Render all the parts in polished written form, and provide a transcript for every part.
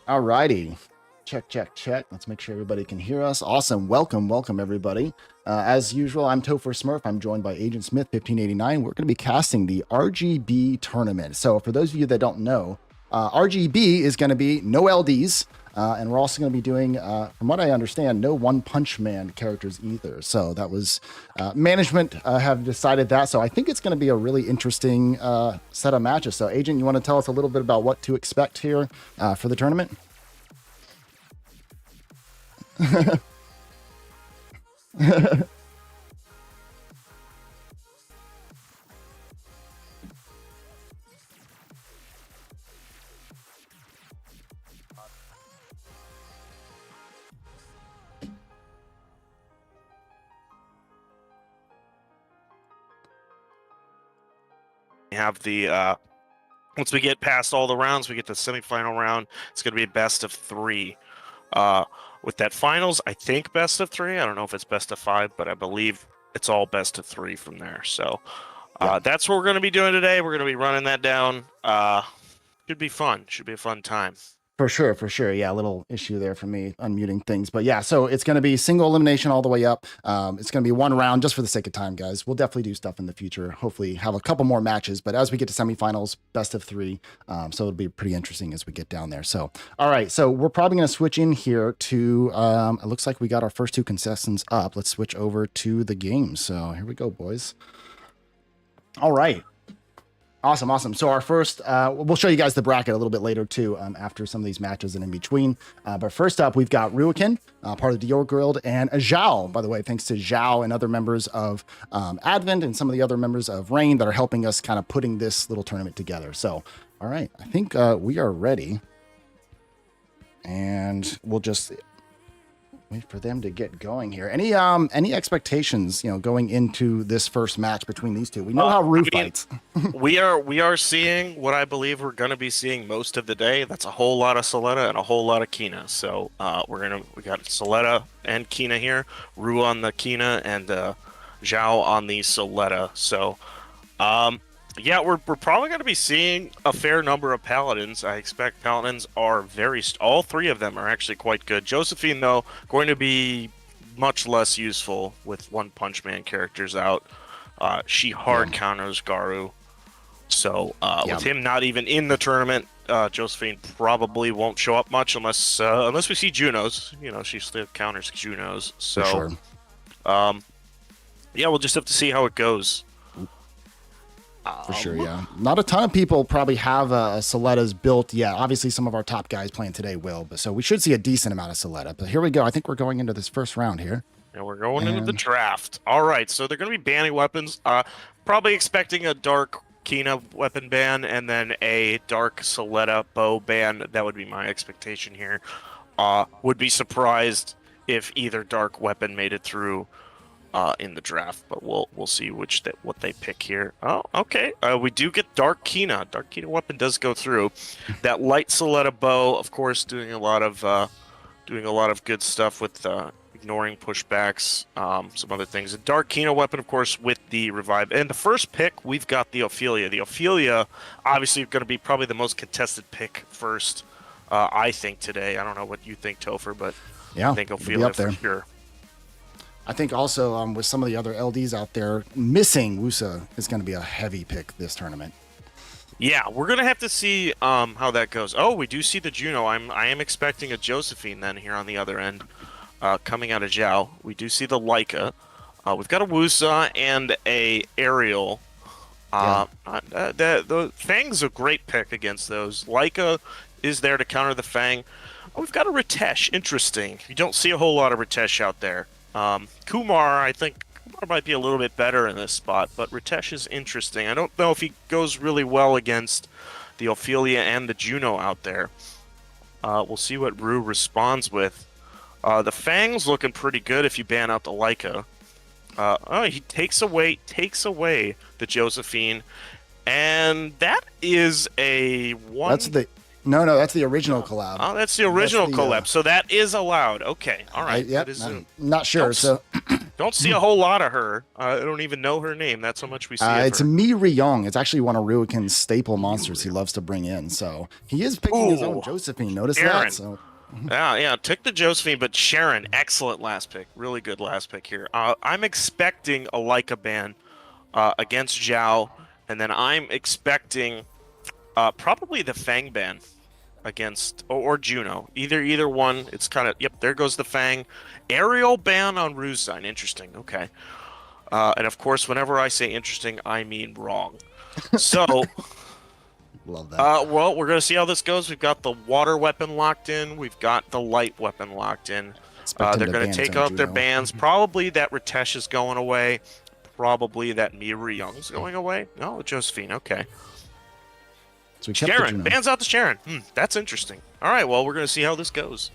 All righty. Check, check, check. Let's make sure everybody can hear us. Awesome. Welcome, welcome, everybody. As usual, I'm TopherSmurf. I'm joined by Agent Smith, 1589. We're going to be casting the RGB tournament. So, for those of you that don't know, RGB is going to be no LDs. And we're also going to be doing, from what I understand, no One Punch Man characters either. So that was management have decided that. So I think it's going to be a really interesting set of matches. So, Agent, you want to tell us a little bit about what to expect here for the tournament? Have the once we get past all the rounds, we get the semifinal round. It's going to be best of 3. With that finals, I think best of 3. I don't know if it's best of 5, but I believe it's all best of 3 from there. So that's what we're going to be doing today. We're going to be running that down. Should be fun. Should be a fun time. For sure, for sure. Yeah, a little issue there for me unmuting things. But yeah, so it's going to be single elimination all the way up. It's going to be one round just for the sake of time, guys. We'll definitely do stuff in the future. Hopefully have a couple more matches. But as we get to semifinals, best of 3. So it'll be pretty interesting as we get down there. So, all right. So we're probably going to switch in here to, it looks like we got our first 2 contestants up. Let's switch over to the game. So here we go, boys. All right. Awesome, awesome. So our first, we'll show you guys the bracket a little bit later too, after some of these matches and in between. But first up, we've got Ruakin, part of the Dior Guild, and Xiao, by the way, thanks to Zhao and other members of Advent and some of the other members of Reign that are helping us kind of putting this little tournament together. So, all right, I think we are ready. And we'll just wait for them to get going here. Any expectations, going into this first match between these two? We know how Ru fights. we are seeing what I believe we're going to be seeing most of the day. That's a whole lot of Soletta and a whole lot of Kina. So we got Soletta and Kina here, Ru on the Kina and Zhao on the Soletta. So yeah, we're probably going to be seeing a fair number of Paladins. I expect Paladins are all 3 of them are actually quite good. Josephine, though, going to be much less useful with One Punch Man characters out. She hard counters Garu. So with him not even in the tournament, Josephine probably won't show up much unless we see Junos. She still counters Junos. So, for sure. Yeah, we'll just have to see how it goes. For sure, yeah. Not a ton of people probably have Soletta's built yet. Obviously, some of our top guys playing today will, but so we should see a decent amount of Soletta. But here we go. I think we're going into this first round here. And we're going into the draft. All right, so they're going to be banning weapons. Probably expecting a dark Kina weapon ban and then a dark Soletta bow ban. That would be my expectation here. Would be surprised if either dark weapon made it through in the draft, but we'll see what they pick here. Oh, okay. We do get Dark Kina. Dark Kina weapon does go through. That light Soletta bow, of course, doing a lot of good stuff with ignoring pushbacks, some other things. A Dark Kina weapon, of course, with the revive. And the first pick, we've got the Ophelia. The Ophelia, obviously, going to be probably the most contested pick first. I think today. I don't know what you think, Topher, but yeah, I think Ophelia for sure. I think also with some of the other LDs out there, missing Wusa is going to be a heavy pick this tournament. Yeah, we're going to have to see how that goes. Oh, we do see the Juno. I am expecting a Josephine then here on the other end coming out of Zhao. We do see the Leica. We've got a Wusa and a Ariel. The Fang's a great pick against those. Leica is there to counter the Fang. Oh, we've got a Ritesh. Interesting. You don't see a whole lot of Ritesh out there. Kumar, I think Kumar might be a little bit better in this spot, but Ritesh is interesting. I don't know if he goes really well against the Ophelia and the Juno out there. We'll see what Ru responds with. The Fang's looking pretty good if you ban out the Leica. He takes away the Josephine, and that is a one. No, that's the original collab. Oh, that's the original the, collab. So that is allowed. Okay. All right. Yep. That is, I'm not sure. don't see a whole lot of her. I don't even know her name. That's how much we see of it's her. Mi Ryong. It's actually one of Ruakin's staple monsters he loves to bring in. So he is picking his own Josephine. Notice Sharon. that? So. Yeah, took the Josephine, but Sharon, excellent last pick. Really good last pick here. I'm expecting a Leica ban against Zhao, and then I'm expecting probably the Fang ban against or Juno. Either one. It's kind of there goes the Fang. Aerial ban on Rusign. Interesting. Okay. And of course, whenever I say interesting, I mean wrong. So. Love that. Well, we're going to see how this goes. We've got the water weapon locked in. We've got the light weapon locked in. They're going to take out their bans. Probably that Ritesh is going away. Probably that Mi Ryong's going away. No, Josephine. Okay. So Sharon. Bans out to Sharon. That's interesting. All right, well, we're going to see how this goes.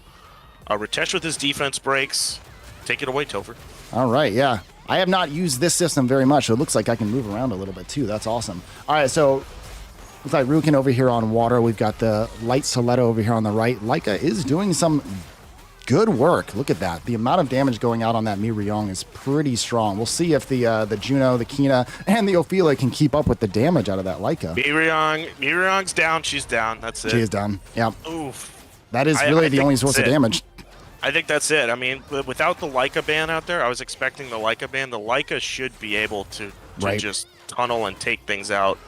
Ritesh with his defense breaks. Take it away, Topher. All right, yeah. I have not used this system very much, so it looks like I can move around a little bit, too. That's awesome. All right, so... looks like Ruakin over here on water. We've got the light Soletta over here on the right. Leica is doing some good work. Look at that. The amount of damage going out on that Mi Ryong is pretty strong. We'll see if the Juno, the Kina, and the Ophelia can keep up with the damage out of that Leica. Mi Ryong's down. She's down. That's it. She is down. Yeah. Oof. That is really the only source of damage. I think that's it. I mean, without the Leica ban out there, I was expecting the Leica ban. The Leica should be able to just tunnel and take things out.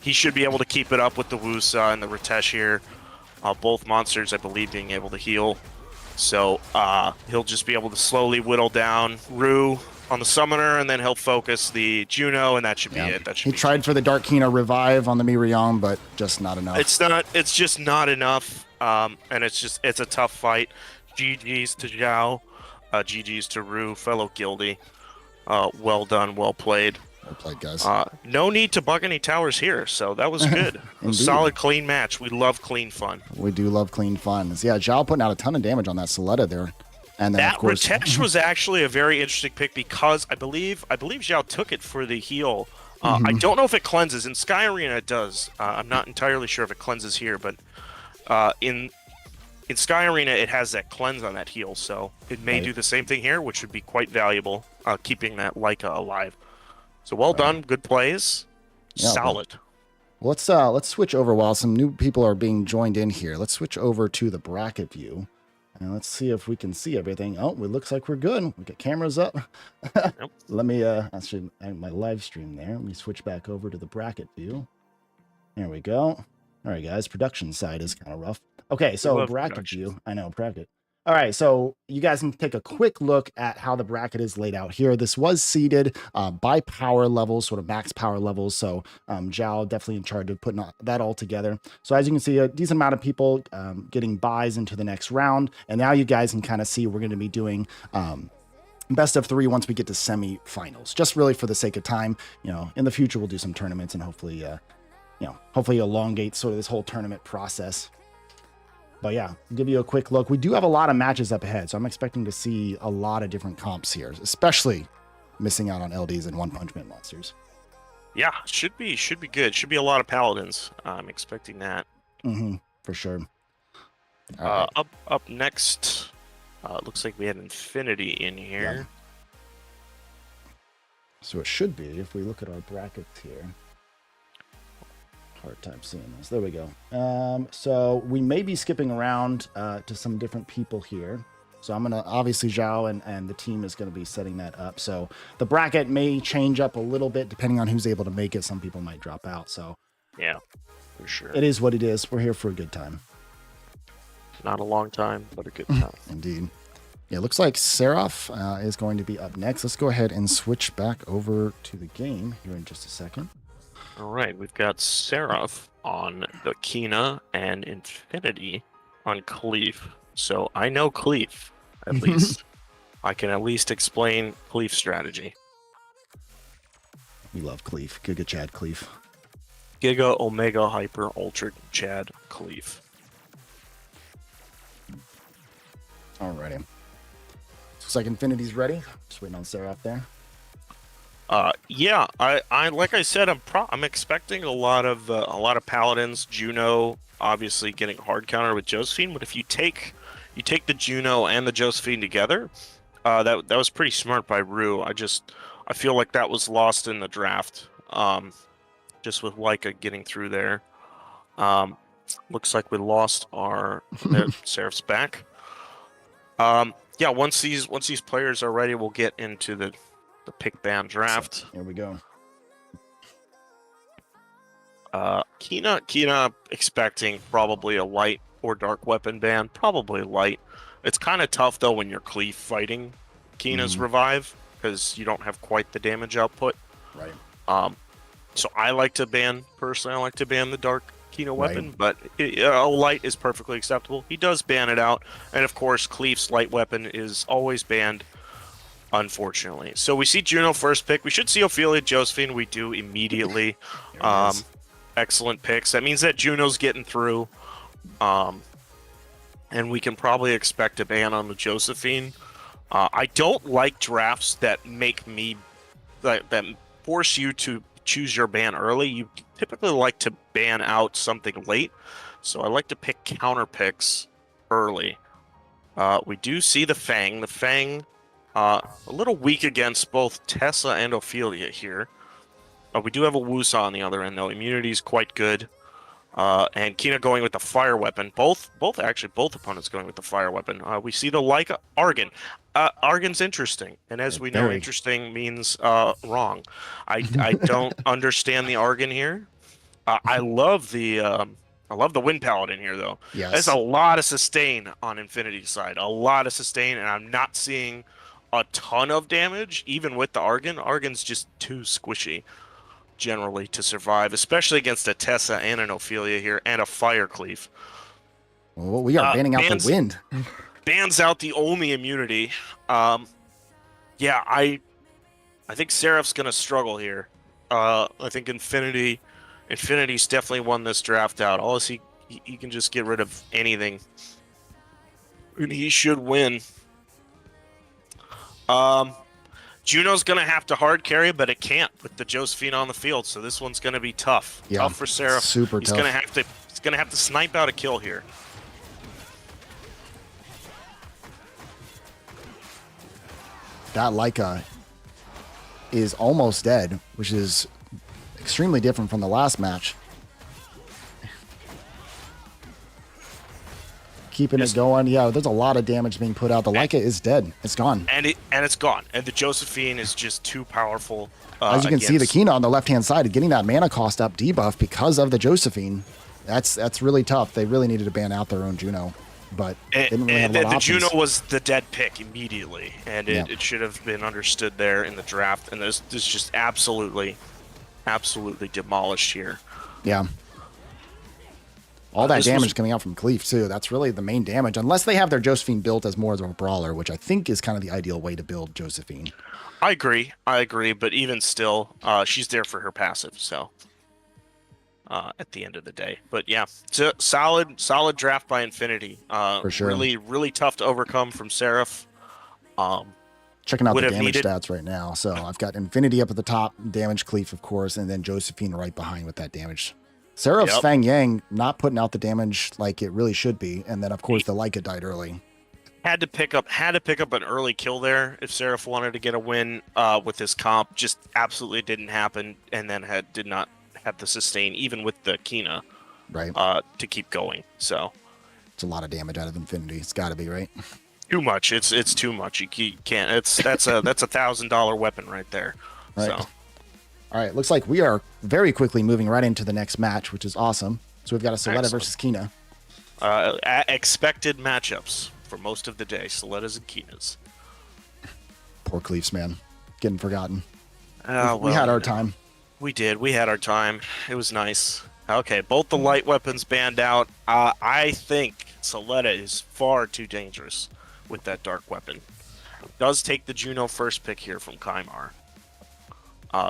He should be able to keep it up with the Wusa and the Ritesh here. Both monsters, I believe, being able to heal. So he'll just be able to slowly whittle down Ru on the Summoner, and then he'll focus the Juno, and that should be it. He tried for the Dark Kina revive on the Mi Ryong, but just not enough. It's just not enough, and it's a tough fight. GG's to Xiao, GG's to Ru, fellow guildie. Well done, well played. Well played, guys. No need to bug any towers here, so that was good. Solid, clean match. We love clean fun. We do love clean fun. Yeah, Zhao putting out a ton of damage on that Soletta there. And then, that of course, Rematch was actually a very interesting pick because I believe Zhao took it for the heal. I don't know if it cleanses. In Sky Arena it does. I'm not entirely sure if it cleanses here, but in Sky Arena it has that cleanse on that heal, so it may do the same thing here, which would be quite valuable, keeping that Leica alive. So well done, good plays, solid. Well, let's switch over while some new people are being joined in here. Let's switch over to the bracket view, and let's see if we can see everything. Oh, it looks like we're good. We got cameras up. Let me actually my live stream there. Let me switch back over to the bracket view. There we go. All right, guys. Production side is kind of rough. Okay, so bracket view. I know bracket. All right, so you guys can take a quick look at how the bracket is laid out here. This was seeded by power levels, sort of max power levels. So Zhao definitely in charge of putting that all together. So as you can see, a decent amount of people getting buys into the next round. And now you guys can kind of see we're going to be doing best of 3 once we get to semifinals, just really for the sake of time. In the future, we'll do some tournaments and hopefully, hopefully elongate sort of this whole tournament process. But yeah, I'll give you a quick look. We do have a lot of matches up ahead, so I'm expecting to see a lot of different comps here, especially missing out on LDs and One Punch Man monsters. Yeah, should be good. Should be a lot of paladins. I'm expecting that. For sure. Right. Up next, looks like we have Infinity in here. Yeah. So it should be if we look at our brackets here. Hard time seeing this. There we go. So we may be skipping around to some different people here. So I'm gonna obviously Zhao and the team is gonna be setting that up. So the bracket may change up a little bit depending on who's able to make it. Some people might drop out. So yeah, for sure. It is what it is. We're here for a good time. Not a long time, but a good time. Indeed. Yeah, it looks like Seraph is going to be up next. Let's go ahead and switch back over to the game here in just a second. All right, we've got Seraph on the Kina and Infinity on Cleef. So I know Cleef, at least. I can at least explain Cleef's strategy. We love Cleef. Giga Chad Cleef. Giga Omega Hyper Ultra Chad Cleef. Alrighty. Looks like Infinity's ready. Just waiting on Seraph there. Yeah, I like I said, I'm expecting a lot of paladins, Juno, obviously getting hard counter with Josephine, but if you take the Juno and the Josephine together, that was pretty smart by Rue. I feel like that was lost in the draft. Just with Leica getting through there. Looks like we lost our Seraph's back. Yeah, once these players are ready, we'll get into the pick ban draft. So, here we go. Kina expecting probably a light or dark weapon ban. Probably light. It's kind of tough though when you're cleave fighting Kina's revive because you don't have quite the damage output. Right. So I like to ban the dark Kina weapon, but a light is perfectly acceptable. He does ban it out, and of course Cleef's light weapon is always banned, unfortunately. So we see Juno first pick. We should see Ophelia Josephine. We do immediately. Excellent picks. That means that Juno's getting through, and we can probably expect a ban on the Josephine. I don't like drafts that make me that force you to choose your ban early. You typically like to ban out something late, so I like to pick counter picks early. We do see the Fang. The Fang a little weak against both Tessa and Ophelia here. We do have a Wusa on the other end though. Immunity is quite good. And Kina going with the fire weapon. Both opponents going with the fire weapon. We see the Leica Argon. Argon's interesting, and as we know, interesting means wrong. I don't understand the Argon here. I love the Wind Paladin here though. Yes. There's a lot of sustain on Infinity's side. A lot of sustain, and I'm not seeing a ton of damage even with the Argon. Argon's just too squishy generally to survive, especially against a Tessa and an Ophelia here, and a Fire Cleave. Well, we are banning out the wind. Bans out the only immunity. Yeah, I think Seraph's gonna struggle here. I think Infinity's definitely won this draft out. Unless he can just get rid of anything, and he should win. Juno's going to have to hard carry, but it can't with the Josephine on the field, so this one's going to be tough. Yeah, tough for Seraph. Super tough. He's going to have to snipe out a kill here. That Leica is almost dead, which is extremely different from the last match. Keeping it going. Yeah, there's a lot of damage being put out. The Leica is dead. It's gone. And it's gone. And the Josephine is just too powerful. As you can see, the Kina on the left-hand side, getting that mana cost up debuff because of the Josephine. That's really tough. They really needed to ban out their own Juno, but didn't really have a lot of the options. Juno was the dead pick immediately, and it should have been understood there in the draft. And this just absolutely demolished here. Yeah. All that damage coming out from Cleef, too. That's really the main damage. Unless they have their Josephine built as more as a brawler, which I think is kind of the ideal way to build Josephine. I agree. But even still, she's there for her passive, so at the end of the day. But yeah, it's a solid draft by Infinity. For sure. Really tough to overcome from Seraph. Checking out the damage stats right now. So I've got Infinity up at the top, damage Cleef, of course, and then Josephine right behind with that damage. Seraph's Fang Yang not putting out the damage like it really should be, and then of course the Leica died early. Had to pick up an early kill there if Seraph wanted to get a win with his comp. Just absolutely didn't happen, and then did not have the sustain even with the Kina, right? To keep going. So it's a lot of damage out of Infinity. It's got to be right. Too much. It's too much. You can't. That's a $1,000 weapon right there. Right. So. All right, looks like we are very quickly moving right into the next match, which is awesome. So we've got a Soletta versus Kina. Expected matchups for most of the day, Solettas and Kinas. Poor Cleefs, man. Getting forgotten. We had our time. We did. We had our time. It was nice. Okay, both the light weapons banned out. I think Soletta is far too dangerous with that dark weapon. Does take the Juno first pick here from Kaimar.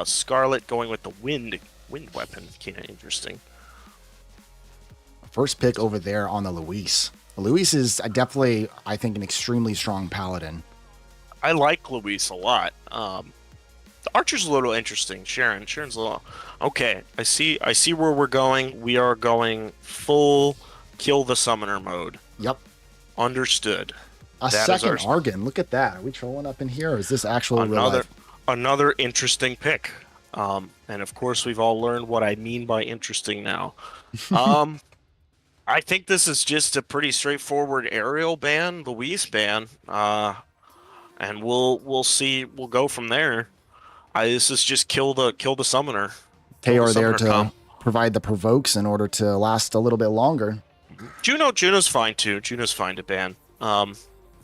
Scarlet going with the wind weapon. Kind of interesting. First pick over there on the Luis. Luis is definitely, I think, an extremely strong paladin. I like Luis a lot. The Archer's a little interesting. Sharon's a little okay. I see where we're going. We are going full kill the summoner mode. Yep. Understood. A That is second our Argon. Look at that. Are we trolling up in here, or is this actual real another life? another interesting pick. And of course we've all learned what I mean by interesting now. I think this is just a pretty straightforward aerial ban, Luis ban. And we'll see. We'll go from there. This is just kill the summoner. Kill the Taylor there summoner to comp. provide the provokes in order to last a little bit longer. Juno's fine too. Juno's fine to ban.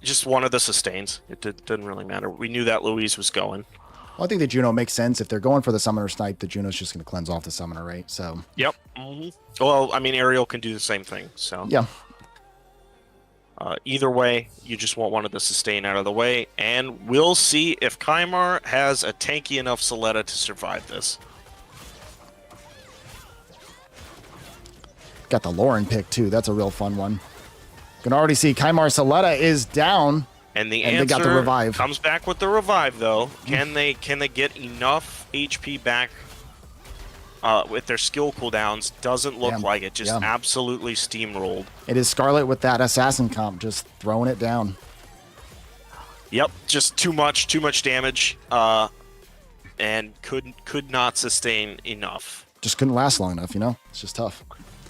Just one of the sustains. It didn't really matter. We knew that Louise was going. Well, I think the Juno makes sense. If they're going for the summoner snipe, the Juno's just going to cleanse off the summoner, right? So. Yep. Well, I mean, Ariel can do the same thing. So. Yeah. Either way, you just want one of the sustain out of the way, and we'll see if Kaimar has a tanky enough Soletta to survive this. Got the Lauren pick too. That's a real fun one. Can already see Kaimar Soletta is down. And the and answer they got the revive. Comes back with the revive, though. Can they get enough HP back with their skill cooldowns? Doesn't look like it. Just absolutely steamrolled. It is Scarlet with that assassin comp, just throwing it down. Yep, just too much damage, and could not sustain enough. Just couldn't last long enough, you know? It's just tough.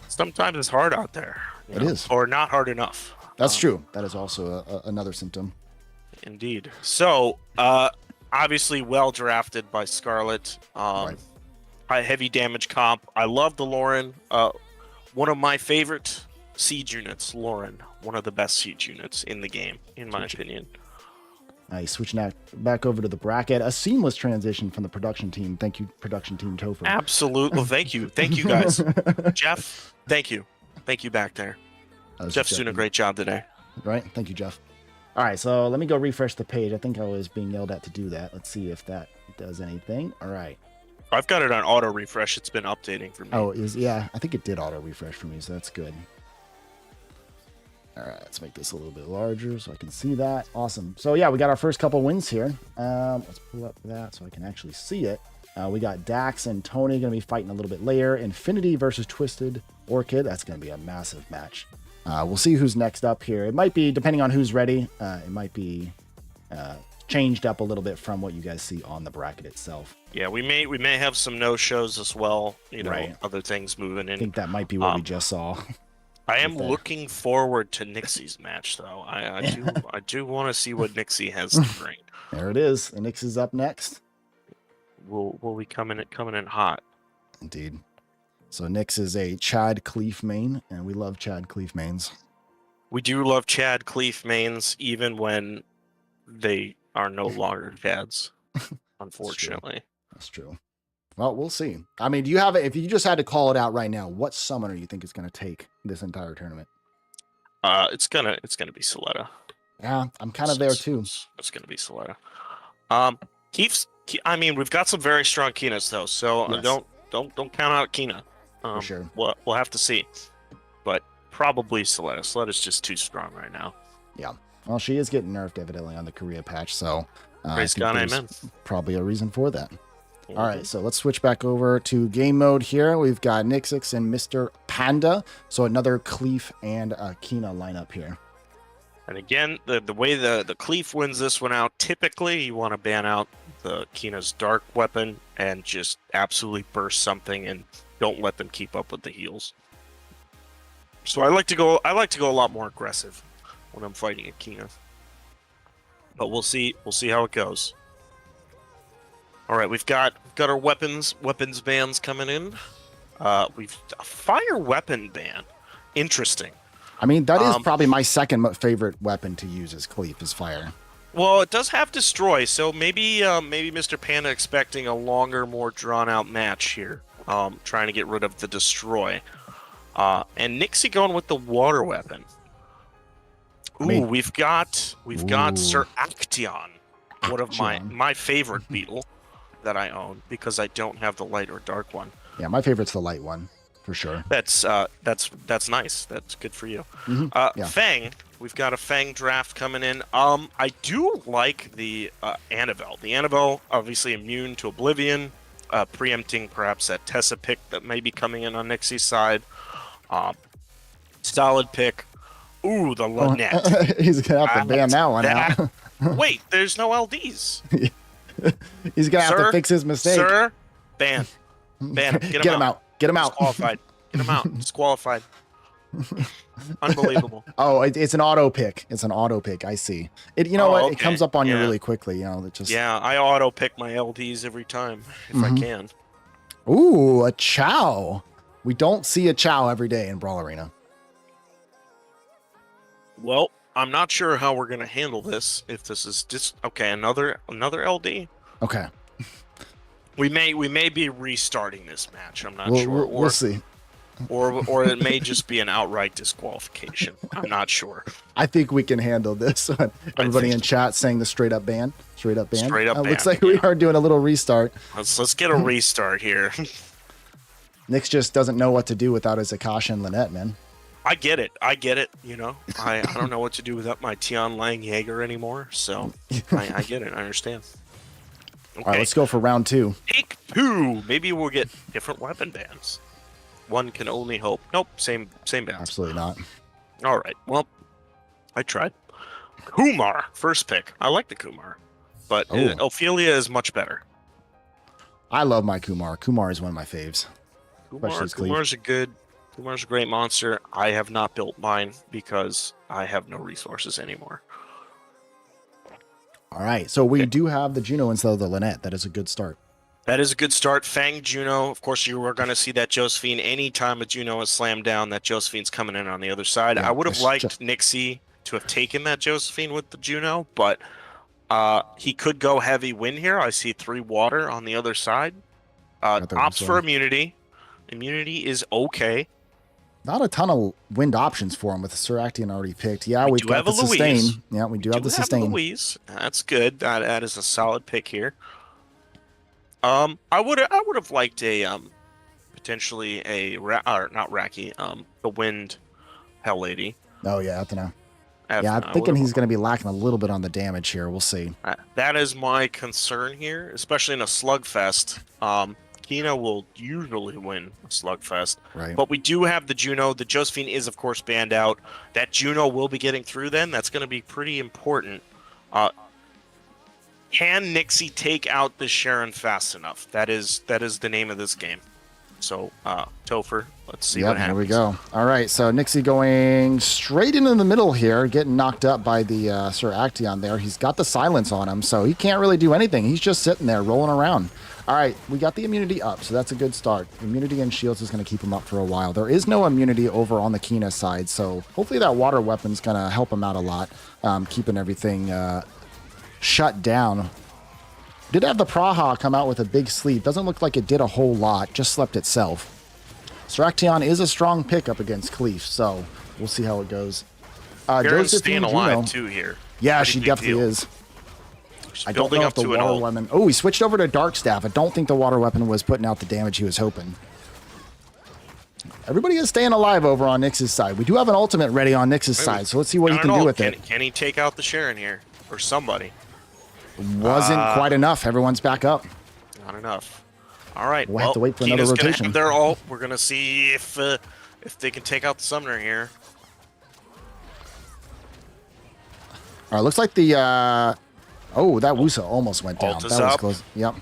Sometimes it's hard out there. It is. Or not hard enough. That's true. That is also another symptom. Indeed. So, obviously well drafted by Scarlet. Right. High heavy damage comp. I love the Lauren. One of my favorite siege units, Lauren. One of the best siege units in the game, in my opinion. Nice. Switching back over to the bracket. A seamless transition from the production team. Thank you, production team Topher. Absolutely. Thank you. Thank you, guys. Jeff, thank you. Thank you back there. Jeff's doing a great job today. Right? Thank you, Jeff. All right, so let me go refresh the page. I think I was being yelled at to do that. Let's see if that does anything. All right. I've got it on auto refresh. It's been updating for me. Oh, I think it did auto refresh for me, so that's good. All right, let's make this a little bit larger so I can see that. Awesome. So yeah, we got our first couple wins here. Let's pull up that so I can actually see it. We got Dax and Tony going to be fighting a little bit later. Infinity versus Twisted Orchid. That's going to be a massive match. We'll see who's next up here. It might be, depending on who's ready, it might be changed up a little bit from what you guys see on the bracket itself. Yeah, we may have some no-shows as well. You know, Right. other things moving in. I think that might be what we just saw. I am looking forward to Nixie's match, though. I do want to see what Nixie has to bring. There it is. And Nix is up next. Will we come in hot? Indeed. So Nix is a Chad Cleef main, and we love Chad Cleef mains. We do love Chad Cleef mains, even when they are no longer Chads, unfortunately. That's true. Well, we'll see. I mean, do you have it? If you just had to call it out right now, what summoner you think is going to take this entire tournament? It's gonna be Soletta. Yeah, I'm kind of there too. It's gonna be Soletta. I mean, we've got some very strong Kinas though, so Yes. don't count out Kina. For sure. We'll have to see, but probably Soletta. Soletta's just too strong right now. Yeah. Well, she is getting nerfed evidently on the Korea patch, so Praise God, amen. Probably a reason for that. All right, so let's switch back over to game mode here. We've got Nixixx and Mr. Panda. So another Cleef and Kina lineup here. And again, the way the Cleef wins this one out, typically you want to ban out the Kina's dark weapon and just absolutely burst something and don't let them keep up with the heals. So I like to go a lot more aggressive when I'm fighting a Kina. But we'll see how it goes. All right, we've got our weapons bans coming in. We've a fire weapon ban. Interesting. I mean, that is probably my second favorite weapon to use as Cleef is fire. Well, it does have destroy, so maybe Mr. Panda expecting a longer, more drawn out match here. Trying to get rid of the destroy. And Nixie going with the water weapon. Ooh, we've got Sir Action, one of my favorite beetle that I own because I don't have the light or dark one. Yeah, my favorite's the light one for sure. That's nice. That's good for you. Yeah. Fang, We've got a Fang draft coming in. I do like the Annabelle. The Annabelle, obviously immune to Oblivion, preempting perhaps that Tessa pick that may be coming in on Nixie's side. Solid pick. Ooh, the Lynette. He's gonna have to ban that one out. Wait, there's no LDs. He's gonna have to fix his mistake. Sir, ban. Ban. Get him out. Get him out. Disqualified. Get him out. Disqualified. Unbelievable. Oh, it's an auto pick. It's an auto pick. I see. You know what? Okay. It comes up on you really quickly. You know, it just. Yeah, I auto pick my LDs every time if I can. Ooh, a Xiao. We don't see a Xiao every day in Brawl Arena. Well, I'm not sure how we're gonna handle this. If this is just okay, another LD. Okay. We may be restarting this match. I'm not sure. We'll see. Or it may just be an outright disqualification. I'm not sure. I think we can handle this. Everybody in chat saying the straight up ban. Straight up ban. Straight up ban. Looks like we are doing a little restart. Let's get a restart here. Nix just doesn't know what to do without his Akasha and Lynette, man. I get it. You know, I don't know what to do without my Tian Lang Jaeger anymore. So I get it. I understand. Okay. All right, let's go for round 2. Take 2. Maybe we'll get different weapon bans. One can only hope. Nope, same bans. Absolutely not. All right. Well, I tried. Kumar, first pick. I like the Kumar, but Ophelia is much better. I love my Kumar. Kumar is one of my faves. Kumar's a great monster. I have not built mine because I have no resources anymore. All right, so we do have the Juno instead of the Lynette. That is a good start. That is a good start. Fang Juno. Of course, you are going to see that Josephine. Anytime a Juno is slammed down, that Josephine's coming in on the other side. Yeah, I would have liked Nixie to have taken that Josephine with the Juno, but he could go heavy win here. I see 3 water on the other side. Opts for immunity. Immunity is okay. Not a ton of wind options for him with the Seraph already picked. Yeah, we've got the sustain. Yeah, we do have the sustain. Louise. That's good. That is a solid pick here. I would have liked a potentially not Raki, the Wind Hell Lady. Oh yeah, I don't know. Yeah, I'm thinking he's going to be lacking a little bit on the damage here. We'll see. That is my concern here, especially in a slugfest. Kina will usually win a slugfest, right? But we do have the Juno. The Josephine is, of course, banned out. That Juno will be getting through. Then that's going to be pretty important. Can Nixie take out this Sharon fast enough? That is the name of this game. So, Topher, let's see what happens. Here we go. All right, so Nixie going straight into the middle here, getting knocked up by the Sir Action there. He's got the silence on him, so he can't really do anything. He's just sitting there rolling around. All right, we got the immunity up, so that's a good start. Immunity and shields is going to keep him up for a while. There is no immunity over on the Kina side, so hopefully that water weapon's going to help him out a lot, keeping everything shut down. Did have the Praha come out with a big sleep. Doesn't look like it did a whole lot, just slept itself. Seraction is a strong pick up against Cleef, so we'll see how it goes. Sharon's staying alive too here. Yeah, she definitely is. I don't know if the water weapon... Oh, he switched over to Dark Staff. I don't think the water weapon was putting out the damage he was hoping. Everybody is staying alive over on Nix's side. We do have an ultimate ready on Nix's side, so let's see what he can do with it. Can he take out the Sharon here? Or somebody? Wasn't quite enough. Everyone's back up. Not enough. All right. We'll have to wait for another rotation. They're all. We're gonna see if they can take out the summoner here. All right. Looks like the. Oh, that Wusa almost went down. That was close. Yep.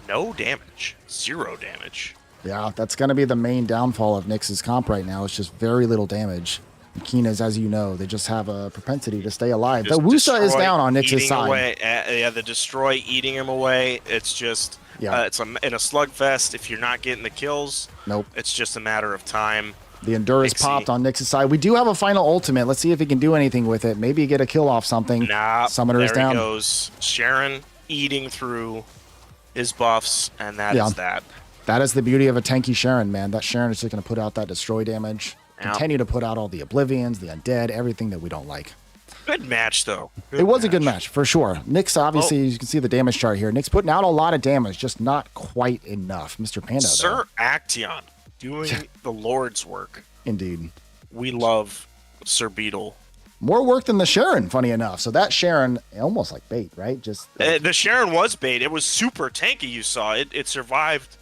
No damage. 0 damage. Yeah, that's gonna be the main downfall of Nix's comp right now. It's just very little damage. Kinas, as you know, they just have a propensity to stay alive. The Wusa is down on Nix's side. Away. Yeah, the destroy eating him away. It's just, it's in a slugfest. If you're not getting the kills, it's just a matter of time. The Endure is popped on Nix's side. We do have a final ultimate. Let's see if he can do anything with it. Maybe get a kill off something. Nah, Summoner is down. There he goes. Sharon eating through his buffs, and that is that. That is the beauty of a tanky Sharon, man. That Sharon is just going to put out that destroy damage. Continue to put out all the Oblivions, the Undead, everything that we don't like. Good match, though. It was a good match, for sure. Nix, obviously, you can see the damage chart here. Nix putting out a lot of damage, just not quite enough. Mr. Panda, Sir Action doing the Lord's work. Indeed. We love Sir Beetle. More work than the Sharon, funny enough. So that Sharon, almost like bait, right? Just like, The Sharon was bait. It was super tanky. You saw it. It survived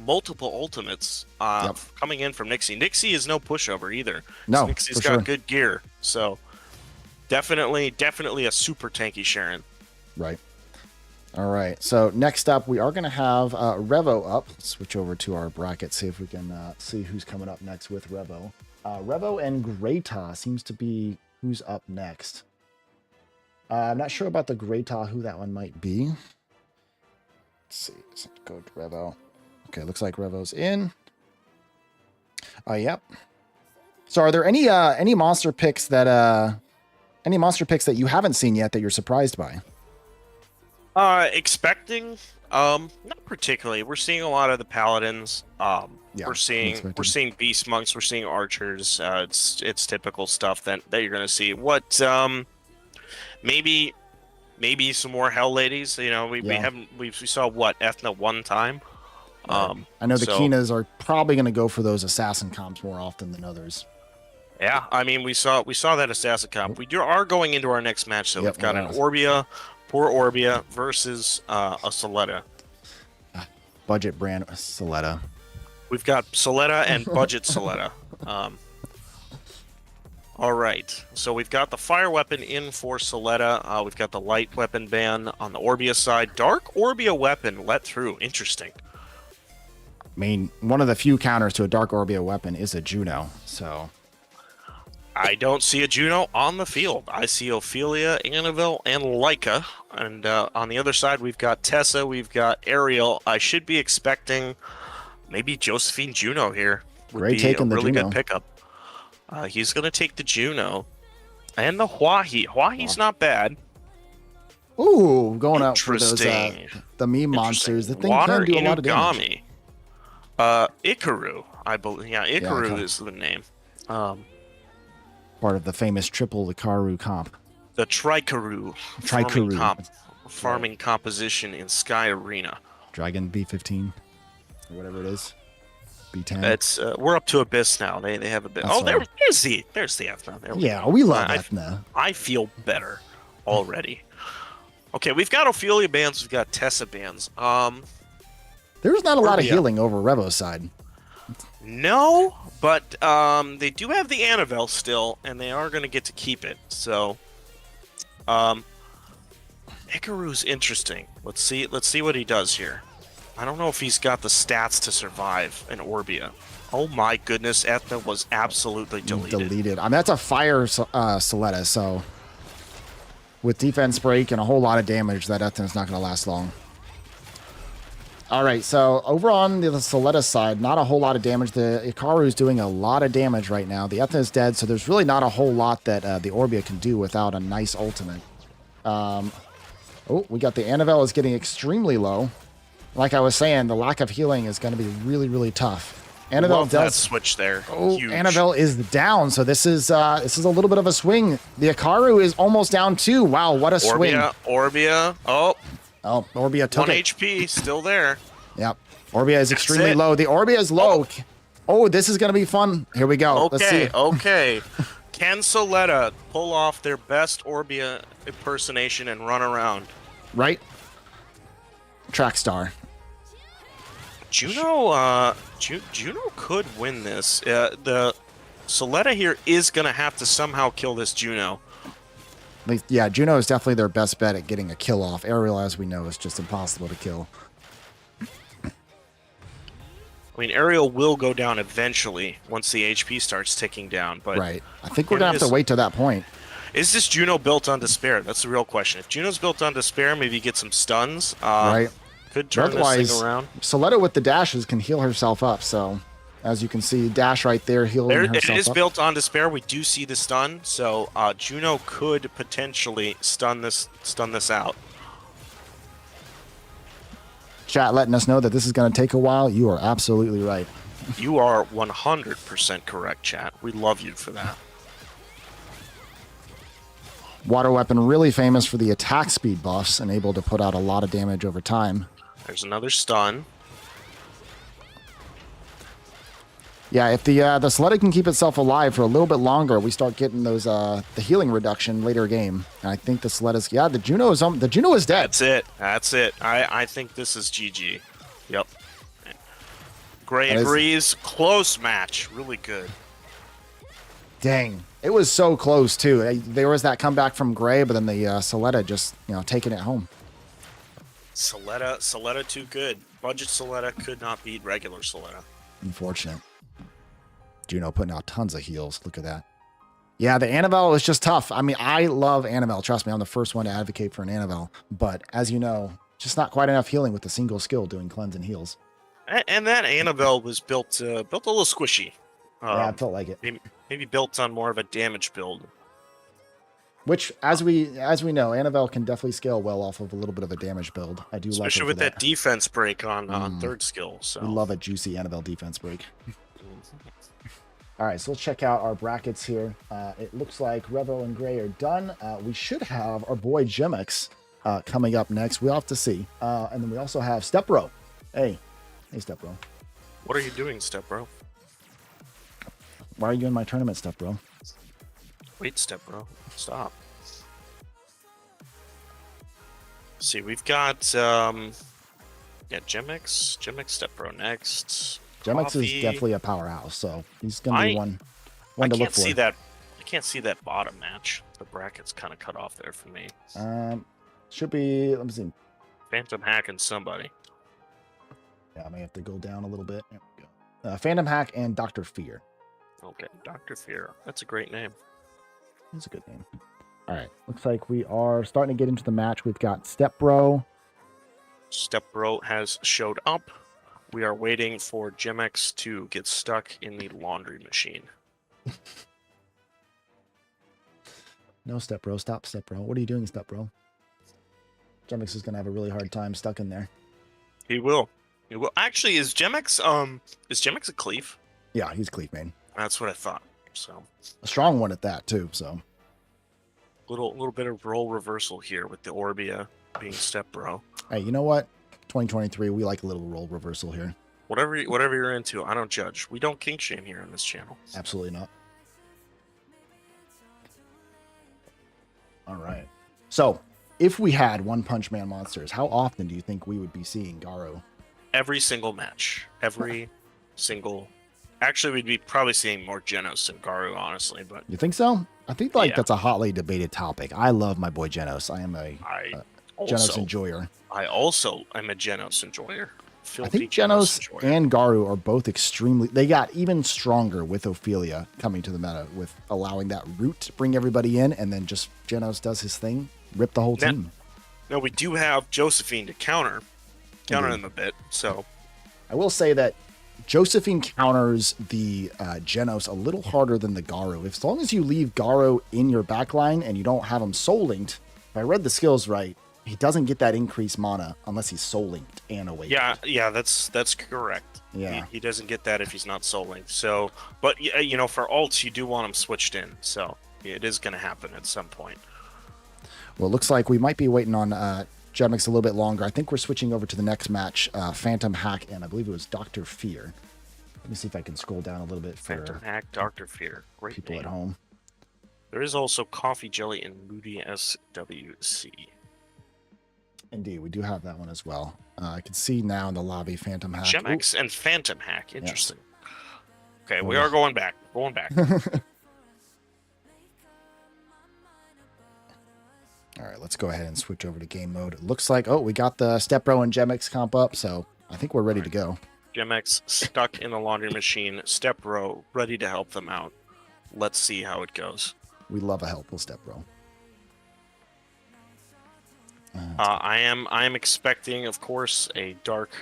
multiple ultimates coming in from Nixie. Nixie is no pushover either. No, Nixie's for got sure. good gear. So definitely a super tanky Sharon. Right. All right. So next up, we are going to have Revo up. Let's switch over to our bracket, see if we can see who's coming up next with Revo. Revo and Greyta seems to be who's up next. I'm not sure about the Greyta, who that one might be. Let's see. Let's go to Revo. Okay, looks like Revo's in. Yep. So are there any monster picks that you haven't seen yet that you're surprised by? Expecting, not particularly. We're seeing a lot of the paladins. We're seeing beast monks. We're seeing archers. It's typical stuff that you're gonna see. What maybe some more hell ladies. You know, we saw what Ethna one time. Right. I know the Kinas are probably gonna go for those assassin comps more often than others. Yeah, I mean we saw that assassin comp. We are going into our next match, so we've got an Orbia. Poor Orbia versus a Soletta. Budget brand Soletta. We've got Soletta and budget Soletta. All right. So we've got the fire weapon in for Soletta. We've got the light weapon ban on the Orbia side. Dark Orbia weapon let through. Interesting. I mean, one of the few counters to a Dark Orbia weapon is a Juno, so... I don't see a Juno on the field. I see Ophelia, Annabelle, and Leica. And on the other side, we've got Tessa, we've got Ariel. I should be expecting maybe Josephine Juno here. Great take on the really Juno. Good pickup. He's going to take the Juno. And the Huahi. Huahi's not bad. Ooh, going out for those the meme monsters. The thing can do a lot of damage. Ikaru, I believe. Yeah, Ikaru is the name. Part of the famous triple Ikaru comp. The Trikaru. Farming composition in Sky Arena. Dragon B15 or whatever it is. B10. It's we're up to Abyss now. They have a bit. Oh, there's the Ethna. We love Ethna. I feel better already. Okay, we've got Ophelia bands. We've got Tessa bands. There's not a lot of healing over Revo's side. No, but they do have the Annabelle still, and they are going to get to keep it. So, Ikaru's interesting. Let's see what he does here. I don't know if he's got the stats to survive an Orbia. Oh my goodness, Ethna was absolutely deleted. I mean, that's a fire Soletta, so with defense break and a whole lot of damage, that Ethna's not going to last long. All right, so over on the Soletta side, not a whole lot of damage. The Ikaru is doing a lot of damage right now. The Ethna is dead, so there's really not a whole lot that the Orbia can do without a nice ultimate. We got the Annabelle is getting extremely low. Like I was saying, the lack of healing is going to be really, really tough. Annabelle does switch there. Huge. Annabelle is down, so this is a little bit of a swing. The Ikaru is almost down too. Wow, what a swing! Orbia. Oh, Orbia took 1 it. HP, still there. Yep. Orbia is extremely low. The Orbia is low. Oh, this is going to be fun. Here we go. Let's see. Okay. Can Soletta pull off their best Orbia impersonation and run around? Right. Track star. Juno could win this. The Soletta here is going to have to somehow kill this Juno. Yeah, Juno is definitely their best bet at getting a kill off. Ariel, as we know, is just impossible to kill. I mean, Ariel will go down eventually once the HP starts ticking down. But right. I think we're going to have to wait to that point. Is this Juno built on Despair? That's the real question. If Juno's built on Despair, maybe get some stuns. Right. Could turn this thing around. Soletta with the dashes can heal herself up, so... As you can see, dash right there, healing herself up. It is built on Despair. We do see the stun, so Juno could potentially stun this out. Chat letting us know that this is going to take a while. You are absolutely right. You are 100% correct, chat. We love you for that. Water weapon really famous for the attack speed buffs and able to put out a lot of damage over time. There's another stun. Yeah, if the Soletta can keep itself alive for a little bit longer, we start getting those the healing reduction later game. And I think the Soletta's the Juno is dead. That's it. I think this is GG. Yep. Gray That is- agrees. Close match. Really good. Dang, it was so close too. There was that comeback from Gray, but then the Soletta just taking it home. Soletta too good. Budget Soletta could not beat regular Soletta. Unfortunate. Juno putting out tons of heals. Look at that. Yeah, the Annabelle was just tough. I mean, I love Annabelle. Trust me, I'm the first one to advocate for an Annabelle. But as you know, just not quite enough healing with a single skill doing cleanse and heals. And that Annabelle was built a little squishy. Yeah, it felt like it. Maybe built on more of a damage build. Which, as we know, Annabelle can definitely scale well off of a little bit of a damage build. I do like it. Especially with that defense break on third skill. So we love a juicy Annabelle defense break. All right, so let's check out our brackets here. It looks like Revo and Gray are done. We should have our boy GemX coming up next. We'll have to see. And then we also have Stepro. Hey, Stepro. What are you doing, Stepro? Why are you in my tournament, Stepro? Wait, Stepro. Stop. See, we've got GemX Stepro next. GemX is definitely a powerhouse, so he's gonna be one to look for. I can't see that bottom match. The bracket's kind of cut off there for me. Should be. Let me see. Phantom Hack and somebody. Yeah, I may have to go down a little bit. There we go. Phantom Hack and Dr. Fear. Okay, Dr. Fear. That's a great name. That's a good name. All right, looks like we are starting to get into the match. We've got Stepro. Stepro has showed up. We are waiting for GemX to get stuck in the laundry machine. No, Stepro. Stop, Stepro. What are you doing, Stepro? GemX is going to have a really hard time stuck in there. He will. He will. Actually, is GemX a cleave? Yeah, he's cleave main. That's what I thought. So a strong one at that too. So little bit of role reversal here with the Orbia being Stepbro. Hey, you know what? 2023, we like a little role reversal here. Whatever you're into, I don't judge. We don't kink shame here on this channel. Absolutely not. All right. So, if we had One Punch Man monsters, how often do you think we would be seeing Garo? Every single match. Every single. Actually, we'd be probably seeing more Genos than Garu, honestly. But you think so? I think that's a hotly debated topic. I love my boy Genos. I am a Genos enjoyer. I also am a Genos enjoyer. I think Genos and Garu are both extremely. They got even stronger with Ophelia coming to the meta, with allowing that root to bring everybody in, and then just Genos does his thing, rip the whole team. No, we do have Josephine to counter them a bit. So I will say that Josephine counters the Genos a little harder than the Garu. As long as you leave Garu in your backline and you don't have him soul linked, if I read the skills right, he doesn't get that increased mana unless he's soul linked and awakened. Yeah, that's correct. Yeah, he doesn't get that if he's not soul linked. So, but for ults, you do want him switched in. So it is going to happen at some point. Well, it looks like we might be waiting on GemX a little bit longer. I think we're switching over to the next match, Phantom Hack, and I believe it was Dr. Fear. Let me see if I can scroll down a little bit for Phantom Hack, Dr. Fear. Great people name. At home. There is also Coffee Jelly and Moody SWC. Indeed, we do have that one as well. I can see now in the lobby Phantom Hack. GemX and Phantom Hack. Interesting. Yes. Okay, we are going back. All right, let's go ahead and switch over to game mode. It looks like, we got the Stepro and GemX comp up, so I think we're ready to go. GemX stuck in the laundry machine. Stepro ready to help them out. Let's see how it goes. We love a helpful Stepro. I am expecting, of course, a Dark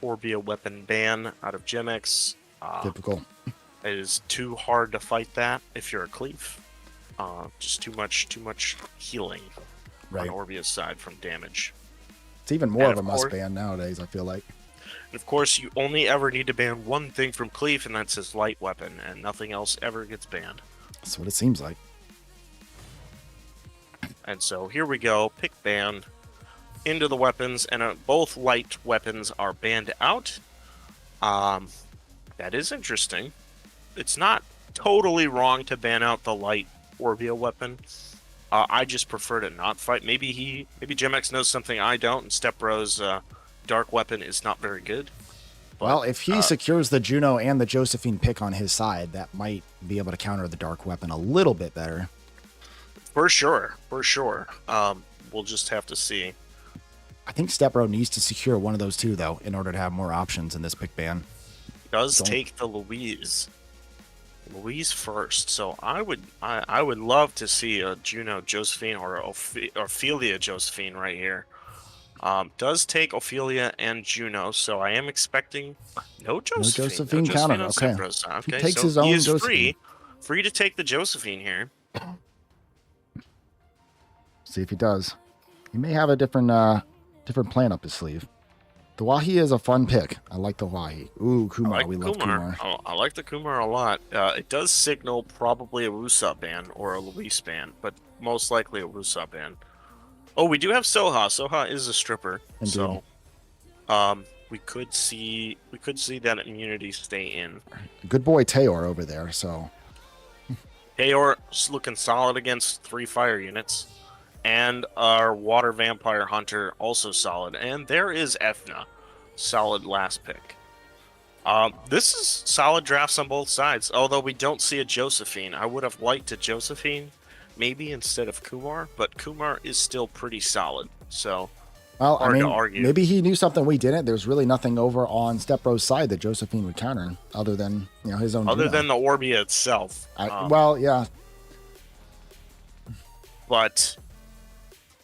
Orbia weapon ban out of GemX. Typical. It is too hard to fight that if you're a cleave. Just too much healing on Orbia's side from damage. It's even more of a must ban nowadays, I feel like. And of course, you only ever need to ban one thing from cleave, and that's his light weapon, and nothing else ever gets banned. That's what it seems like. And so here we go, pick ban into the weapons, and both light weapons are banned out. That is interesting. it's not totally wrong to ban out the light Orbia weapon. I just prefer to not fight. Maybe GemX knows something I don't, and Stepro's dark weapon is not very good. But, well, if he secures the Juno and the Josephine pick on his side, that might be able to counter the dark weapon a little bit better. For sure. We'll just have to see. I think Stepro needs to secure one of those two, though, in order to have more options in this pick ban. Does take the Louise first, so I would love to see a Juno Josephine or Ophelia Josephine right here. Does take Ophelia and Juno, so I am expecting no Josephine. No Josephine counter. Okay. Okay, He takes so his own he is Josephine. free to take the Josephine here. See if he does. He may have a different plan up his sleeve. The Wahi is a fun pick. I like the Wahi. Ooh, Kumar. We love Kumar. I like the Kumar a lot. It does signal probably a Wusa ban or a Luis ban, but most likely a Wusa ban. Oh, we do have Soha. Soha is a stripper, Indeed. so we could see that immunity stay in. Good boy Tayor over there. So Tayor's looking solid against 3 fire units. And our Water Vampire Hunter also solid. And there is Ethna. Solid last pick. This is solid drafts on both sides. Although we don't see a Josephine. I would have liked a Josephine maybe instead of Kumar. But Kumar is still pretty solid. So, well, hard to argue. Maybe he knew something we didn't. There's really nothing over on Stepro's side that Josephine would counter other than his own. Other than the Orbia itself. Well, yeah. But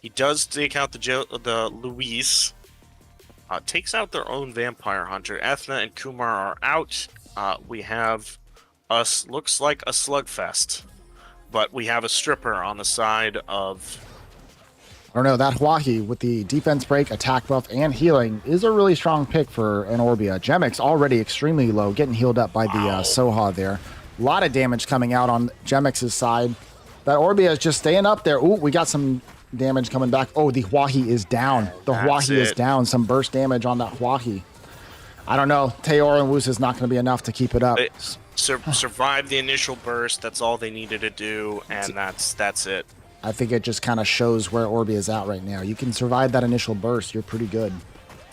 he does take out the Luis, takes out their own Vampire Hunter. Ethna and Kumar are out. We have us, looks like a slugfest, but we have a stripper on the side of... I don't know, that Huahi with the defense break, attack buff, and healing is a really strong pick for an Orbia. GemX already extremely low, getting healed up by the Soha there. A lot of damage coming out on GemX's side. That Orbia is just staying up there. Ooh, we got some damage coming back. Oh, the Huahi is down. The Huahi is down. Some burst damage on that Huahi. I don't know. Tayor and Woos is not going to be enough to keep it up. They survived the initial burst. That's all they needed to do, and that's it. I think it just kind of shows where Orbia is at right now. You can survive that initial burst. You're pretty good.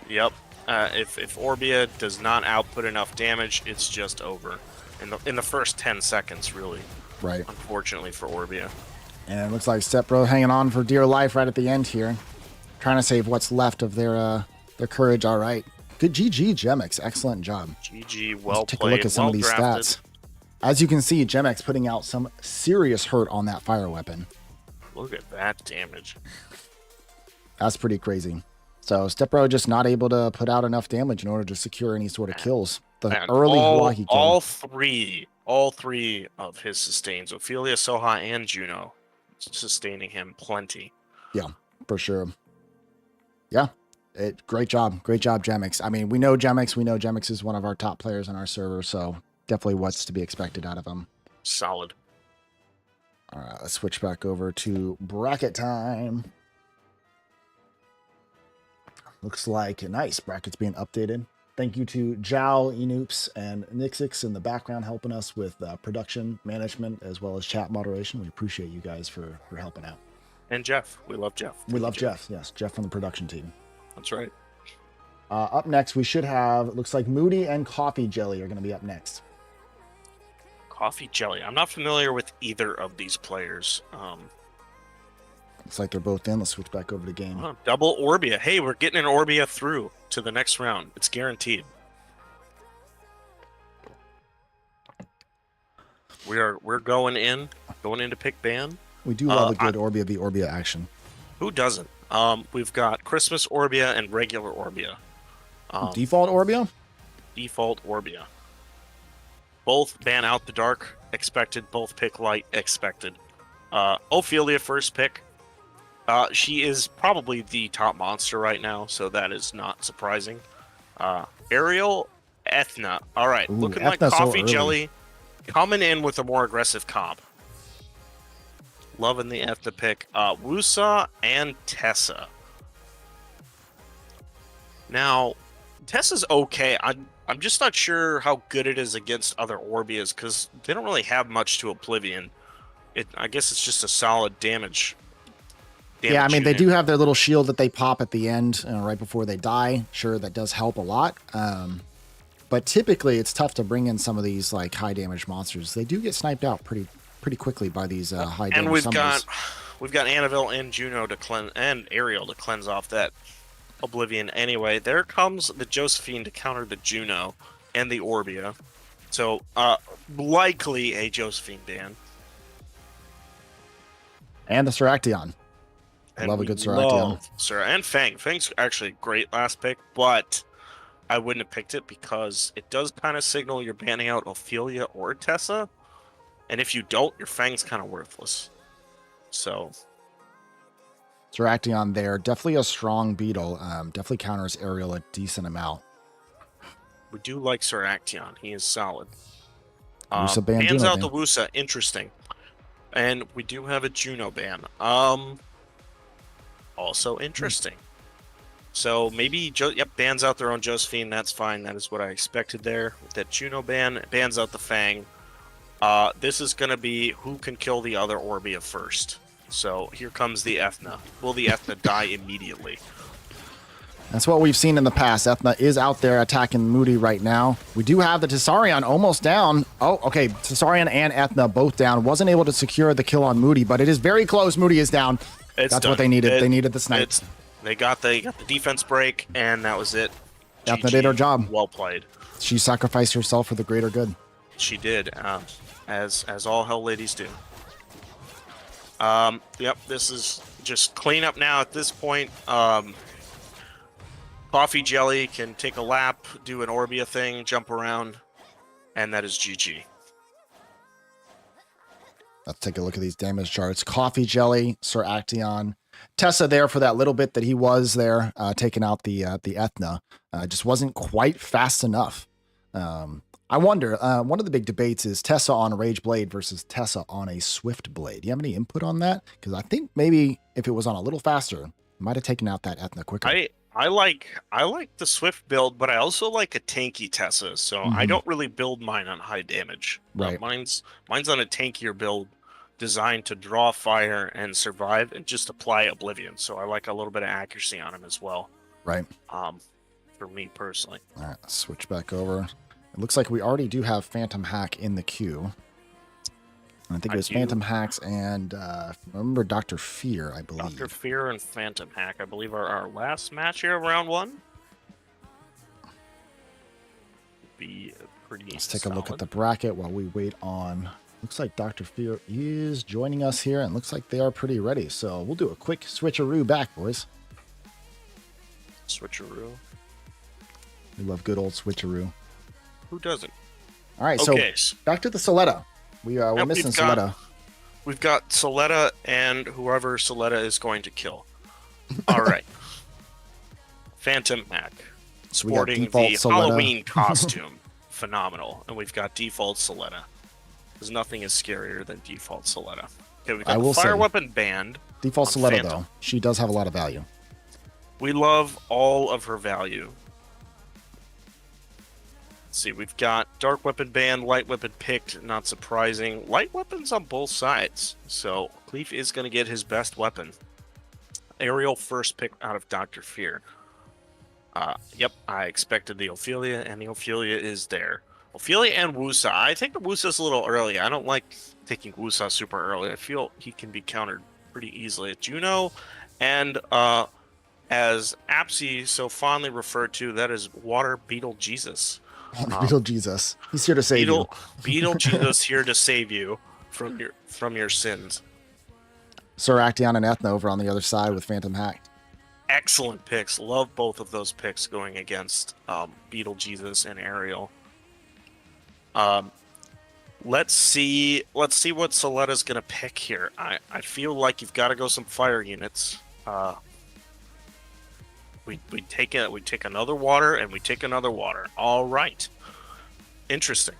Yep. If Orbia does not output enough damage, it's just over. In the first 10 seconds, really. Right. Unfortunately for Orbia. And it looks like Stepro hanging on for dear life right at the end here. Trying to save what's left of their courage. All right. Good GG, GemX. Excellent job. GG, well Let's take played. a look at some of these drafted. stats. As you can see, GemX putting out some serious hurt on that fire weapon. Look at that damage. That's pretty crazy. So Stepro just not able to put out enough damage in order to secure any sort of kills. The early Hawaii kill. All three of his sustains, Ophelia, Soha, and Juno, sustaining him plenty. Yeah, for sure. Yeah, great job, GemX. I mean, we know GemX. We know GemX is one of our top players on our server, so definitely what's to be expected out of him. Solid. All right, let's switch back over to bracket time. Looks like nice brackets being updated. Thank you to Zhao, Enoops, and Nixixx in the background helping us with production management as well as chat moderation. We appreciate you guys for helping out. And Jeff. We love Jeff. We love Jeff. Yes, Jeff from the production team. That's right. Up next, we should have, it looks like Moody and Coffee Jelly are going to be up next. Coffee Jelly. I'm not familiar with either of these players. Looks like they're both in. Let's switch back over to game. Double Orbia. Hey, we're getting an Orbia through to the next round. It's guaranteed. We're going into pick ban. We do love a good Orbia v Orbia action. Who doesn't? We've got Christmas Orbia and regular Orbia. Default Orbia? Default Orbia. Both ban out the dark, expected. Both pick light, expected. Ophelia first pick. She is probably the top monster right now, so that is not surprising. Ariel, Ethna. All right, looking like Coffee Jelly coming in with a more aggressive comp. Loving the Ethna pick. Wusa and Tessa. Now, Tessa's okay. I'm just not sure how good it is against other Orbeas because they don't really have much to Oblivion. I guess it's just a solid damage. Yeah, I mean, they unit. do have their little shield that they pop at the end, right before they die. Sure, that does help a lot. But typically, it's tough to bring in some of these like high damage monsters. They do get sniped out pretty quickly by these high damage. And we've summons. got Annabelle and Juno to cleanse, and Ariel to cleanse off that Oblivion. Anyway, there comes the Josephine to counter the Juno and the Orbia. So likely a Josephine ban. And the Seraction. I love a good Seraction. And Fang. Fang's actually a great last pick, but I wouldn't have picked it because it does kind of signal you're banning out Ophelia or Tessa. And if you don't, your Fang's kind of worthless. So Seraction there. Definitely a strong beetle. Definitely counters Ariel a decent amount. we do like Seraction. He is solid. Wusa ban, Bans Juno out the ban. Wusa. Interesting. And we do have a Juno ban. Also interesting. So maybe, bans out their own Josephine. That's fine. That is what I expected there. With that Juno ban, bans out the Fang. This is going to be who can kill the other Orbia first. So here comes the Ethna. Will the Ethna die immediately? That's what we've seen in the past. Ethna is out there attacking Moody right now. We do have the Tessarion almost down. Oh, okay. Tessarion and Ethna both down. Wasn't able to secure the kill on Moody, but it is very close. Moody is down. That's done. what they needed. They needed the snipes. They got the defense break, and that was it. Ethna did her job. Well played. She sacrificed herself for the greater good. She did, as all Hell Ladies do. This is just cleanup now at this point. Coffee Jelly can take a lap, do an Orbia thing, jump around, and that is GG. Let's take a look at these damage charts. Coffee Jelly, Seraction, Tessa there for that little bit that he was there, taking out the Ethna. Just wasn't quite fast enough. I wonder, one of the big debates is Tessa on a Rage Blade versus Tessa on a Swift Blade. Do you have any input on that? Because I think maybe if it was on a little faster, it might have taken out that Ethna quicker. I like the Swift build, but I also like a tanky Tessa, so I don't really build mine on high damage. Right. Mine's on a tankier build designed to draw fire and survive and just apply Oblivion. So I like a little bit of accuracy on him as well. Right. For me personally. All right, let's switch back over. It looks like we already do have Phantom Hack in the queue. I think it was Phantom Hacks and remember Dr. Fear, I believe. Dr. Fear and Phantom Hack, I believe, are our last match here of round one. Be pretty. Let's take a look at the bracket while we wait on. Looks like Dr. Fear is joining us here, and looks like they are pretty ready. So we'll do a quick switcheroo back, boys. Switcheroo. We love good old switcheroo. Who doesn't? All right, okay. So back to the Soletta. We're missing Soletta. We've got Soletta and whoever Soletta is going to kill. All right. Phantom Hack. Sporting the Soletta. Halloween costume. Phenomenal. And we've got default Soletta. Because nothing is scarier than default Soletta. Okay, we've got the Fire Weapon banned. Default Soletta, though. She does have a lot of value. We love all of her value. Let's see, we've got Dark Weapon banned, Light Weapon picked, not surprising. Light Weapons on both sides. So Cleef is going to get his best weapon. Ariel first pick out of Dr. Fear. I expected the Ophelia, and the Ophelia is there. Ophelia and Wusa. I think the Wusa's a little early. I don't like taking Wusa super early. I feel he can be countered pretty easily. Juno, and as Apsy so fondly referred to, that is Water Beetle Jesus. Beetle Jesus. He's here to save you. Beetle Jesus here to save you from your sins. Seraction and Ethna over on the other side with Phantom Hack. Excellent picks. Love both of those picks going against Beetle Jesus and Ariel. Let's see what Soletta's gonna pick here. I feel like you've got to go some fire units. We take another water and we take another water. All right, interesting.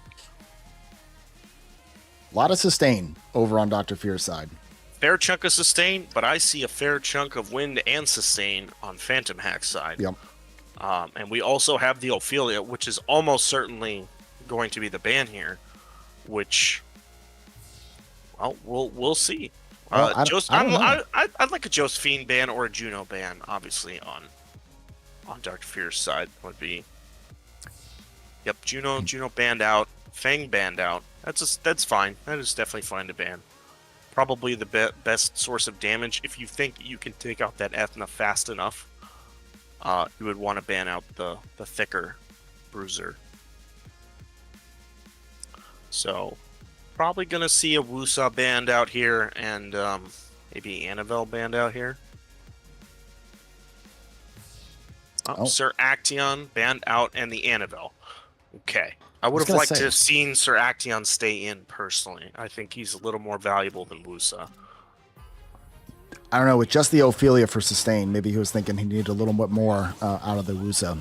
A lot of sustain over on Dr. Fear's side. Fair chunk of sustain, but I see a fair chunk of wind and sustain on Phantom Hack's side. Yep. And we also have the Ophelia, which is almost certainly going to be the ban here, which, well, we'll see. Well, I don't know. I'd like a Josephine ban or a Juno ban, obviously, on Dr. Fear's side would be. Yep, Juno banned out, Fang banned out. That's fine. That is definitely fine to ban. Probably the best source of damage. If you think you can take out that Ethna fast enough, you would want to ban out the thicker bruiser. So, probably gonna see a Wusa banned out here, and maybe Annabelle banned out here. Sir Action banned out, and the Annabelle. Okay. I would have liked to have seen Sir Action stay in personally. I think he's a little more valuable than Wusa. I don't know, with just the Ophelia for sustain, maybe he was thinking he needed a little bit more out of the Wusa. All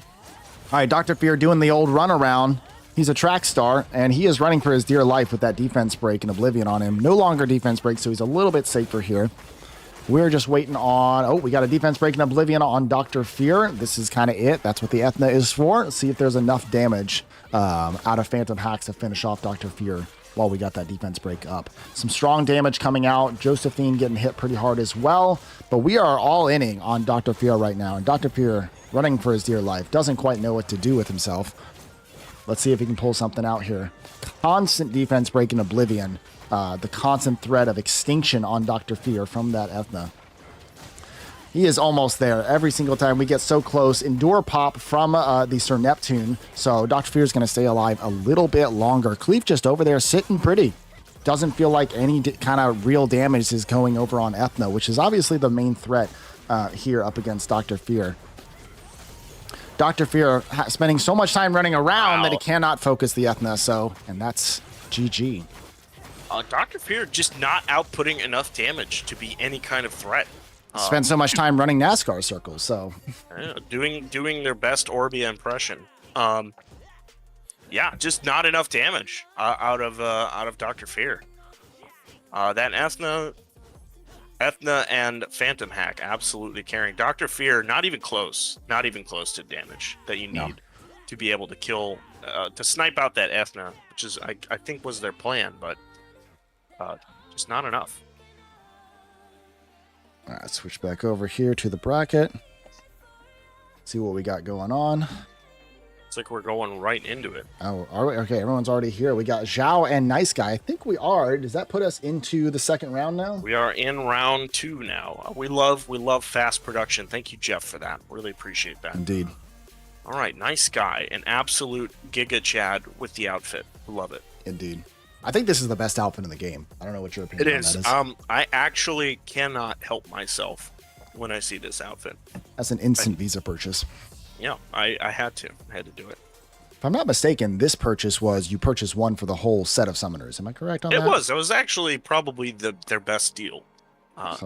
right, Dr. Fear doing the old runaround. He's a track star, and he is running for his dear life with that defense break and Oblivion on him. No longer defense break, so he's a little bit safer here. We're just waiting on... Oh, we got a defense break and Oblivion on Dr. Fear. This is kind of it. That's what the Ethna is for. Let's see if there's enough damage out of Phantom Hacks to finish off Dr. Fear while we got that defense break up. Some strong damage coming out. Josephine getting hit pretty hard as well. But we are all inning on Dr. Fear right now. And Dr. Fear, running for his dear life, doesn't quite know what to do with himself. Let's see if he can pull something out here. Constant defense break and Oblivion. The constant threat of extinction on Dr. Fear from that Ethna. He is almost there. Every single time we get so close. Endure pop from the Sir Neptune. So Dr. Fear is going to stay alive a little bit longer. Cleef just over there sitting pretty. Doesn't feel like any kind of real damage is going over on Ethna, which is obviously the main threat here up against Dr. Fear. Dr. Fear spending so much time running around that he cannot focus the Ethna. And that's GG. Dr. Fear just not outputting enough damage to be any kind of threat. Spend so much time running NASCAR circles, so doing their best Orbia impression. Yeah, just not enough damage out of Dr. Fear. That Ethna and Phantom Hack absolutely carrying. Dr. Fear not even close to damage that you need to be able to kill, to snipe out that Ethna, which is I think was their plan, but just not enough. All right, switch back over here to the bracket. See what we got going on. It's like we're going right into it. Oh, are we? Okay, everyone's already here. We got Xiao and Nice Guy. I think we are. Does that put us into the second round now? We are in round 2 now. We love fast production. Thank you, Jeff, for that. Really appreciate that. Indeed. All right, Nice Guy. An absolute Giga Chad with the outfit. Love it. Indeed. I think this is the best outfit in the game. I don't know what your opinion on that is. I actually cannot help myself when I see this outfit. That's an instant Visa purchase. Yeah, I had to do it. If I'm not mistaken, this purchase was you purchased one for the whole set of summoners. Am I correct on that? It was actually probably their best deal.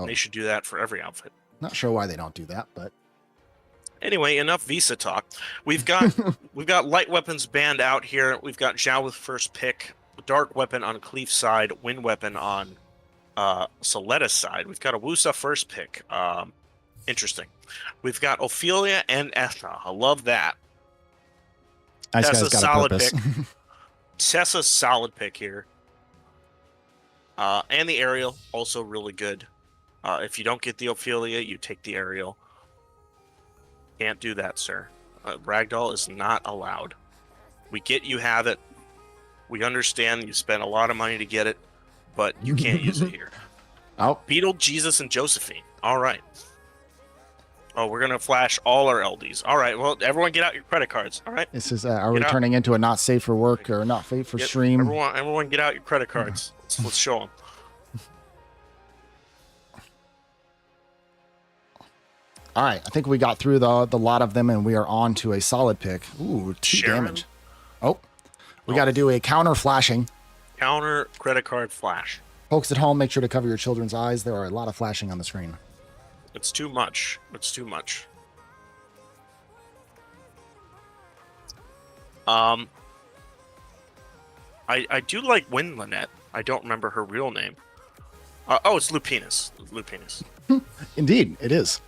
They should do that for every outfit. Not sure why they don't do that, but anyway, enough Visa talk. We've got light weapons banned out here. We've got Zhao with first pick. Dark weapon on Cleef's side, wind weapon on Soletta's side. We've got a Wusa first pick. Interesting. We've got Ophelia and Ethna. I love that. That's a solid pick. Tessa's solid pick here. And the Ariel, also really good. If you don't get the Ophelia, you take the Ariel. Can't do that, sir. Ragdoll is not allowed. We get you have it. We understand you spent a lot of money to get it, but you can't use it here. Oh. Beetle, Jesus, and Josephine. All right. Oh, we're going to flash all our LDs. All right. Well, everyone get out your credit cards. All right. This is, are we turning into a not safe for work or not safe for stream? Everyone get out your credit cards. Let's show them. All right. I think we got through the lot of them, and we are on to a solid pick. Ooh, 2 damage. Oh. We got to do a counter flashing. Counter credit card flash. Folks at home, make sure to cover your children's eyes. There are a lot of flashing on the screen. It's too much. It's too much. I do like Wind Lynette. I don't remember her real name. Oh, it's Lupinus. Lupinus. Indeed, it is.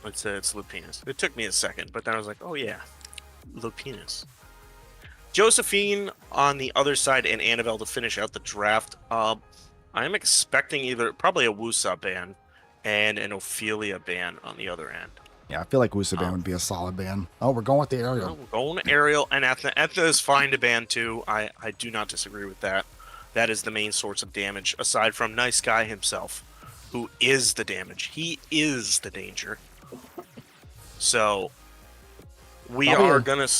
It's Lupinus. It took me a second, but then I was like, oh yeah, Lupinus. Josephine on the other side and Annabelle to finish out the draft. I'm expecting probably a Wusa ban and an Ophelia ban on the other end. Yeah, I feel like Wusa would be a solid ban. Oh, we're going with the Ariel. We're going to Ariel, and Ethna is fine to ban too. I do not disagree with that. That is the main source of damage, aside from Nice Guy himself, who is the damage. He is the danger. So, we are going to...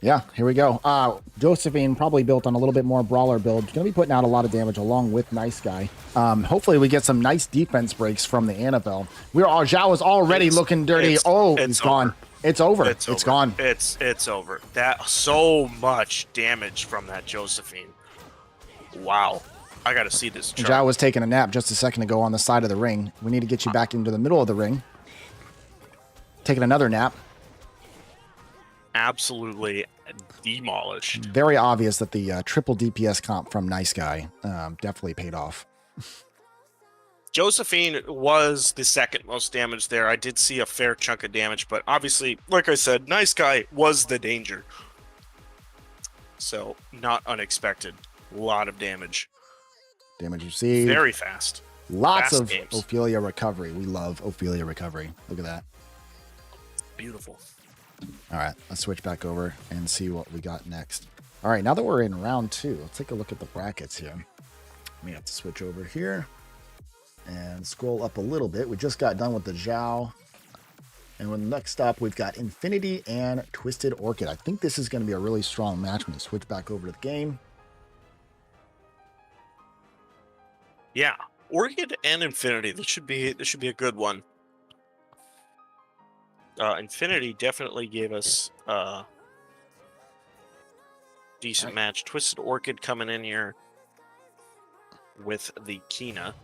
Yeah, here we go. Josephine probably built on a little bit more brawler build. Going to be putting out a lot of damage along with Nice Guy. Hopefully we get some nice defense breaks from the Annabelle. Zhao is already looking dirty. He's gone. It's over. It's gone. It's over. That so much damage from that Josephine. Wow. I got to see this chart. Zhao was taking a nap just a second ago on the side of the ring. We need to get you back into the middle of the ring. Taking another nap. Absolutely demolished. Very obvious that the triple DPS comp from Nice Guy definitely paid off. Josephine was the second most damaged there. I did see a fair chunk of damage, but obviously, like I said, Nice Guy was the danger. So, not unexpected. A lot of damage. Damage received. Very fast. Lots fast of games. Ophelia recovery. We love Ophelia recovery. Look at that. Beautiful. All right, let's switch back over and see what we got next. All right, now that we're in round 2, let's take a look at the brackets here. We have to switch over here and scroll up a little bit. We just got done with the Xiao. And next up, we've got Infinity and Twisted Orchid. I think this is going to be a really strong match when we switch back over to the game. Yeah, Orchid and Infinity. This should be a good one. Infinity definitely gave us a decent match. Twisted Orchid coming in here with the Kina.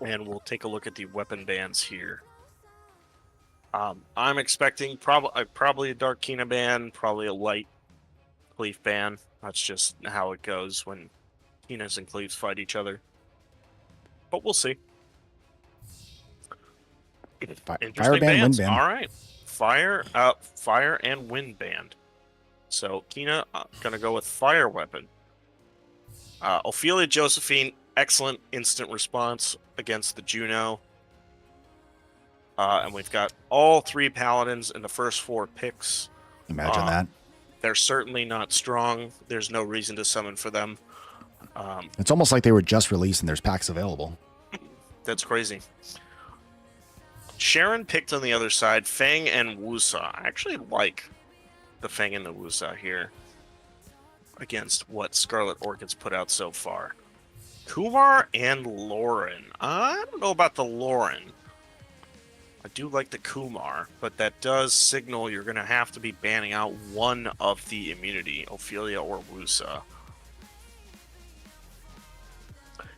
And we'll take a look at the weapon bans here. I'm expecting probably a Dark Kina ban, probably a light Cleave ban. That's just how it goes when Kinas and Cleaves fight each other. But we'll see. Fire ban, wind ban. All right, fire and wind band. So Kina gonna go with fire weapon. Ophelia Josephine, excellent instant response against the Juno. And we've got all 3 paladins in the first 4 picks. Imagine that. They're certainly not strong. There's no reason to summon for them. It's almost like they were just released and there's packs available. That's crazy. Sharon picked on the other side, Fang and Wusa. I actually like the Fang and the Wusa here against what Scarlet Orchid's put out so far. Kumar and Lauren. I don't know about the Lauren. I do like the Kumar, but that does signal you're going to have to be banning out one of the immunity, Ophelia or Wusa.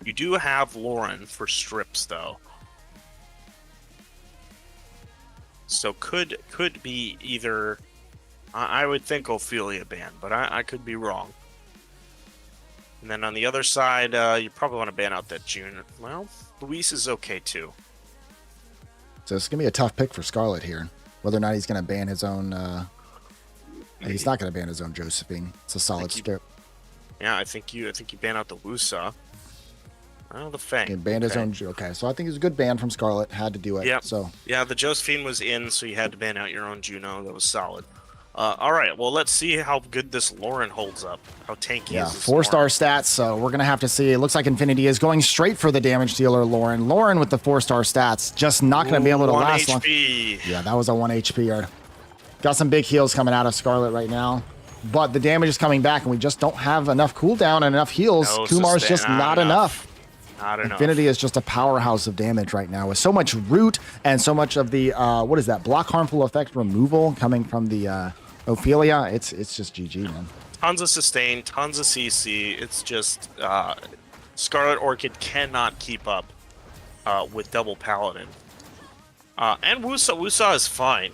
You do have Lauren for strips, though. So could be either... I would think Ophelia ban, but I could be wrong. And then on the other side, you probably want to ban out that June. Well, Luis is okay, too. So it's going to be a tough pick for Scarlet here. Whether or not he's going to ban his own... he's not going to ban his own Josephine. It's a solid strip. Yeah, I think you ban out the Wusa. Oh, the Fang. He banned his own... Okay, so I think it's a good ban from Scarlet. Had to do it. Yep. So. Yeah, the Josephine was in, so you had to ban out your own Juno. That was solid. All right, well, let's see how good this Lauren holds up. How tanky is this 4-star stats, so we're going to have to see. It looks like Infinity is going straight for the damage dealer, Lauren. Lauren with the 4-star stats, just not going to be able to last long. Yeah, that was a 1 HP. Got some big heals coming out of Scarlet right now. But the damage is coming back, and we just don't have enough cooldown and enough heals. No, Kumar's just not enough. Not enough. Infinity is just a powerhouse of damage right now with so much root and so much of the, what is that, block harmful effect removal coming from the Ophelia. It's just GG, man. Tons of sustain, tons of CC. It's just Scarlet Orchid cannot keep up with double Paladin. And Wusa is fine.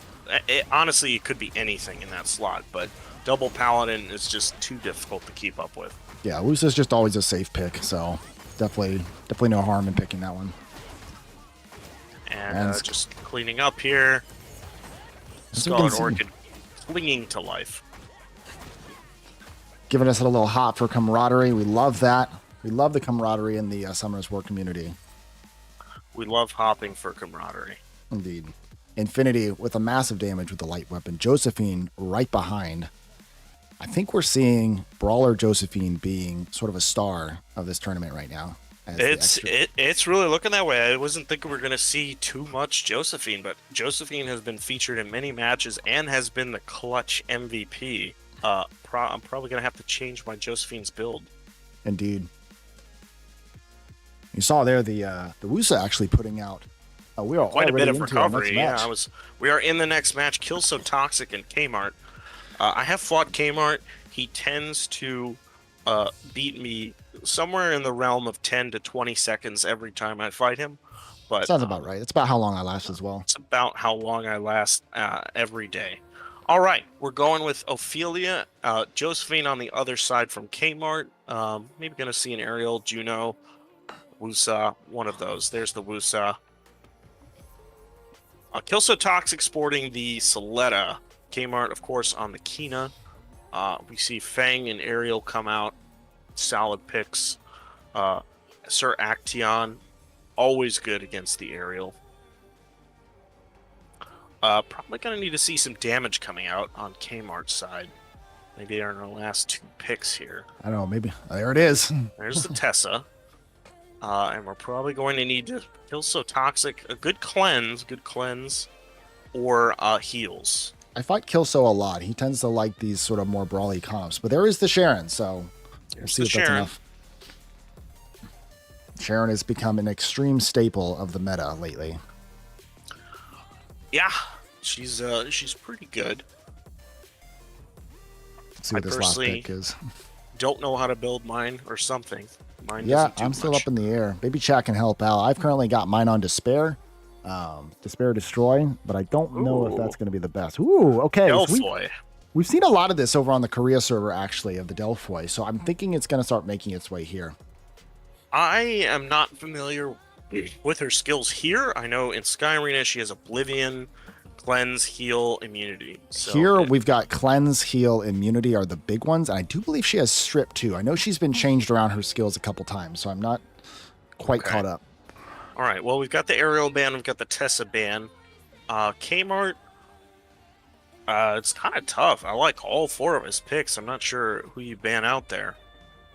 Honestly, it could be anything in that slot, but double Paladin is just too difficult to keep up with. Yeah, Wusa's just always a safe pick, so definitely no harm in picking that one. And just cleaning up here. Scarlet Orchid clinging to life. Giving us a little hop for camaraderie. We love that. We love the camaraderie in the Summoners War community. We love hopping for camaraderie. Indeed. Infinity with a massive damage with the light weapon. Josephine right behind. I think we're seeing Brawler Josephine being sort of a star of this tournament right now. It's really looking that way. I wasn't thinking we're going to see too much Josephine, but Josephine has been featured in many matches and has been the clutch MVP. I'm probably going to have to change my Josephine's build. Indeed. You saw there the Wusa actually putting out. We are quite a bit of into recovery. Yeah, we are in the next match. Kill So Toxic and Kaimar. I have fought Kaimar. He tends to beat me somewhere in the realm of 10 to 20 seconds every time I fight him. But sounds about right. It's about how long I last as well. It's about how long I last every day. All right, we're going with Ophelia, Josephine on the other side from Kmart. Maybe going to see an aerial, Juno, Wusa, one of those. There's the Wusa. Kill So Toxic sporting the Soletta. Kmart, of course, on the Kina. We see Fang and Ariel come out. Solid picks. Sir Action, always good against the Ariel. Probably going to need to see some damage coming out on Kmart's side. Maybe they're in our last two picks here. I don't know, maybe. There it is. There's the Tessa. And we're probably going to need to Kill So Toxic. A good cleanse, or heals. I fight Kill So a lot. He tends to like these sort of more brawly comps. But there is the Sharon, so we'll see if that's enough. Sharon has become an extreme staple of the meta lately. Yeah, she's pretty good. Let's see what this last pick is. Don't know how to build mine or something. Mine yeah, I'm still up in the air. Baby Chat can help out. I've currently got mine on Despair. Despair Destroy, but I don't know if that's going to be the best. Ooh, okay. Delphoy. We've seen a lot of this over on the Korea server, actually, of the Delphoy, so I'm thinking it's going to start making its way here. I am not familiar with her skills here. I know in Sky Arena she has Oblivion, Cleanse, Heal, Immunity. So here we've got Cleanse, Heal, Immunity are the big ones, and I do believe she has Strip too. I know she's been changed around her skills a couple times, so I'm not quite caught up. All right, well, we've got the Aerial ban, we've got the Tessa ban. Kmart, it's kind of tough. I like all four of his picks. I'm not sure who you ban out there.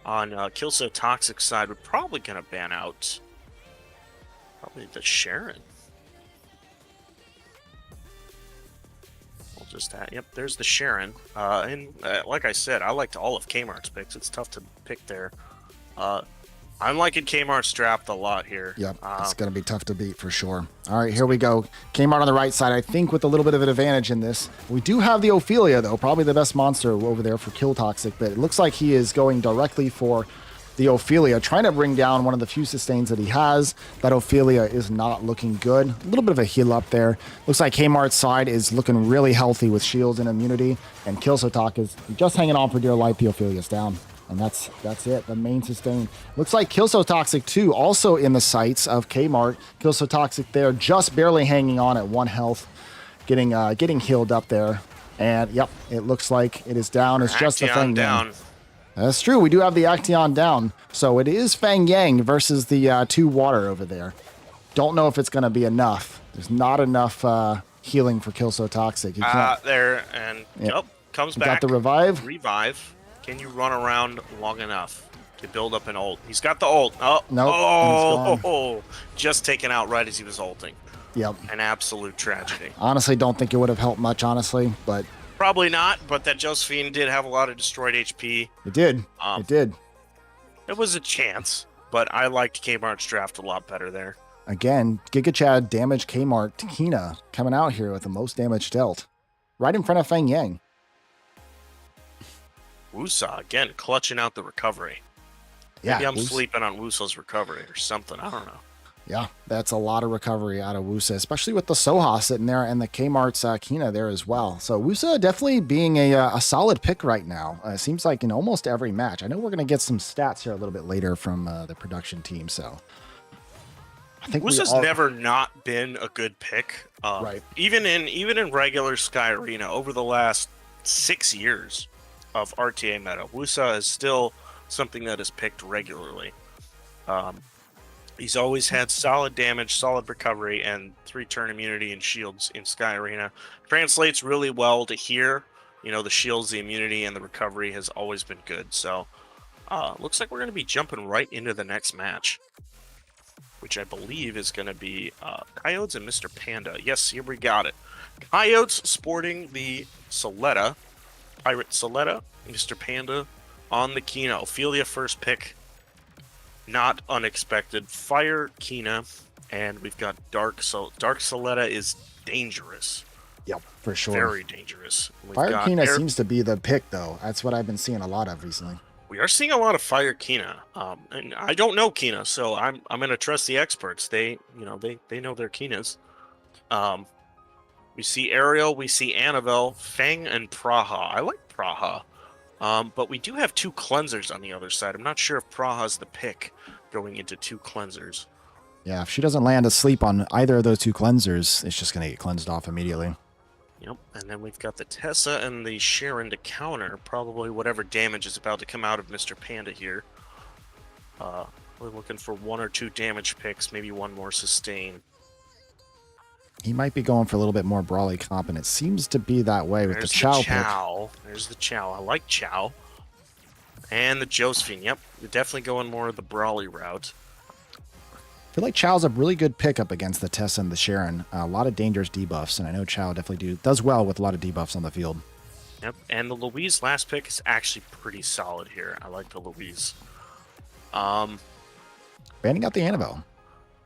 On Kill So Toxic side, we're probably going to ban out probably the Sharon. We'll just yep, there's the Sharon. And like I said, I liked all of Kmart's picks. It's tough to pick there. I'm liking Kmart's draft a lot here. Yep, it's going to be tough to beat for sure. All right, here we go. Kmart on the right side, I think with a little bit of an advantage in this. We do have the Ophelia, though, probably the best monster over there for Kill Toxic, but it looks like he is going directly for the Ophelia, trying to bring down one of the few sustains that he has. That Ophelia is not looking good. A little bit of a heal up there. Looks like Kmart's side is looking really healthy with shields and immunity, and Kill So Toxic is just hanging on for dear life. The Ophelia's down. And that's it, the main sustain. Looks like Kill So Toxic too, also in the sights of Kmart. Kill So Toxic there, just barely hanging on at 1 health, getting healed up there. And yep, it looks like it is down. It's just the Fang down. That's true. We do have the Action down. So it is Fang Yang versus the 2 water over there. Don't know if it's going to be enough. There's not enough healing for Kill So Toxic. There, and yep, comes back. Got the revive. Revive. Can you run around long enough to build up an ult? He's got the ult. Oh, nope. Just taken out right as he was ulting. Yep. An absolute tragedy. Honestly, don't think it would have helped much, honestly, but... Probably not, but that Josephine did have a lot of destroyed HP. It did. It did. It was a chance, but I liked Kmart's draft a lot better there. Again, Giga Chad damaged Kmart. Takina coming out here with the most damage dealt. Right in front of Fang Yang. Wusa, again, clutching out the recovery. Yeah, maybe I'm sleeping on Wusa's recovery or something. I don't know. Yeah, that's a lot of recovery out of Wusa, especially with the Soha sitting there and the Kmart's Kina there as well. So Wusa definitely being a solid pick right now. It seems like in almost every match. I know we're going to get some stats here a little bit later from the production team. So I think we Wusa's are never not been a good pick. right. Even in regular Sky Arena over the last 6 years of RTA meta, Wusa is still something that is picked regularly. He's always had solid damage, solid recovery, and 3-turn immunity and shields in Sky Arena. Translates really well to here. You know, the shields, the immunity, and the recovery has always been good. So, looks like we're going to be jumping right into the next match, which I believe is going to be Coyotes and Mr. Panda. Yes, here we got it. Coyotes sporting the Soletta, Pirate Soletta, Mr. Panda on the Kino. Ophelia first pick. Not unexpected. Fire Kina, and we've got Dark. So Dark Soletta is dangerous. Yep, for sure. Very dangerous. Fire Kina seems to be the pick, though. That's what I've been seeing a lot of recently. We are seeing a lot of Fire Kina, and I don't know Kina, so I'm going to trust the experts. They know their Kinas. We see Ariel, we see Annabelle, Fang, and Praha. I like Praha. But we do have 2 cleansers on the other side. I'm not sure if Praha's the pick going into 2 cleansers. Yeah, if she doesn't land asleep on either of those 2 cleansers, it's just going to get cleansed off immediately. Yep, and then we've got the Tessa and the Sharon to counter probably whatever damage is about to come out of Mr. Panda here. We're looking for 1 or 2 damage picks, maybe 1 more sustain. He might be going for a little bit more brawly comp, and it seems to be that way with the Xiao pick. There's the Xiao. I like Xiao. And the Josephine. Yep, you're definitely going more of the brawly route. I feel like Xiao's a really good pickup against the Tessa and the Sharon. A lot of dangerous debuffs, and I know Xiao definitely does well with a lot of debuffs on the field. Yep, and the Louise last pick is actually pretty solid here. I like the Louise. Banning out the Annabelle.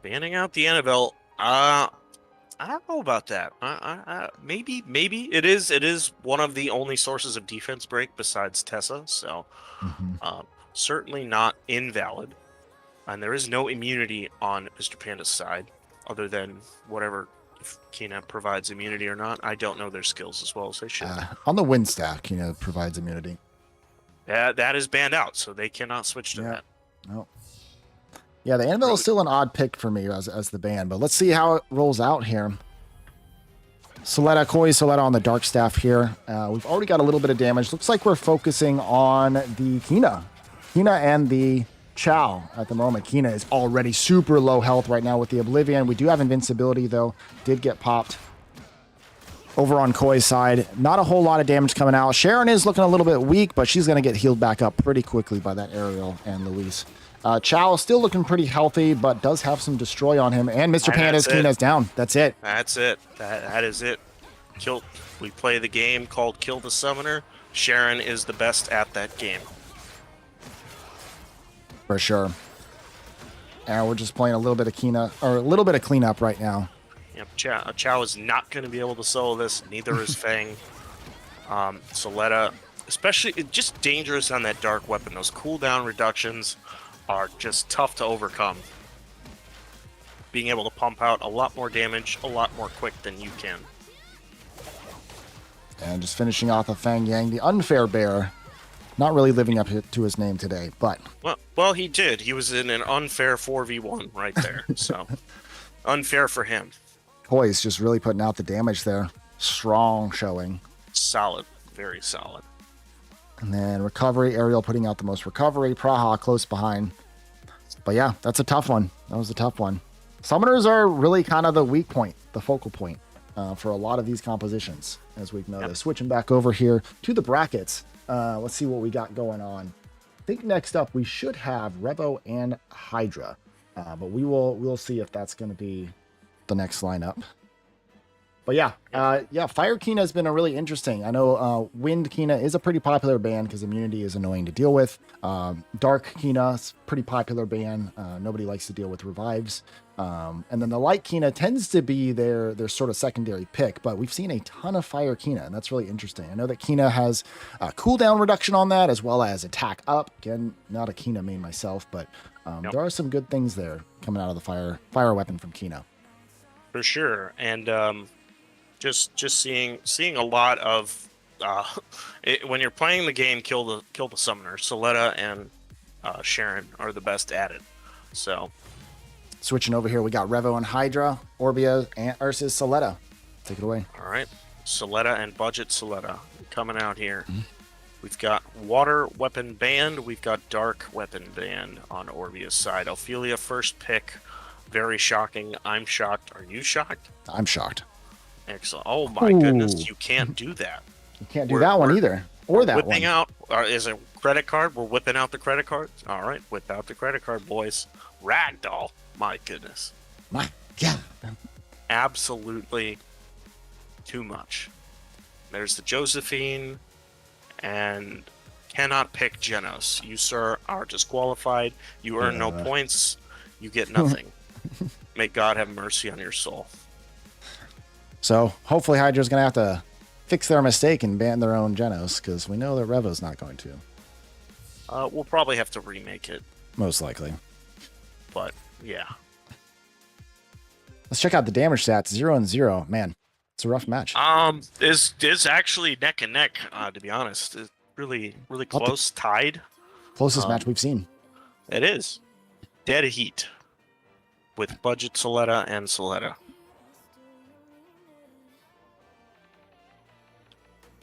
Banning out the Annabelle. I don't know about that. Maybe it is one of the only sources of defense break besides Tessa, so certainly not invalid. And there is no immunity on Mr. Panda's side, other than whatever, if Kina provides immunity or not. I don't know their skills as well as they should. On the win stack, Kina provides immunity. That is banned out, so they cannot switch to that. No. Yeah, the Annabelle is still an odd pick for me as the ban, but let's see how it rolls out here. Soletta on the Dark Staff here. We've already got a little bit of damage. Looks like we're focusing on the Kina and the Xiao at the moment. Kina is already super low health right now with the Oblivion. We do have invincibility, though. Did get popped. Over on Koi's side, not a whole lot of damage coming out. Sharon is looking a little bit weak, but she's going to get healed back up pretty quickly by that Ariel and Luis. Xiao is still looking pretty healthy, but does have some destroy on him. And Mr. Panda's Kina's down. That's it. That's it. That is it. We play the game called Kill the Summoner. Sharon is the best at that game. For sure. And we're just playing a little bit of Kina, or a little bit of cleanup right now. Yep, Xiao is not going to be able to solo this. Neither is Fang. Soletta, especially, just dangerous on that dark weapon. Those cooldown reductions are just tough to overcome. Being able to pump out a lot more damage, a lot more quick than you can. And just finishing off of Fang Yang, the unfair bear. Not really living up to his name today, but... Well, he did. He was in an unfair 4v1 right there, so unfair for him. Koi's just really putting out the damage there. Strong showing. Solid. Very solid. And then recovery, Ariel putting out the most recovery. Praha close behind. But yeah, that's a tough one. That was a tough one. Summoners are really kind of the weak point, the focal point for a lot of these compositions, as we've noticed. Yep. Switching back over here to the brackets. Let's see what we got going on. I think next up we should have Revo and Hydra. But we'll see if that's going to be the next lineup. But yeah, Fire Kina has been a really interesting. I know Wind Kina is a pretty popular ban because immunity is annoying to deal with. Dark Kina is a pretty popular ban. Nobody likes to deal with revives. And then the Light Kina tends to be their sort of secondary pick, but we've seen a ton of Fire Kina, and that's really interesting. I know that Kina has a cooldown reduction on that, as well as attack up. Again, not a Kina main myself, but there are some good things there coming out of the fire weapon from Kina. For sure, and just seeing a lot of when you're playing the game, kill the summoner. Soletta and Sharon are the best at it. So Switching over here, we got Revo and Hydra, Orbia versus Soletta. Take it away. All right. Soletta and Budget Soletta coming out here. We've got Water Weapon Band. We've got Dark Weapon Band on Orbia's side. Ophelia first pick. Very shocking. I'm shocked. Are you shocked? I'm shocked. Excellent. Oh my goodness, you can't do that. You can't do that one either. Or that whipping one. out, is it credit card? We're whipping out the credit card? All right, whip out the credit card, boys. Ragdoll. My goodness. My God. Absolutely too much. There's the Josephine, and cannot pick Genos. You, sir, are disqualified. You earn no points. You get nothing. May God have mercy on your soul. So hopefully Hydra's going to have to fix their mistake and ban their own Genos, because we know that Revo's not going to. We'll probably have to remake it. Most likely. But, yeah. Let's check out the damage stats. 0-0. Man, it's a rough match. Is actually neck and neck, to be honest. It's really close, tied. Closest match we've seen. It is. Dead heat. With Budget Soletta and Soletta.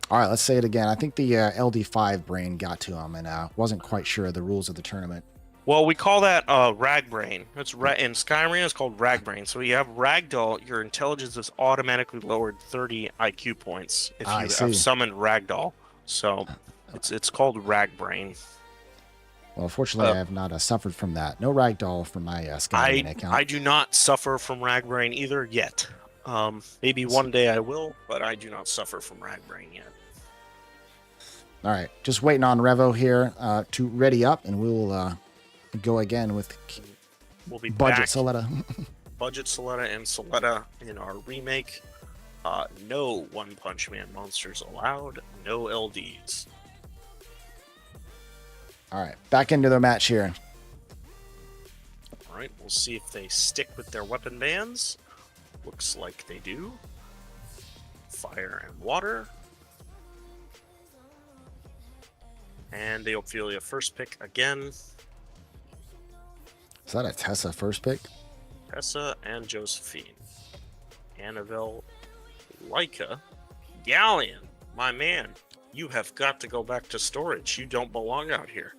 All right, let's say it again. I think the LD5 brain got to him and wasn't quite sure of the rules of the tournament. Well, we call that rag brain. It's in Sky Arena. It's called rag brain. So you have ragdoll. Your intelligence is automatically lowered 30 IQ points if you have summoned ragdoll. So it's called rag brain. Well, fortunately, I have not suffered from that. No ragdoll from my Sky Arena account. I do not suffer from rag brain either yet. Maybe one day I will, but I do not suffer from rag brain yet. All right, just waiting on Revo here to ready up, and we'll go again with Budget Soletta. Budget Soletta and Soletta in our remake. No One Punch Man monsters allowed. No LDs. All right, back into their match here. All right, we'll see if they stick with their weapon bands. Looks like they do. Fire and water. And the Ophelia first pick again. Is that a Tessa first pick? Tessa and Josephine. Annabelle, Leica, Galleon, my man. You have got to go back to storage. You don't belong out here.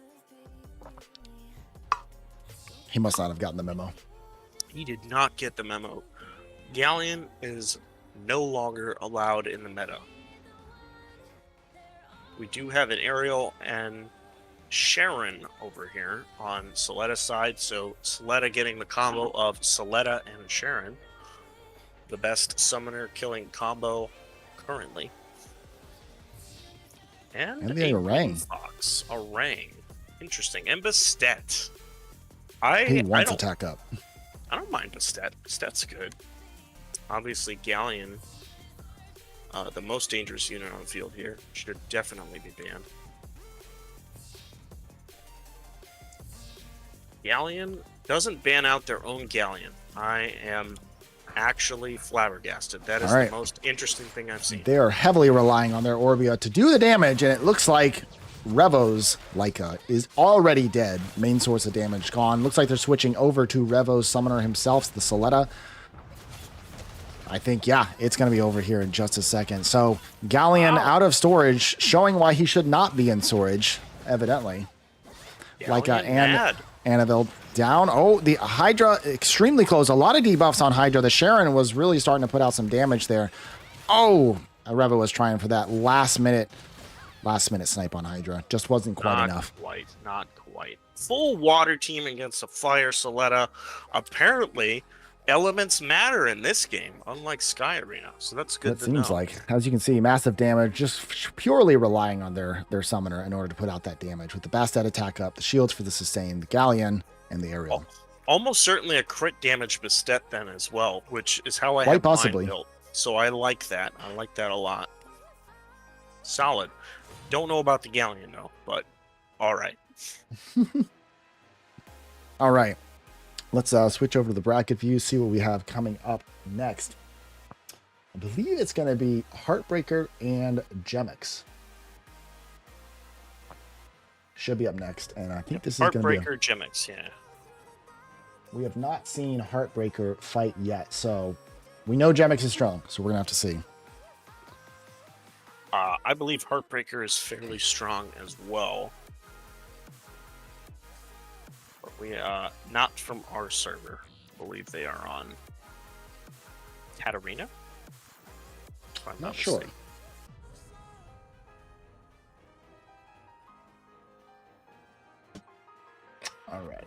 He must not have gotten the memo. He did not get the memo. Galleon is no longer allowed in the meta. We do have an Ariel and Sharon over here on Soletta's side, so Soletta getting the combo of Soletta and Sharon. The best summoner killing combo currently. And the Orang. Fox. Orang. Interesting. And Bastet. He wants attack up. I don't mind Bastet. Bastet's good. Obviously, Galleon, the most dangerous unit on the field here, should definitely be banned. Galleon doesn't ban out their own Galleon. I am actually flabbergasted. That is the most interesting thing I've seen. They are heavily relying on their Orbia to do the damage, and it looks like Revo's Leica is already dead. Main source of damage gone. Looks like they're switching over to Revo's summoner himself, the Soletta. I think, yeah, it's going to be over here in just a second. So Galleon out of storage, showing why he should not be in storage, evidently. Leica and Annabelle down. Oh, the Hydra extremely close. A lot of debuffs on Hydra. The Sharon was really starting to put out some damage there. Oh, Revo was trying for that last minute snipe on Hydra. Just wasn't quite enough. Not quite. Full water team against a fire Soletta. Apparently, elements matter in this game, unlike Sky Arena. So that's good to know. It seems like, as you can see, massive damage, just purely relying on their summoner in order to put out that damage. With the Bastet attack up, the shields for the sustain, the Galleon, and the Ariel. Almost certainly a crit damage Bastet then as well, which is how I have mine built. So I like that. I like that a lot. Solid. Don't know about the Galleon though, but all right. All right. Let's switch over to the bracket view, see what we have coming up next. I believe it's going to be Heartbreaker and GemX. Should be up next, and I think this is going to be Heartbreaker, GemX, yeah. We have not seen Heartbreaker fight yet, so we know GemX is strong, so we're gonna have to see. I believe Heartbreaker is fairly strong as well. But we not from our server. I believe they are on Katarina. If I'm Not sure. mistaken. Alrighty.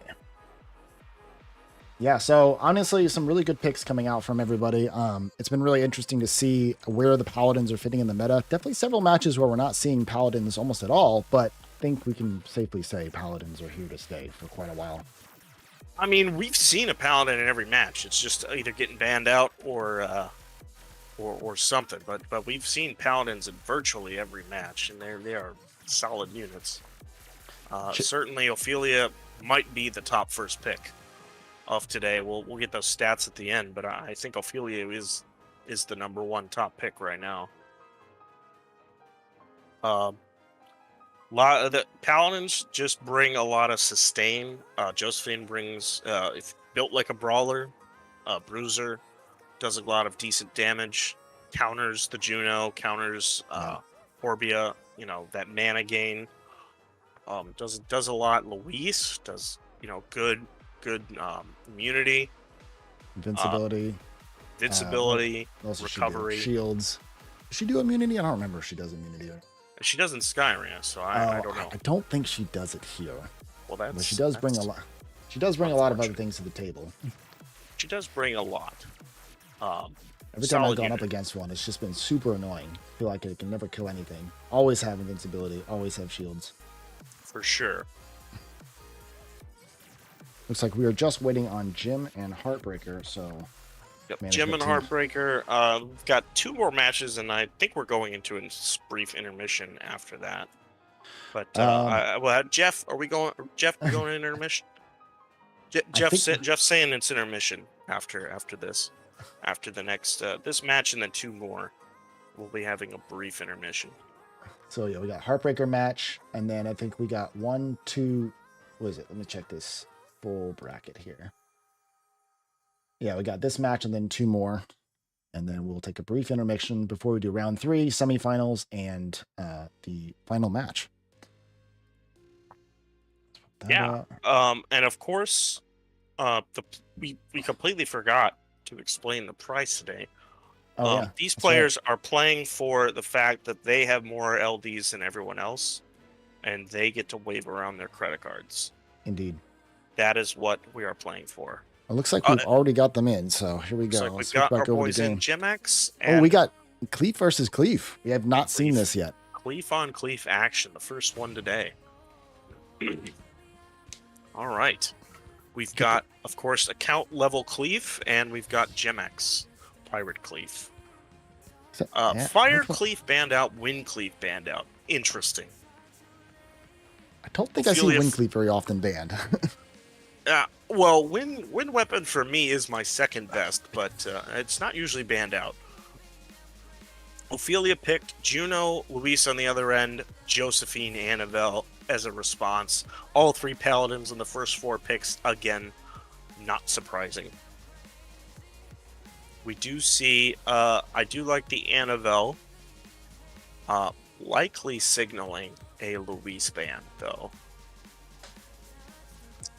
Yeah, so honestly, some really good picks coming out from everybody. It's been really interesting to see where the Paladins are fitting in the meta. Definitely several matches where we're not seeing Paladins almost at all, but I think we can safely say Paladins are here to stay for quite a while. I mean, we've seen a Paladin in every match. It's just either getting banned out or something. But we've seen Paladins in virtually every match, and they are solid units. Certainly, Ophelia might be the top first pick of today. We'll get those stats at the end, but I think Ophelia is the number one top pick right now. Lot of the Paladins just bring a lot of sustain. Josephine brings if built like a brawler, bruiser, does a lot of decent damage, counters the Juno, counters Orbia, you know, that mana gain. Does a lot. Luis does, you know, good immunity, Invincibility. recovery. Shields. Does she do immunity? I don't remember if she does immunity. She does in Skyrim, so I don't know. I don't think she does it here. Well, But she does bring a lot. She does bring a lot of other things to the table. She does bring a lot. Every time I've gone up against one, it's just been super annoying. I feel like it can never kill anything. Always have invincibility. Always have shields. For sure. Looks like we are just waiting on Jim and Heartbreaker, so... Yep, Gem and Heartbreaker. We've got 2 more matches, and I think we're going into a brief intermission after that. But well, Jeff, are we going? Jeff, we going to intermission? Jeff's saying it's intermission after this, after the next this match, and then 2 more. We'll be having a brief intermission. So yeah, we got Heartbreaker match, and then I think we got 1, 2. What is it? Let me check this full bracket here. Yeah, we got this match and then 2 more. And then we'll take a brief intermission before we do round 3, semifinals, and the final match. Yeah. And of course, we completely forgot to explain the price today. Yeah. These players are playing for the fact that they have more LDs than everyone else, and they get to wave around their credit cards. Indeed. That is what we are playing for. It looks like we've already got them in, so here we go. Like we've got our boys in GemX. Oh, we got Cleef versus Cleef. We have not seen this yet. Cleef on Cleef action, the first one today. All right. We've got, of course, account level Cleef, and we've got GemX, Pirate Cleef. Fire Cleef banned out, Wind Cleef banned out. Interesting. I don't think I see Wind Cleef very often banned. Well, wind weapon for me is my second best, but it's not usually banned out. Ophelia picked Juno, Luis on the other end, Josephine, Annabelle as a response. All 3 Paladins in the first 4 picks, again, not surprising. We do see, I do like the Annabelle, likely signaling a Luis ban, though.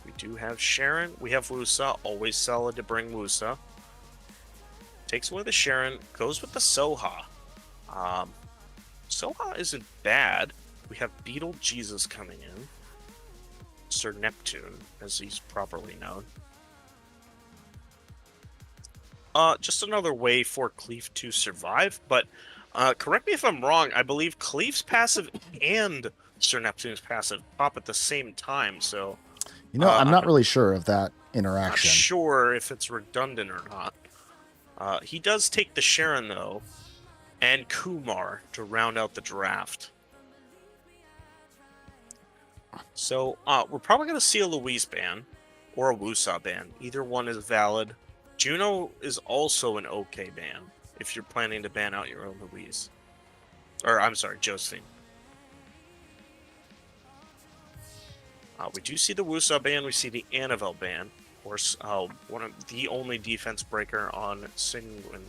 We do have Sharon. We have Wusa. Always solid to bring Wusa. Takes away the Sharon. Goes with the Soha. Soha isn't bad. We have Beetle Jesus coming in. Sir Neptune, as he's properly known. Just another way for Cleef to survive. But correct me if I'm wrong. I believe Cleef's passive and Sir Neptune's passive pop at the same time. So... You know, I'm not really sure of that interaction. Not sure if it's redundant or not. He does take the Sharon, though, and Kumar to round out the draft. So, we're probably going to see a Luis ban or a Wusa ban. Either one is valid. Juno is also an okay ban if you're planning to ban out your own Luis. Or, I'm sorry, Josephine. We do see the Wusa ban. We see the Annabelle ban. Of course, one of the only defense breaker on Seiyunjin?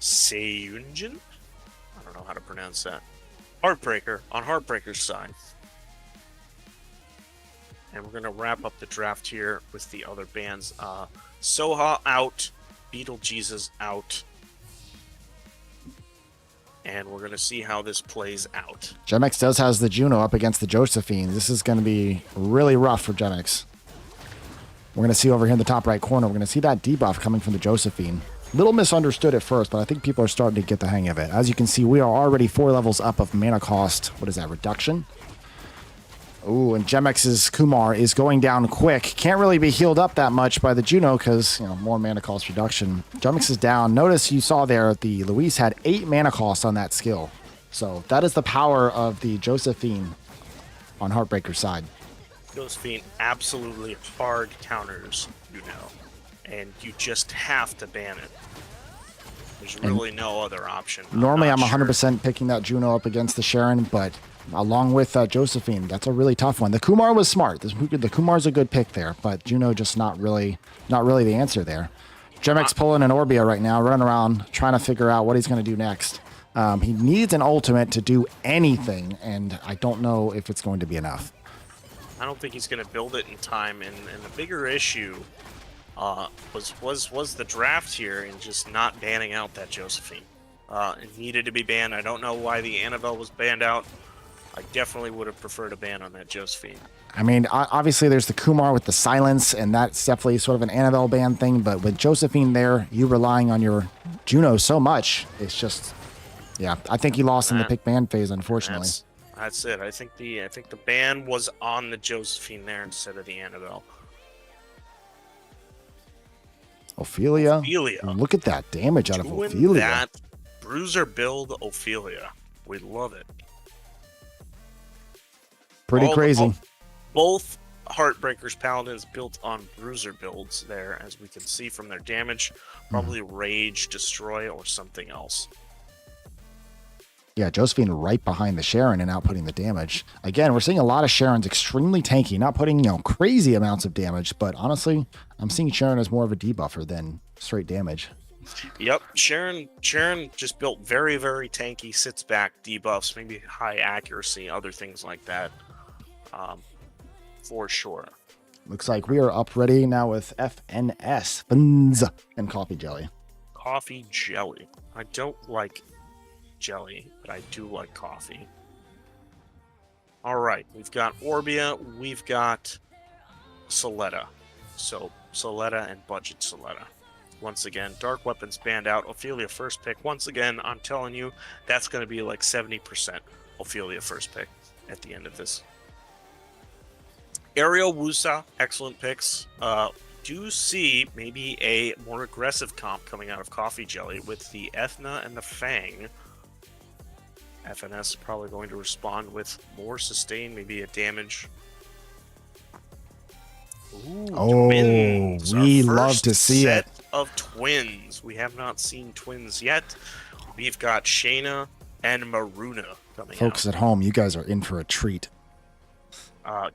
I don't know how to pronounce that. Heartbreaker on Heartbreaker's side. And we're going to wrap up the draft here with the other bands. Soha out, Beetlejuice out. And we're going to see how this plays out. GemX does has the Juno up against the Josephine. This is going to be really rough for GemX. We're going to see over here in the top right corner, we're going to see that debuff coming from the Josephine. Little misunderstood at first, but I think people are starting to get the hang of it. As you can see, we are already 4 levels up of mana cost. What is that, reduction? Ooh, and GemX's Kumar is going down quick. Can't really be healed up that much by the Juno because, you know, more mana cost reduction. GemX is down. Notice you saw there the Luis had 8 mana cost on that skill. So that is the power of the Josephine on Heartbreaker's side. Josephine absolutely hard counters, you know, and you just have to ban it. There's really no other option. Normally I'm 100% picking that Juno up against the Sharon, but along with Josephine, that's a really tough one. The Kumar was smart. The Kumar's a good pick there, but Juno just not really the answer there. GemX pulling an Orbia right now, running around trying to figure out what he's going to do next. He needs an ultimate to do anything, and I don't know if it's going to be enough. I don't think he's going to build it in time, and the bigger issue was the draft here and just not banning out that Josephine. It needed to be banned. I don't know why the Annabelle was banned out. I definitely would have preferred a ban on that Josephine. I mean, obviously there's the Kumar with the silence, and that's definitely sort of an Annabelle ban thing, but with Josephine there, you relying on your Juno so much, it's just, yeah, I think he lost in the pick ban phase, unfortunately. That's it. I think the ban was on the Josephine there instead of the Annabelle. Ophelia. Look at that damage out of Ophelia. That bruiser build Ophelia. We love it. Pretty crazy. Both Heartbreakers Paladins built on bruiser builds there, as we can see from their damage. Probably Rage, Destroy, or something else. Yeah, Josephine right behind the Sharon and outputting the damage. Again, we're seeing a lot of Sharons extremely tanky, not putting, you know, crazy amounts of damage, but honestly, I'm seeing Sharon as more of a debuffer than straight damage. Yep, Sharon just built very, very tanky, sits back, debuffs, maybe high accuracy, other things like that. For sure. Looks like we are up ready now with FNS, Fins, and Coffee Jelly. Coffee Jelly. I don't like jelly, but I do like coffee. All right, we've got Orbia, we've got Soletta. So Soletta and Budget Soletta. Once again, Dark Weapons banned out. Ophelia first pick. Once again, I'm telling you, that's going to be like 70% Ophelia first pick at the end of this. Ariel, Wusa, excellent picks. Do see maybe a more aggressive comp coming out of Coffee Jelly with the Ethna and the Fang. FNS is probably going to respond with more sustain, maybe a damage. Ooh, twins. We love to see it. Of twins. We have not seen twins yet. We've got Shayna and Maruna coming Folks out. at home, you guys are in for a treat.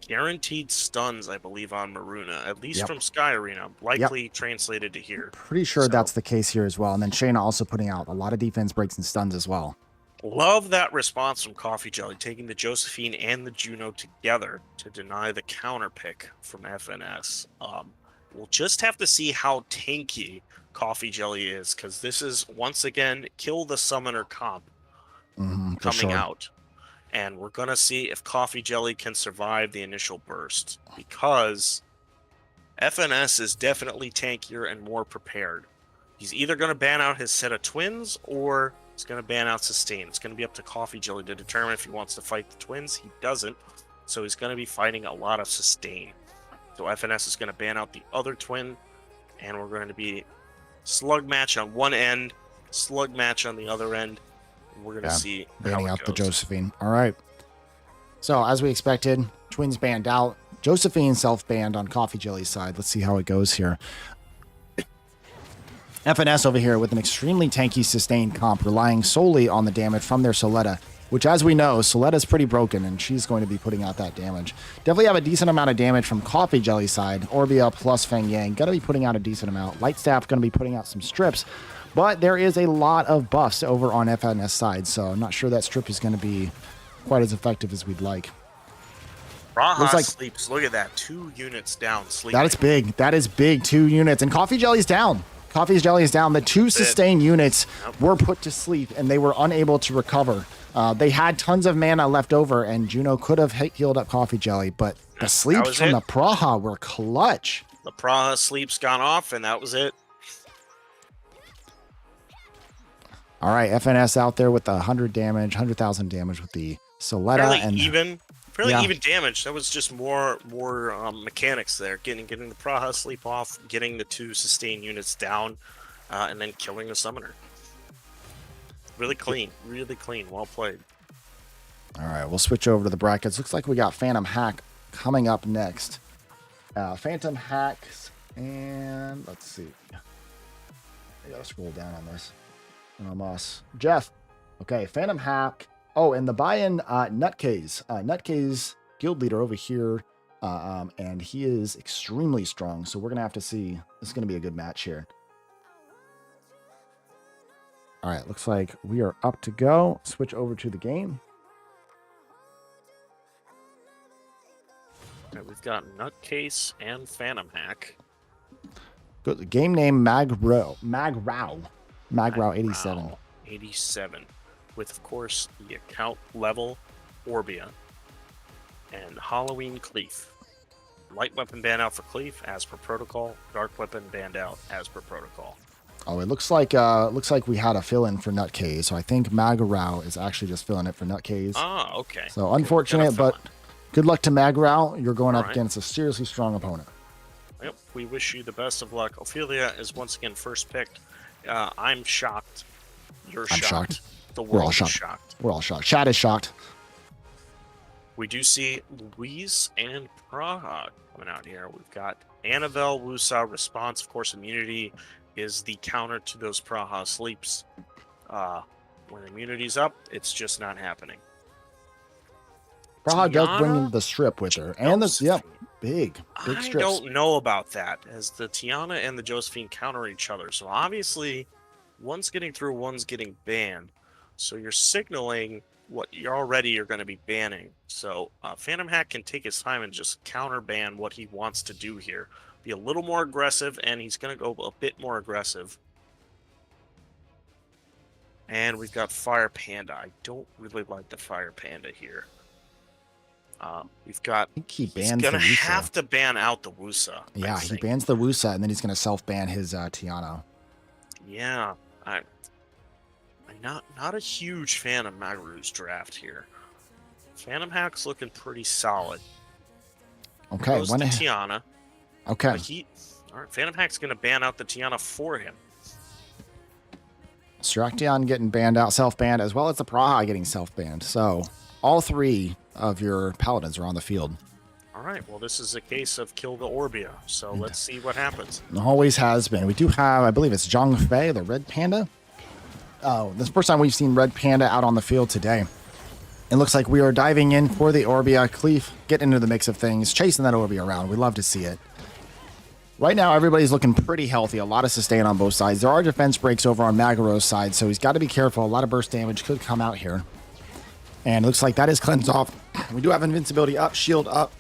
Guaranteed stuns, I believe, on Maruna, at least from Sky Arena, likely translated to here. Pretty sure that's the case here as well. And then Shayna also putting out a lot of defense breaks and stuns as well. Love that response from Coffee Jelly, taking the Josephine and the Juno together to deny the counter pick from FNS. We'll just have to see how tanky Coffee Jelly is, because this is, once again, kill the summoner comp coming out. And we're going to see if Coffee Jelly can survive the initial burst, because FNS is definitely tankier and more prepared. He's either going to ban out his set of twins, or he's going to ban out sustain. It's going to be up to Coffee Jelly to determine if he wants to fight the twins. He doesn't, so he's going to be fighting a lot of sustain. So FNS is going to ban out the other twin, and we're going to be slug match on one end, slug match on the other end. We're going to see banning how out it the goes. Josephine. All right. So as we expected, twins banned out. Josephine self-banned on Coffee Jelly's side. Let's see how it goes here. FNS over here with an extremely tanky sustained comp, relying solely on the damage from their Soletta. which, as we know, Soletta's pretty broken, and she's going to be putting out that damage. Definitely have a decent amount of damage from Coffee Jelly side. Orbia plus Feng Yang. Going to be putting out a decent amount. Lightstaff going to be putting out some strips. But there is a lot of buffs over on FNS side, so I'm not sure that strip is going to be quite as effective as we'd like. Raha sleeps. Look at that. 2 units down sleeping. That is big. That is big. 2 units. And Coffee Jelly's down. Coffee Jelly is down. The 2 sustained units were put to sleep, and they were unable to recover. They had tons of mana left over, and Juno could have healed up Coffee Jelly, but the sleeps from the Praha were clutch. The Praha sleep's gone off, and that was it. All right, FNS out there with 100 damage, 100,000 damage with the Soletta. Fairly even damage. That was just more mechanics there. Getting the Praha sleep off, getting the 2 sustained units down, and then killing the summoner. Really clean. Well played. All right, we'll switch over to the brackets. Looks like we got Phantom Hack coming up next. Phantom Hacks, and let's see. I gotta scroll down on this. Jeff. Okay, Phantom Hack. Oh, and the buy-in Nutcase. Nutcase guild leader over here. And he is extremely strong. So we're going to have to see. This is going to be a good match here. All right, looks like we are up to go. Switch over to the game. Okay, we've got Nutcase and Phantom Hack. Good. Game name Magrao 87. 87. With, of course, the account level Orbia and Halloween Cleef. Light weapon banned out for Cleef as per protocol. Dark weapon banned out as per protocol. Oh, it looks like we had a fill-in for Nutcase. So I think Magrao is actually just filling it for Nutcase. Ah, okay. So unfortunate, but good luck to Magrao. You're going up against a seriously strong opponent. Yep, we wish you the best of luck. Ophelia is once again first picked. I'm shocked. You're shocked. The world is shocked. We're all shocked. Chat is shocked. We do see Louise and Praha coming out here. We've got Annabelle, Wusa, response. Of course, immunity is the counter to those Praha sleeps. When immunity's up, it's just not happening. Praha does bring the strip with her. And the, big strips. I don't know about that, as the Tiana and the Josephine counter each other. So obviously, one's getting through, one's getting banned. So you're signaling what you're going to be banning. So Phantom Hack can take his time and just counter ban what he wants to do here. Be a little more aggressive, and he's going to go a bit more aggressive. And we've got Fire Panda. I don't really like the Fire Panda here. We've got. I think he's going to have to ban out the Wusa. Yeah, he bans the Wusa, and then he's going to self-ban his Tiana. Yeah, I'm not a huge fan of Magru's draft here. Phantom Hack's looking pretty solid. Okay, goes to Tiana. Okay. All right, Phantom Hack's going to ban out the Tiana for him. Straction getting banned out, self-banned, as well as the Praha getting self-banned. So all 3 of your paladins are on the field. All right, well, this is a case of kill the Orbia, so let's see what happens. It always has been. We do have, I believe it's Zhang Fei, the Red Panda. Oh, this is the first time we've seen Red Panda out on the field today. It looks like we are diving in for the Orbia. Cleef, get into the mix of things, chasing that Orbia around. We love to see it. Right now, everybody's looking pretty healthy. A lot of sustain on both sides. There are defense breaks over on Magaro's side, so he's got to be careful. A lot of burst damage could come out here. And it looks like that is cleansed off. We do have invincibility up, shield up,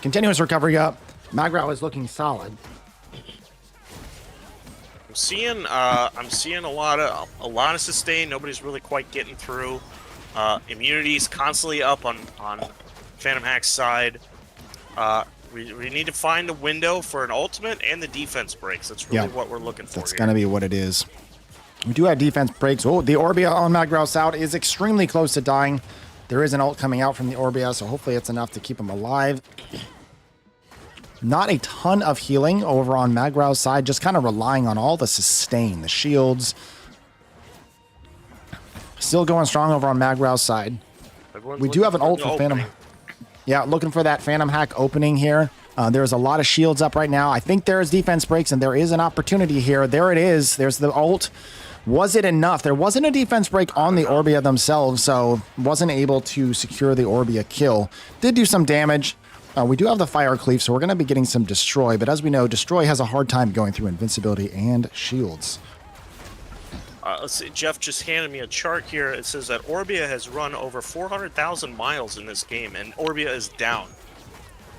continuous recovery up. Magro is looking solid. I'm seeing a lot of sustain. Nobody's really quite getting through. Immunity's constantly up on Phantom Hack's side. We need to find a window for an ultimate and the defense breaks. That's really what we're looking for. That's going to be what it is. We do have defense breaks. Oh, the Orbia on Magro's side is extremely close to dying. There is an ult coming out from the Orbia, so hopefully it's enough to keep him alive. Not a ton of healing over on Magro's side, just kind of relying on all the sustain, the shields. Still going strong over on Magro's side. We do have an ult for Phantom. Yeah, looking for that Phantom Hack opening here. There's a lot of shields up right now. I think there is defense breaks, and there is an opportunity here. There it is. There's the ult. Was it enough? There wasn't a defense break on the Orbia themselves, so wasn't able to secure the Orbia kill. Did do some damage. We do have the Fire Cleave, so we're going to be getting some Destroy, but as we know, Destroy has a hard time going through Invincibility and Shields. Let's see, Jeff just handed me a chart here. It says that Orbia has run over 400,000 miles in this game, and Orbia is down.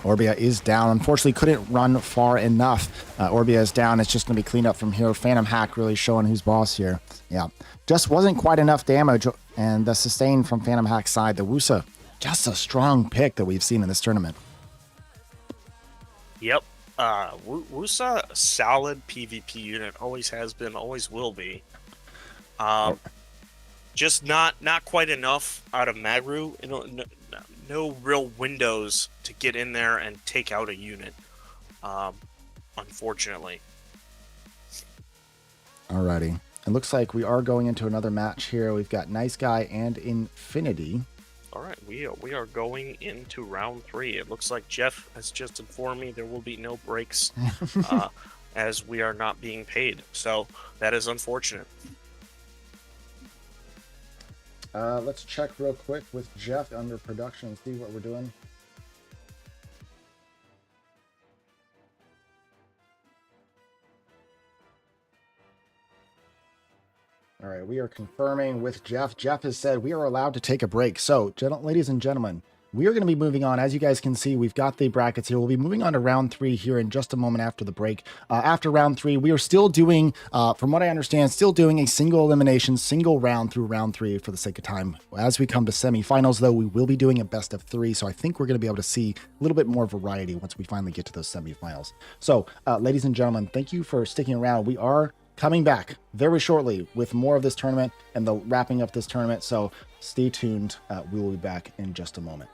Orbia is down. Unfortunately, couldn't run far enough. Orbia is down. It's just going to be cleaned up from here. Phantom Hack really showing who's boss here. Yeah, just wasn't quite enough damage, and the sustain from Phantom Hack's side. The Wusa, just a strong pick that we've seen in this tournament. Yep. Wusa, solid PvP unit. Always has been, always will be. Just not quite enough out of Magru. You know, no real windows to get in there and take out a unit. Unfortunately. Alrighty. It looks like we are going into another match here. We've got Nice Guy and Infinity. All right, we are going into round 3. It looks like Jeff has just informed me there will be no breaks as we are not being paid. So that is unfortunate. Let's check real quick with Jeff under production and see what we're doing. All right, we are confirming with Jeff. Jeff has said we are allowed to take a break. So, ladies and gentlemen, we are going to be moving on. As you guys can see, we've got the brackets here. We'll be moving on to round 3 here in just a moment after the break. After round 3, we are still doing, from what I understand, still doing a single elimination, single round through round 3 for the sake of time. As we come to semifinals, though, we will be doing a best of 3. So I think we're going to be able to see a little bit more variety once we finally get to those semifinals. So, ladies and gentlemen, thank you for sticking around. We are coming back very shortly with more of this tournament and the wrapping up this tournament. So stay tuned. We will be back in just a moment.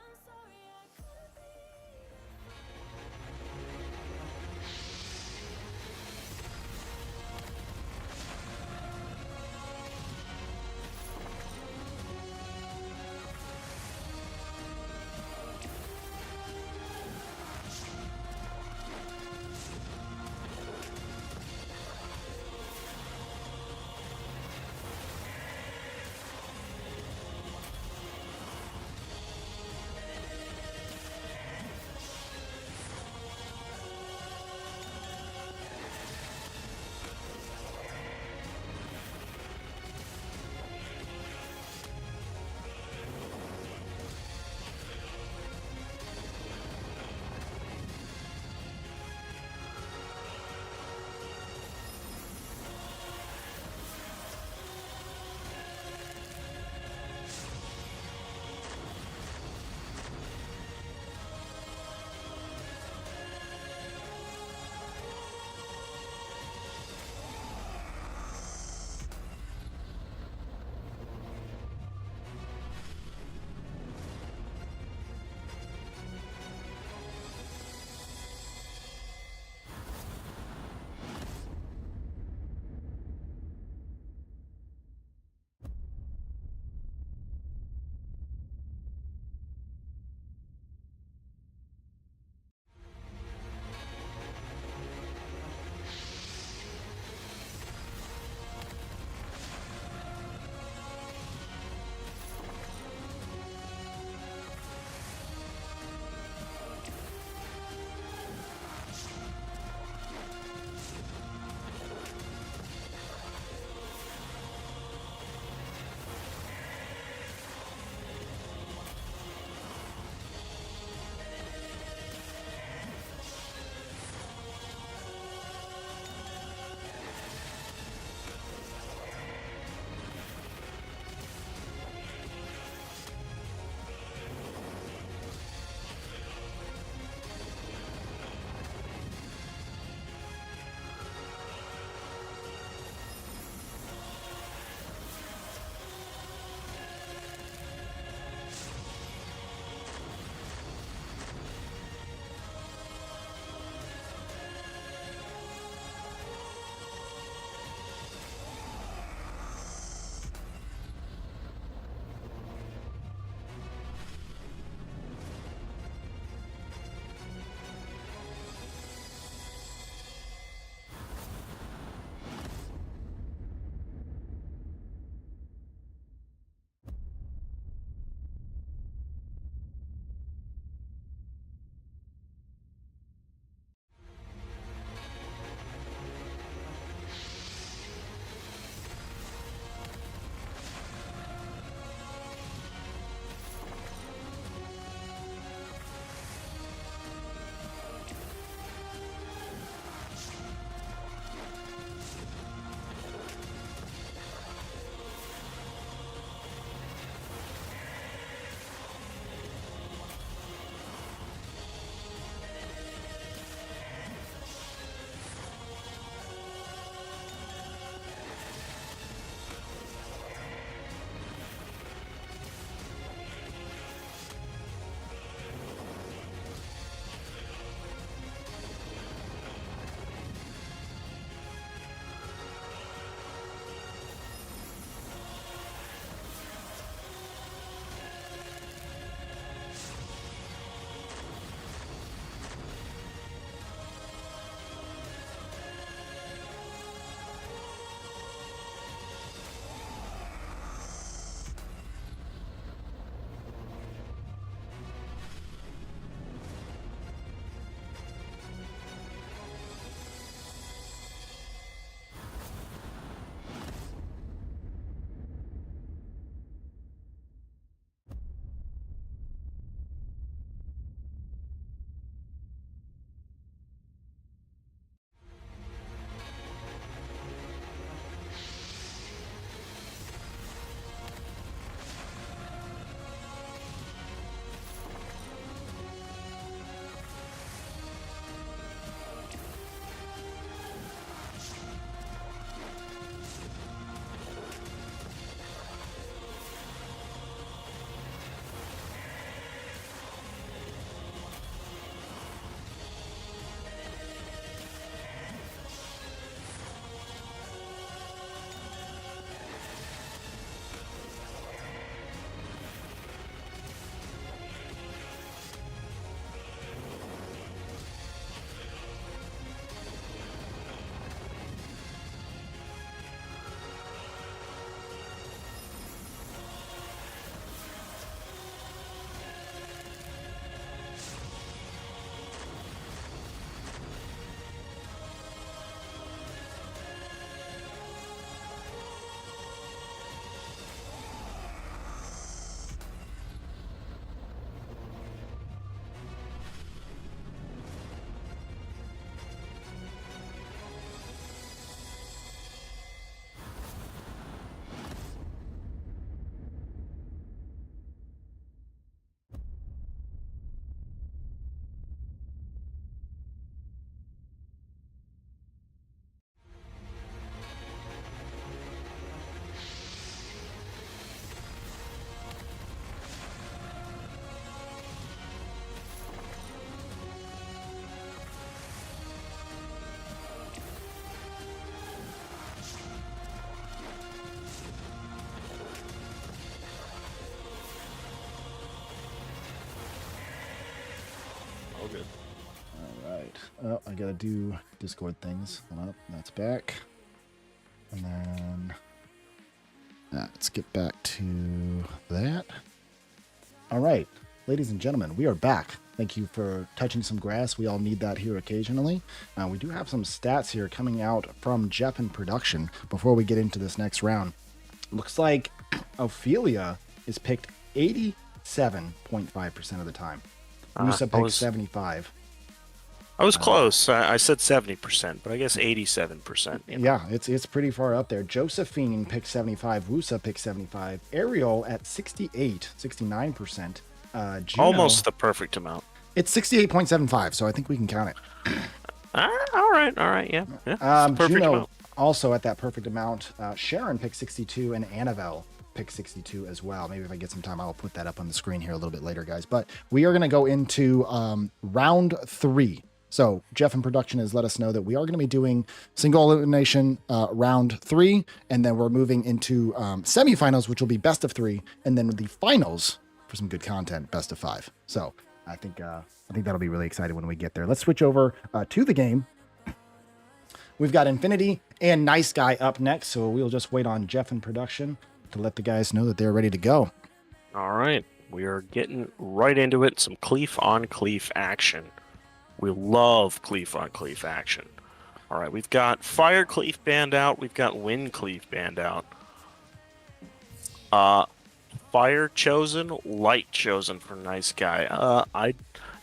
Oh, I gotta do Discord things. Hold up, that's back. And then let's get back to that. All right, ladies and gentlemen, we are back. Thank you for touching some grass. We all need that here occasionally. We do have some stats here coming out from Jeff in production before we get into this next round. Looks like Ophelia is picked 87.5% of the time. Rusa picked 75. I was close. I said 70%, but I guess 87%. You know? Yeah, it's pretty far up there. Josephine picked 75. Wusa picked 75. Ariel at 69%. Juno, Almost the perfect amount. It's 68.75, so I think we can count it. All right, yeah. Perfect Juno amount. also at that perfect amount. Sharon picked 62, and Annabelle picked 62 as well. Maybe if I get some time, I'll put that up on the screen here a little bit later, guys. But we are going to go into round 3. So Jeff in production has let us know that we are going to be doing single elimination round 3, and then we're moving into semifinals, which will be best of 3, and then the finals for some good content, best of 5. So I think that'll be really exciting when we get there. Let's switch over to the game. We've got Infinity and Nice Guy up next, so we'll just wait on Jeff in production to let the guys know that they're ready to go. All right, we are getting right into it. Some cleave on cleave action. We love cleave on cleave action. All right, we've got Fire Cleave banned out. We've got Wind Cleave banned out. Fire chosen, light chosen for Nice Guy.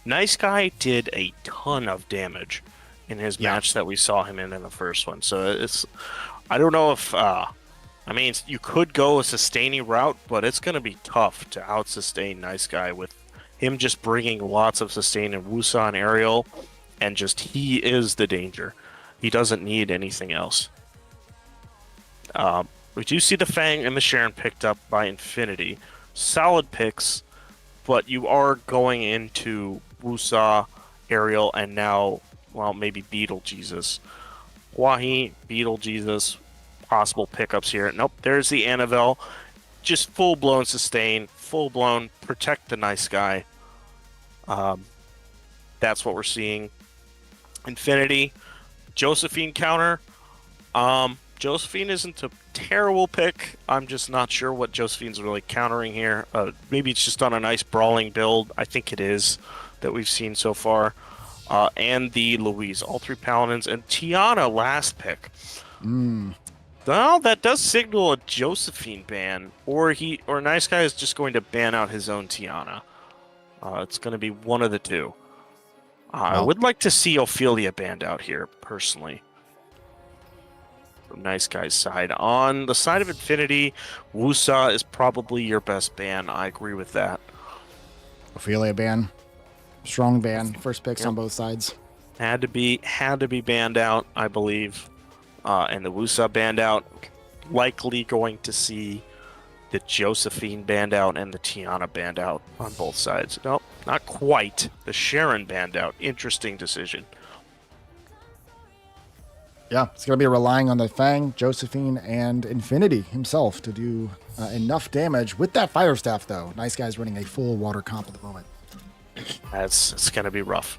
Nice Guy did a ton of damage in his match that we saw him in the first one. So I don't know if, you could go a sustaining route, but it's going to be tough to out-sustain Nice Guy with him just bringing lots of sustain in Wusa and Ariel, and just he is the danger. He doesn't need anything else. We do see the Fang and the Sharon picked up by Infinity. Solid picks, but you are going into Wusa, Ariel, and now, well, maybe Beetlejuice. Wahi, Beetlejuice, possible pickups here. Nope, there's the Annabelle. Just full-blown sustain, full-blown protect the Nice Guy. That's what we're seeing. Infinity, Josephine counter. Josephine isn't a terrible pick. I'm just not sure what Josephine's really countering here. Maybe it's just on a nice brawling build. I think it is that we've seen so far. And the Louise, all 3 paladins, and Tiana last pick. Well, that does signal a Josephine ban, or Nice Guy is just going to ban out his own Tiana. It's going to be one of the two. I would like to see Ophelia banned out here, personally. From Nice Guy's side. On the side of Infinity, Wusa is probably your best ban. I agree with that. Ophelia ban. Strong ban. First picks on both sides. Had to be banned out, I believe. And the Wusa banned out. Likely going to see the Josephine banned out and the Tiana banned out on both sides. Nope, not quite. The Sharon banned out. Interesting decision. Yeah, it's going to be relying on the Fang, Josephine, and Infinity himself to do enough damage. With that Fire Staff, though, Nice Guy's running a full water comp at the moment. It's going to be rough.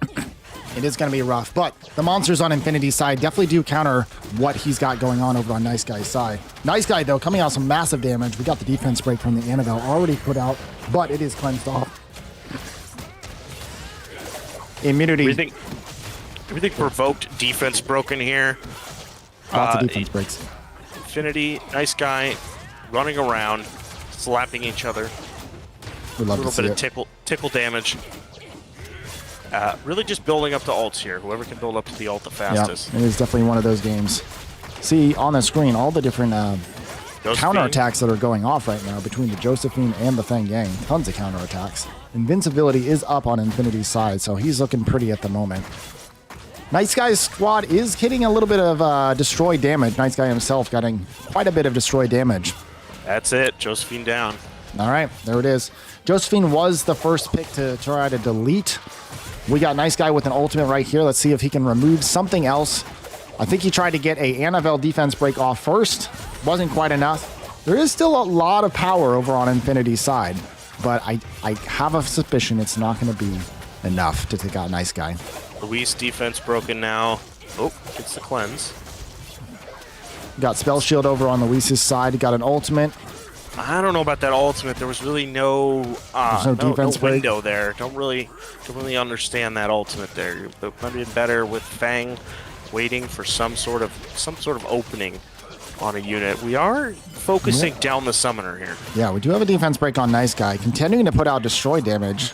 It is going to be rough, but the monsters on Infinity's side definitely do counter what he's got going on over on Nice Guy's side. Nice Guy, though, coming out some massive damage. We got the defense break from the Annabelle already put out, but it is cleansed off. Immunity. Everything provoked defense broken here. Lots of defense breaks. Infinity, Nice Guy, running around, slapping each other. We'd love to see a little bit of tickle damage. Really just building up the ults here. Whoever can build up to the ult the fastest. Yeah, it is definitely one of those games. See on the screen all the different counterattacks that are going off right now between the Josephine and the Fang Yang. Tons of counterattacks. Invincibility is up on Infinity's side, so he's looking pretty at the moment. Nice Guy's squad is hitting a little bit of destroy damage. Nice Guy himself getting quite a bit of destroy damage. That's it. Josephine down. All right, there it is. Josephine was the first pick to try to delete. We got Nice Guy with an ultimate right here. Let's see if he can remove something else. I think he tried to get a Annabelle defense break off first. Wasn't quite enough. There is still a lot of power over on Infinity's side, but I have a suspicion it's not going to be enough to take out Nice Guy. Luis defense broken now. Oh, gets the cleanse. Got spell shield over on Luis's side. Got an ultimate. I don't know about that ultimate. There was really no defense break. window there. Don't really understand that ultimate there. It might have been better with Fang waiting for some sort of opening on a unit. We are focusing down the summoner here. Yeah, we do have a defense break on Nice Guy, continuing to put out destroy damage.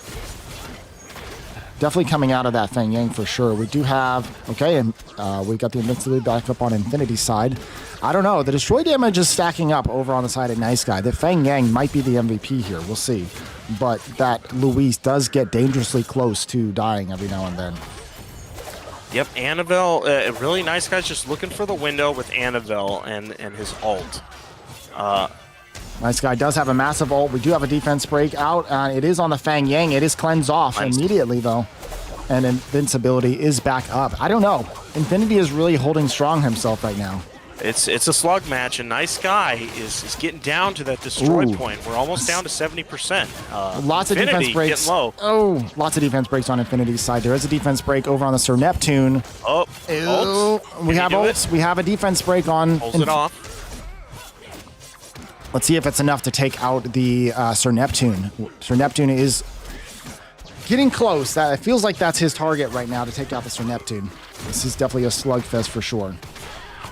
Definitely coming out of that Fang Yang for sure. We do have, okay, and we got the invincibility back up on Infinity's side. I don't know. The destroy damage is stacking up over on the side of Nice Guy. The Fang Yang might be the MVP here. We'll see. But that Luis does get dangerously close to dying every now and then. Yep, Annabelle, really Nice Guy's just looking for the window with Annabelle and his ult. Nice Guy does have a massive ult. We do have a defense break out. It is on the Fang Yang. It is cleansed off immediately, though. And invincibility is back up. I don't know. Infinity is really holding strong himself right now. It's a slug match, and Nice Guy is getting down to that destroy point. We're almost down to 70%. Lots of defense breaks. Getting low. Oh, lots of defense breaks on Infinity's side. There is a defense break over on the Sir Neptune. Oh, we have ults. We have a defense break on. Pulls it off. Let's see if it's enough to take out the Sir Neptune. Sir Neptune is getting close. It feels like that's his target right now to take out the Sir Neptune. This is definitely a slugfest for sure.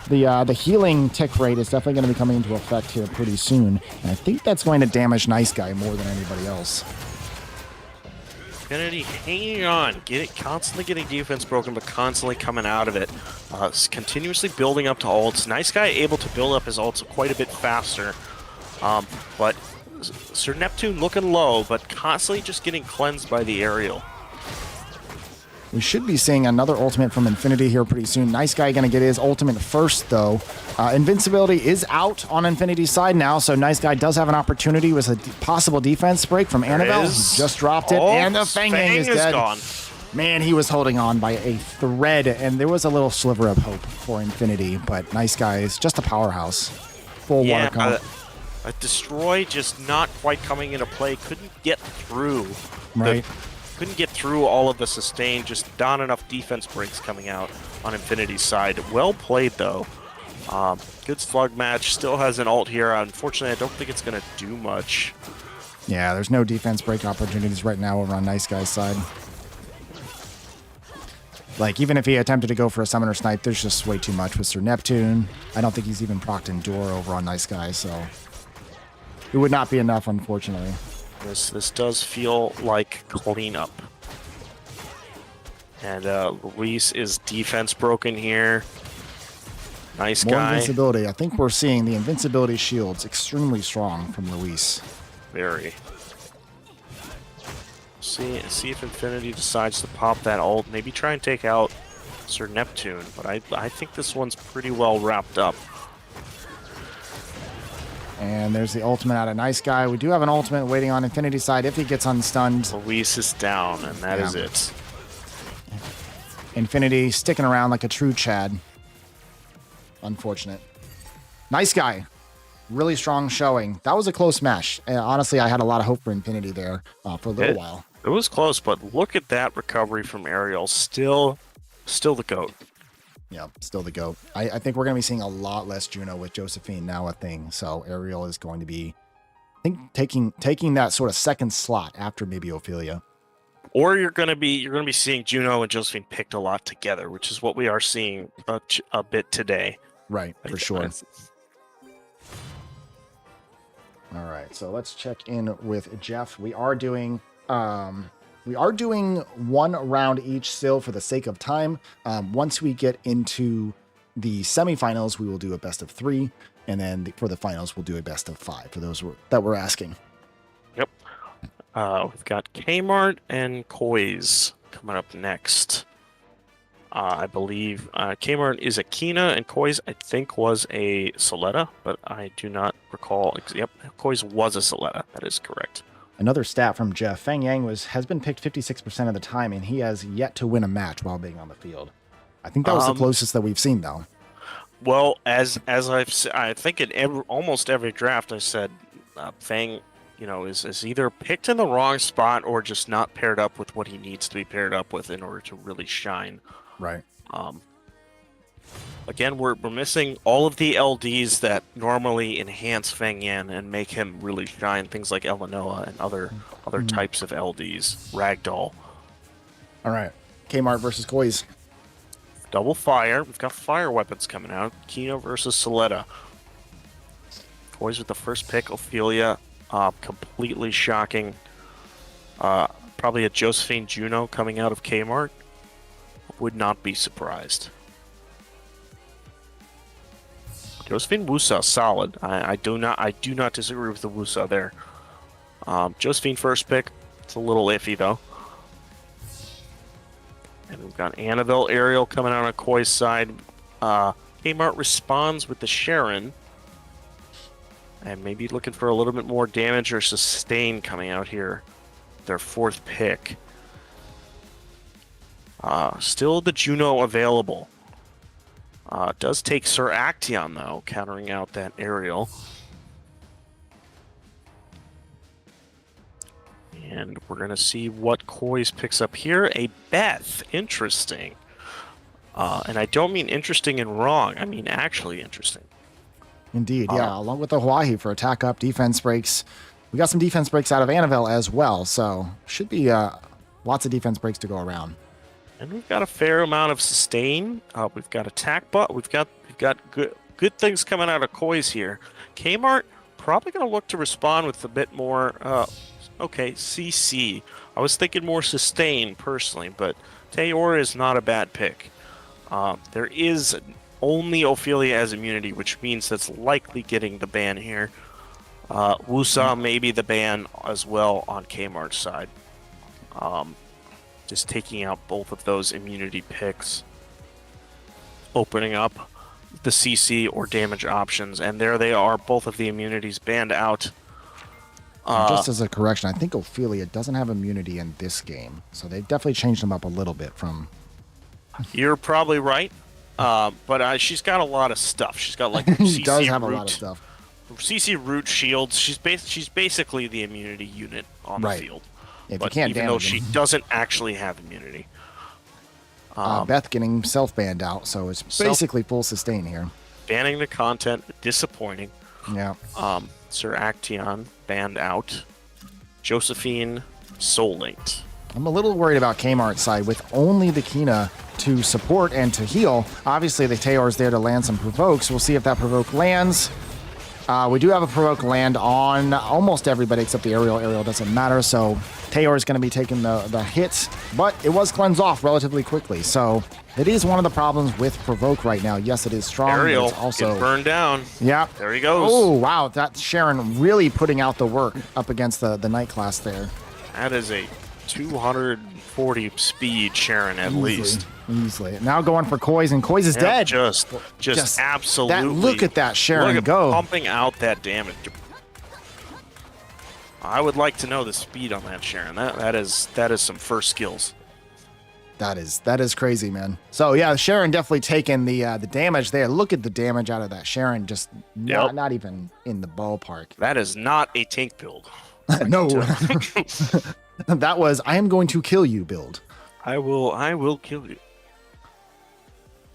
The healing tick rate is definitely going to be coming into effect here pretty soon. And I think that's going to damage Nice Guy more than anybody else. Infinity hanging on, constantly getting defense broken, but constantly coming out of it. Continuously building up to ults. Nice Guy able to build up his ults quite a bit faster. But Sir Neptune looking low, but constantly just getting cleansed by the aerial. We should be seeing another ultimate from Infinity here pretty soon. Nice Guy going to get his ultimate first, though. Invincibility is out on Infinity's side now, so Nice Guy does have an opportunity with a possible defense break from Annabelle. Just dropped it, and the Fang Yang is dead. Gone. Man, he was holding on by a thread, and there was a little sliver of hope for Infinity, but Nice Guy is just a powerhouse. Full water comp. A destroy just not quite coming into play. Couldn't get through. Right. Couldn't get through all of the sustain, just not enough defense breaks coming out on Infinity's side. Well played, though. Good slug match. Still has an ult here. Unfortunately, I don't think it's going to do much. Yeah, there's no defense break opportunities right now over on Nice Guy's side. Like, even if he attempted to go for a Summoner Snipe, there's just way too much with Sir Neptune. I don't think he's even procced Endure over on Nice Guy, so it would not be enough, unfortunately. This does feel like cleanup. And Luis is defense broken here. Nice More guy. Invincibility. I think we're seeing the invincibility shields extremely strong from Luis. Very. See if Infinity decides to pop that ult. Maybe try and take out Sir Neptune. But I think this one's pretty well wrapped up. And there's the ultimate out of Nice Guy. We do have an ultimate waiting on Infinity's side if he gets unstunned. Luis is down, and that is it. Infinity sticking around like a true Chad. Unfortunate. Nice Guy. Really strong showing. That was a close match. Honestly, I had a lot of hope for Infinity there for a little while. It was close, but look at that recovery from Ariel. Still the GOAT. Yeah, still the GOAT. I think we're going to be seeing a lot less Juno with Josephine now a thing. So Ariel is going to be, I think, taking that sort of second slot after maybe Ophelia. Or you're going to be seeing Juno and Josephine picked a lot together, which is what we are seeing a bit today. Right, for sure. All right, so let's check in with Jeff. We are doing one round each still for the sake of time. Once we get into the semifinals, we will do a best of 3. And then for the finals, we'll do a best of 5 for those that were asking. Yep. We've got Kaimar and Coyotes coming up next. I believe Kaimar is a Kina and Coyotes, I think, was a Soletta, but I do not recall. Yep, Coyotes was a Soletta. That is correct. Another stat from Jeff. Fang Yang has been picked 56% of the time, and he has yet to win a match while being on the field. I think that was the closest that we've seen, though. Well, as I think in almost every draft, I said Fang, is either picked in the wrong spot or just not paired up with what he needs to be paired up with in order to really shine. Right. Again, we're missing all of the LDs that normally enhance Feng Yan and make him really shine. Things like Elenoa and other types of LDs. Ragdoll. All right. Kmart versus Kois. Double fire. We've got fire weapons coming out. Kino versus Soletta. Kois with the first pick. Ophelia. Completely shocking. Probably a Josephine Juno coming out of Kmart. Would not be surprised. Josephine Wusa, solid. I do not disagree with the Wusa there. Josephine first pick. It's a little iffy though. And we've got Annabelle Ariel coming out on Koi's side. Kmart responds with the Sharon. And maybe looking for a little bit more damage or sustain coming out here. Their fourth pick. Still the Juno available. Does take Sir Action though, countering out that Ariel. And we're going to see what Kois picks up here. A Beth. Interesting. And I don't mean interesting and wrong. I mean actually interesting. Indeed, yeah. Along with the Hawaii for attack up, defense breaks. We got some defense breaks out of Annabelle as well. So should be lots of defense breaks to go around. And we've got a fair amount of sustain. We've got attack butt. We've got good things coming out of Kois here. Kmart probably going to look to respond with a bit more... Okay, CC. I was thinking more sustain, personally, but Taeor is not a bad pick. There is only Ophelia as immunity, which means that's likely getting the ban here. Wusa may be the ban as well on Kmart's side. Just taking out both of those immunity picks. Opening up the CC or damage options, and there they are, both of the immunities banned out. Just as a correction, I think Ophelia doesn't have immunity in this game, so they've definitely changed them up a little bit from... You're probably right, but she's got a lot of stuff. She's got like she CC does have root, a lot of stuff. CC root shields. She's basically the immunity unit on the field. If but you can't even though damage she them. doesn't actually have immunity. Beth getting self-banned out, so it's basically full sustain here. Banning the content, disappointing. Yeah. Sir Action banned out. Josephine soul linked. I'm a little worried about Kmart's side with only the Kina to support and to heal. Obviously, the Taeor is there to land some provokes. We'll see if that provoke lands. We do have a provoke land on almost everybody except the Ariel. Ariel doesn't matter, so Taeor is going to be taking the hits, but it was cleansed off relatively quickly, so it is one of the problems with provoke right now. Yes, it is strong, Ariel but it's also burned down. Yeah. There he goes. Oh, wow. That Sharon really putting out the work up against the Knight class there. That is a 240 speed Sharon at least. Easily. Now going for Kois, and Kois is dead. Just absolutely. Look at that Sharon go. Pumping out that damage. I would like to know the speed on that Sharon. That is some first skills. That is crazy, man. So yeah, Sharon definitely taking the damage there. Look at the damage out of that Sharon, just not even in the ballpark. That is not a tank build. No. That was I am going to kill you build. I will kill you.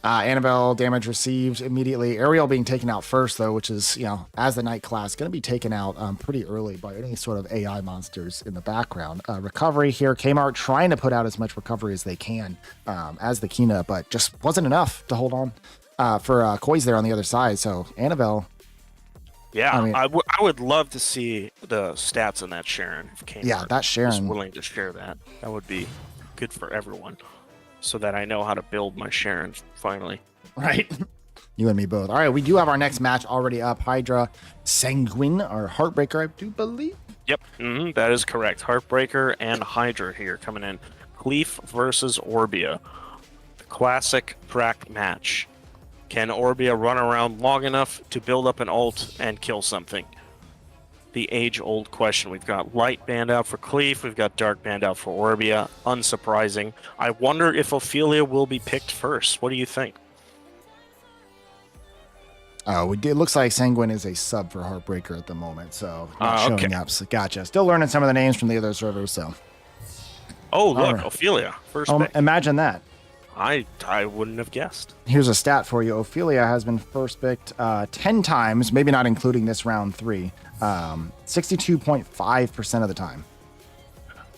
Annabelle damage received immediately. Ariel being taken out first, though, which is, as the Knight class, going to be taken out pretty early by any sort of AI monsters in the background. Recovery here. Kmart trying to put out as much recovery as they can as the Kina, but just wasn't enough to hold on for Kois there on the other side. So Annabelle. Yeah, I would love to see the stats on that Sharon. If Kmart that Sharon is willing to share that. That would be good for everyone. So that I know how to build my Sharon finally. Right. You and me both. All right, we do have our next match already up. Hydra Sanguine, or Heartbreaker, I do believe. Yep, that is correct. Heartbreaker and Hydra here coming in. Cleef versus Orbia. The classic Prac match. Can Orbia run around long enough to build up an ult and kill something? The age-old question. We've got light banned out for Cleef. We've got dark banned out for Orbia. Unsurprising. I wonder if Ophelia will be picked first. What do you think? Oh, it looks like Sanguine is a sub for Heartbreaker at the moment, so not showing Okay. up. So gotcha. Still learning some of the names from the other servers, so. Oh, look, right. Ophelia, first pick. Imagine that. I wouldn't have guessed. Here's a stat for you. Ophelia has been first picked 10 times, maybe not including this round 3. 62.5% of the time.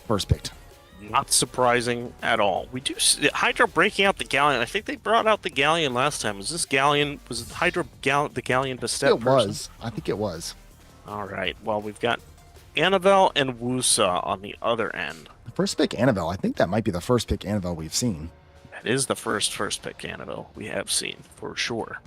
First picked. Not surprising at all. We do Hydra breaking out the Galleon. I think they brought out the Galleon last time. Was this Galleon? Was it Hydra the Galleon Bastet? It was. I think it was. All right. Well, we've got Annabelle and Wusa on the other end. First pick Annabelle. I think that might be the first pick Annabelle we've seen. That is the first pick Annabelle we have seen for sure.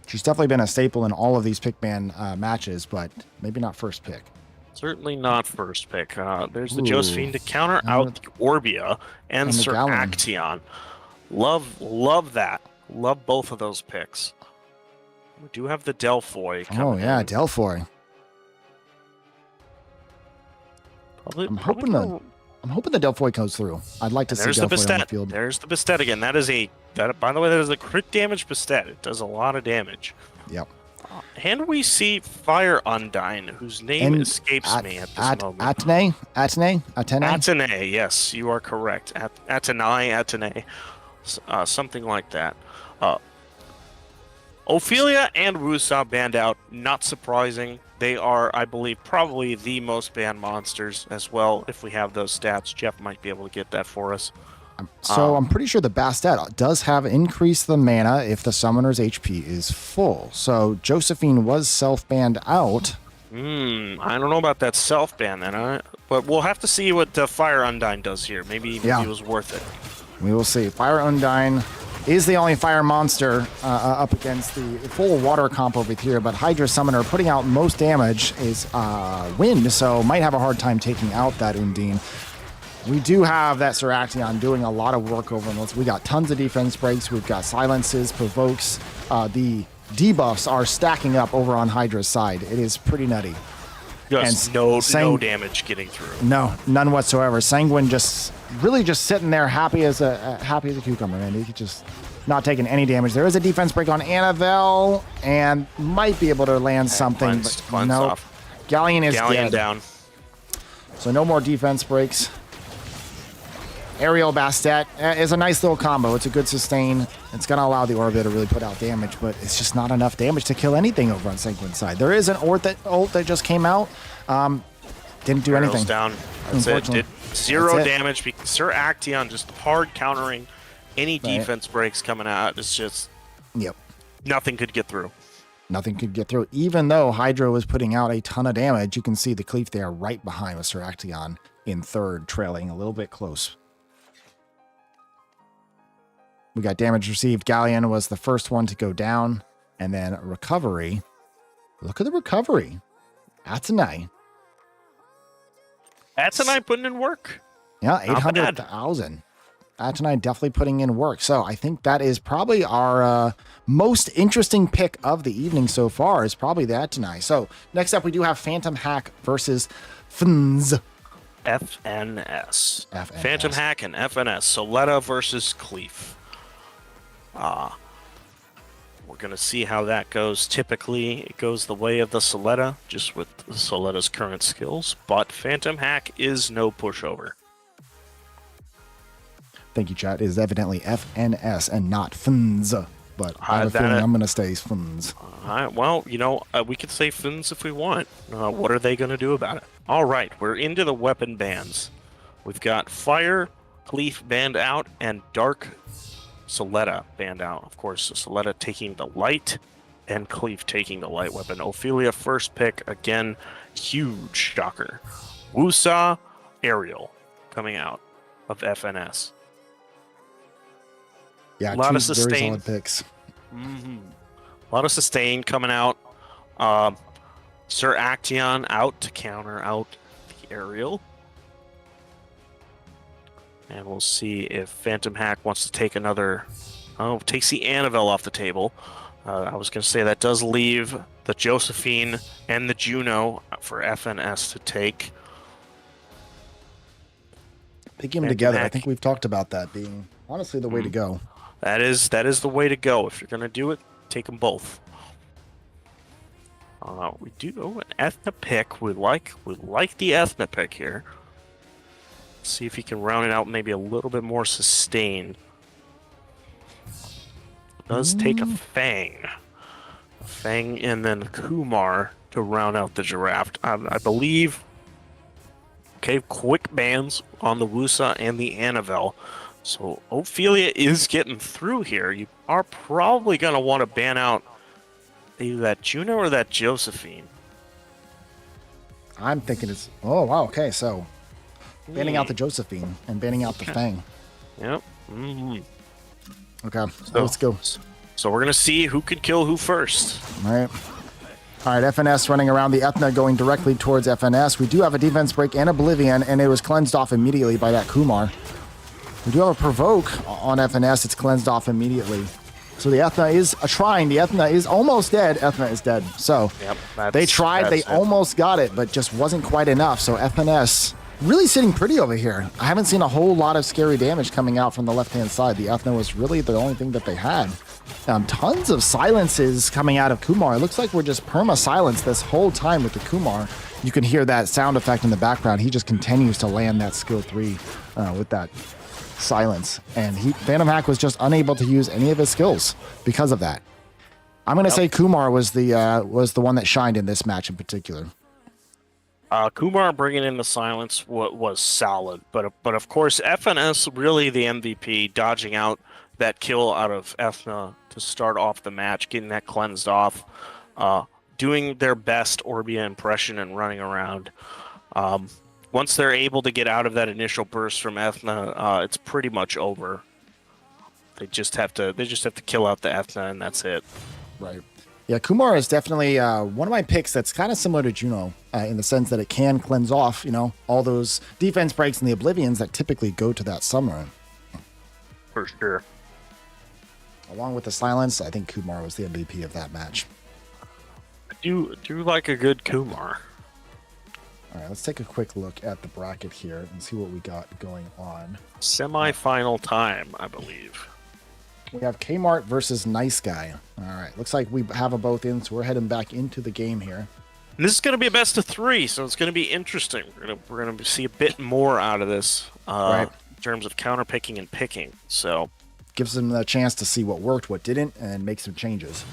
She's definitely been a staple in all of these pickman matches, but maybe not first pick. Certainly not first pick. There's the Josephine to counter out the Orbia and Sir Action. Love that. Love both of those picks. We do have the Delphoy coming Oh, yeah, in. Delphoy. I'm hoping the Delphoy goes through. I'd like to see Delphoy on the field. There's the Bastet again. By the way, that is a crit damage Bastet. It does a lot of damage. Yep. And we see Fire Undyne, whose name escapes me at this moment. Atene, yes, you are correct. Atene, something like that. Ophelia and Wusa banned out, not surprising. They are, I believe, probably the most banned monsters as well. If we have those stats, Jeff might be able to get that for us. So I'm pretty sure the Bastet does have increased the mana if the summoner's HP is full. So Josephine was self-banned out. I don't know about that self-ban then, but we'll have to see what Fire Undyne does here. Maybe it was worth it. We will see. Fire Undyne is the only fire monster up against the full water comp over here, but Hydra Summoner putting out most damage is Wind, so might have a hard time taking out that Undine. We do have that Sir Action doing a lot of work over us. We got tons of defense breaks. We've got silences, provokes. The debuffs are stacking up over on Hydra's side. It is pretty nutty. Just no damage getting through. No, none whatsoever. Sanguine just sitting there happy as a cucumber, man. He just not taking any damage. There is a defense break on Annabelle and might be able to land something. But no, Galleon is dead. Down. So no more defense breaks. Aerial Bastet is a nice little combo. It's a good sustain. It's going to allow the Orbit to really put out damage, but it's just not enough damage to kill anything over on Sanguine's side. There is an ult that just came out. Didn't do anything. Down. That's it. Did zero damage. Sir Action just hard countering any defense breaks coming out. It's just nothing could get through. Nothing could get through. Even though Hydra was putting out a ton of damage, you can see the Cleef there right behind with Sir Action in third, trailing a little bit close. We got damage received. Galleon was the first one to go down. And then recovery. Look at the recovery. Atene. Atene putting in work. Yeah, 800,000. Atene definitely putting in work. So I think that is probably our most interesting pick of the evening so far is probably the Atene. So next up, we do have Phantom Hack versus FNS. FNS. Phantom Hack and FNS. Soletta versus Cleef. We're going to see how that goes. Typically, it goes the way of the Soletta, just with Soletta's current skills, but Phantom Hack is no pushover. Thank you, chat. It is evidently FNS and not FNS, but I have a feeling I'm going to stay FNS. Well, we could say FNS if we want. What are they going to do about it? All right, we're into the weapon bans. We've got Fire, Cleef banned out, and Dark Soletta banned out. Of course, Soletta taking the light and Cleef taking the light weapon. Ophelia first pick, again, huge shocker. Wusa, Ariel coming out of FNS. Yeah, a lot of sustain. Very solid picks. A lot of sustain coming out. Sir Action out to counter out the Ariel. And we'll see if Phantom Hack wants to take another... Oh, takes the Annabelle off the table. I was going to say that does leave the Josephine and the Juno for FNS to take. Pick them together. I think we've talked about that being honestly the way to go. That is the way to go. If you're going to do it, take them both. We do an Ethna pick. We like the Ethna pick here. See if he can round it out maybe a little bit more sustained. Does take a Fang. A Fang and then Kumar to round out the Giraffe. I believe... Okay, quick bans on the Wusa and the Annabelle. So Ophelia is getting through here. You are probably going to want to ban out either that Juno or that Josephine. I'm thinking it's... Oh, wow. Okay, so banning out the Josephine and banning out the Fang. Yep. Mm-hmm. Okay, so let's go. So we're going to see who could kill who first. All right. All right, FNS running around the Ethna going directly towards FNS. We do have a defense break and Oblivion, and it was cleansed off immediately by that Kumar. We do have a provoke on FNS. It's cleansed off immediately. So the Ethna is trying. The Ethna is almost dead. Ethna is dead. So they tried. They almost got it, but just wasn't quite enough. So FNS really sitting pretty over here. I haven't seen a whole lot of scary damage coming out from the left-hand side. The Ethna was really the only thing that they had. Tons of silences coming out of Kumar. It looks like we're just perma-silence this whole time with the Kumar. You can hear that sound effect in the background. He just continues to land that skill 3 with that silence. And Phantom Hack was just unable to use any of his skills because of that. I'm going to say Kumar was the one that shined in this match in particular. Kumar bringing in the silence was solid, but of course FNS really the MVP, dodging out that kill out of Ethna to start off the match, getting that cleansed off, doing their best Orbia impression and running around. Once they're able to get out of that initial burst from Ethna, it's pretty much over. They just have to kill out the Ethna, and that's it. Right. Yeah, Kumar is definitely one of my picks that's kind of similar to Juno in the sense that it can cleanse off, all those defense breaks and the Oblivions that typically go to that Summer. For sure. Along with the silence, I think Kumar was the MVP of that match. I do like a good Kumar. All right, let's take a quick look at the bracket here and see what we got going on. Semifinal time, I believe. We have Kmart versus Nice Guy. All right, looks like we have them both in, so we're heading back into the game here. And this is going to be a best of 3, so it's going to be interesting. We're going to see a bit more out of this in terms of counter picking and picking. So gives them a chance to see what worked, what didn't, and make some changes.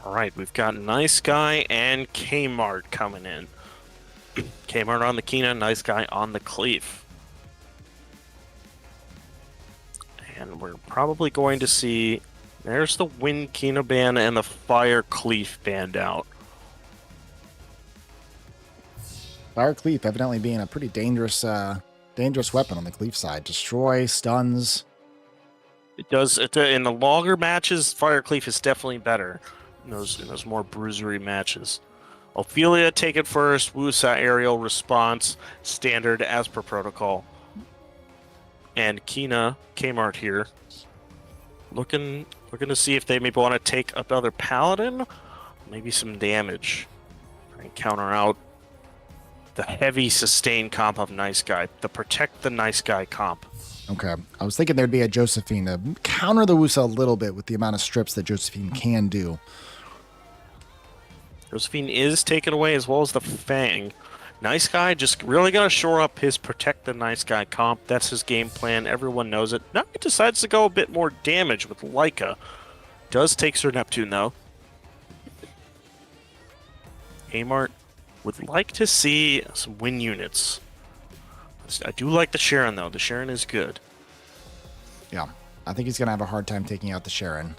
All right, we've got Nice Guy and Kmart coming in. Kmart on the Kina, Nice Guy on the Cleef. And we're probably going to see... There's the Wind Kina ban and the Fire Cleef banned out. Fire Cleef evidently being a pretty dangerous weapon on the Cleef side. Destroy, stuns. It does. In the longer matches, Fire Cleef is definitely better. In those more bruisery matches. Ophelia, take it first. Wusa, aerial response. Standard as per protocol. And Kina, Kmart here, looking to see if they maybe want to take another Paladin, maybe some damage, and counter out the heavy sustain comp of Nice Guy, the protect the Nice Guy comp. Okay, I was thinking there'd be a Josephine to counter the Wusa a little bit with the amount of strips that Josephine can do. Josephine is taken away as well as the Fang. Nice Guy just really got to shore up his protect the Nice Guy comp. That's his game plan. Everyone knows it. Now he decides to go a bit more damage with Leica. Does take Sir Neptune, though. Kmart would like to see some win units. I do like the Sharon, though. The Sharon is good. Yeah, I think he's going to have a hard time taking out the Sharon.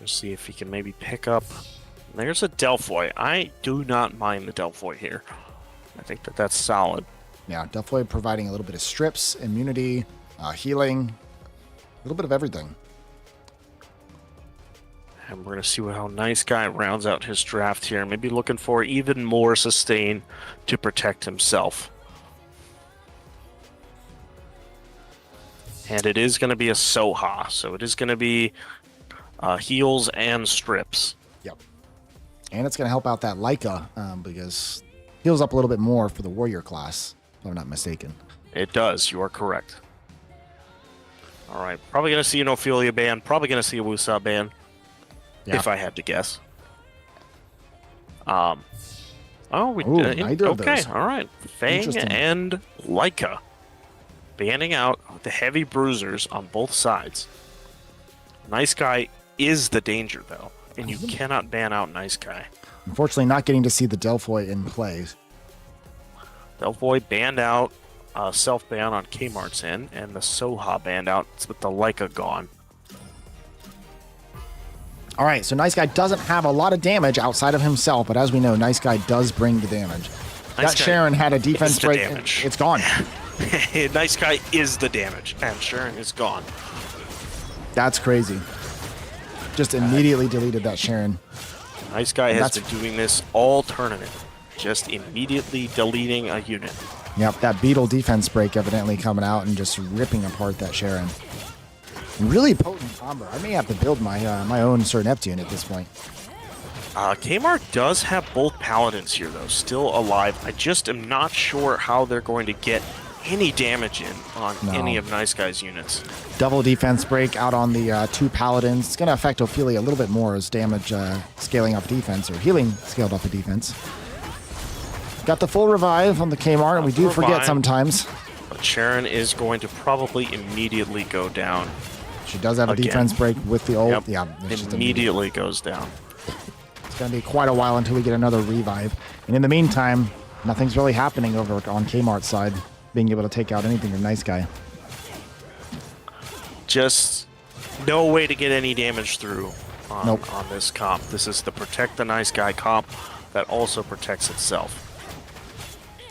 Let's see if he can maybe pick up... There's a Delphoy. I do not mind the Delphoy here. I think that's solid. Yeah, Delphoy providing a little bit of strips, immunity, healing, a little bit of everything. And we're going to see how Nice Guy rounds out his draft here. Maybe looking for even more sustain to protect himself. And it is going to be a Soha, so it is going to be heals and strips. Yep. And it's going to help out that Leica because heals up a little bit more for the warrior class, if I'm not mistaken. It does. You are correct. All right, probably gonna see an Ophelia ban. Probably gonna see a Wusa ban, if I had to guess. Oh, we Ooh, neither of okay. those. All right, Fang Interesting. and Leica banning out the heavy bruisers on both sides. Nice Guy is the danger though, and you cannot ban out Nice Guy. Unfortunately, not getting to see the Delphoy in play. Delphoy banned out, self-ban on Kmart's end, and the Soha banned out with the Leica gone. All right, so Nice Guy doesn't have a lot of damage outside of himself, but as we know, Nice Guy does bring the damage. Nice That Guy Sharon had a defense is the break. damage. It's gone. Nice Guy is the damage, and Sharon is gone. That's crazy. Just immediately deleted that Sharon. Nice Guy has been doing this all tournament. Just immediately deleting a unit. Yep, that Beetle defense break evidently coming out and just ripping apart that Sharon. Really potent combo. I may have to build my my own Sir Neptune at this point. Kaimar does have both Paladins here, though, still alive. I just am not sure how they're going to get any damage in on any of Nice Guy's units. Double defense break out on the 2 Paladins. It's going to affect Ophelia a little bit more as damage scaling up defense, or healing scaled up a defense. Got the full revive on the Kaimar, and we do forget sometimes. But Sharon is going to probably immediately go down. She does have a defense break with the ult. Yep. Yeah, Immediately goes down. It's going to be quite a while until we get another revive. And in the meantime, nothing's really happening over on Kmart's side, being able to take out anything from Nice Guy. Just no way to get any damage through on, Nope. on this comp. This is the Protect the Nice Guy comp that also protects itself.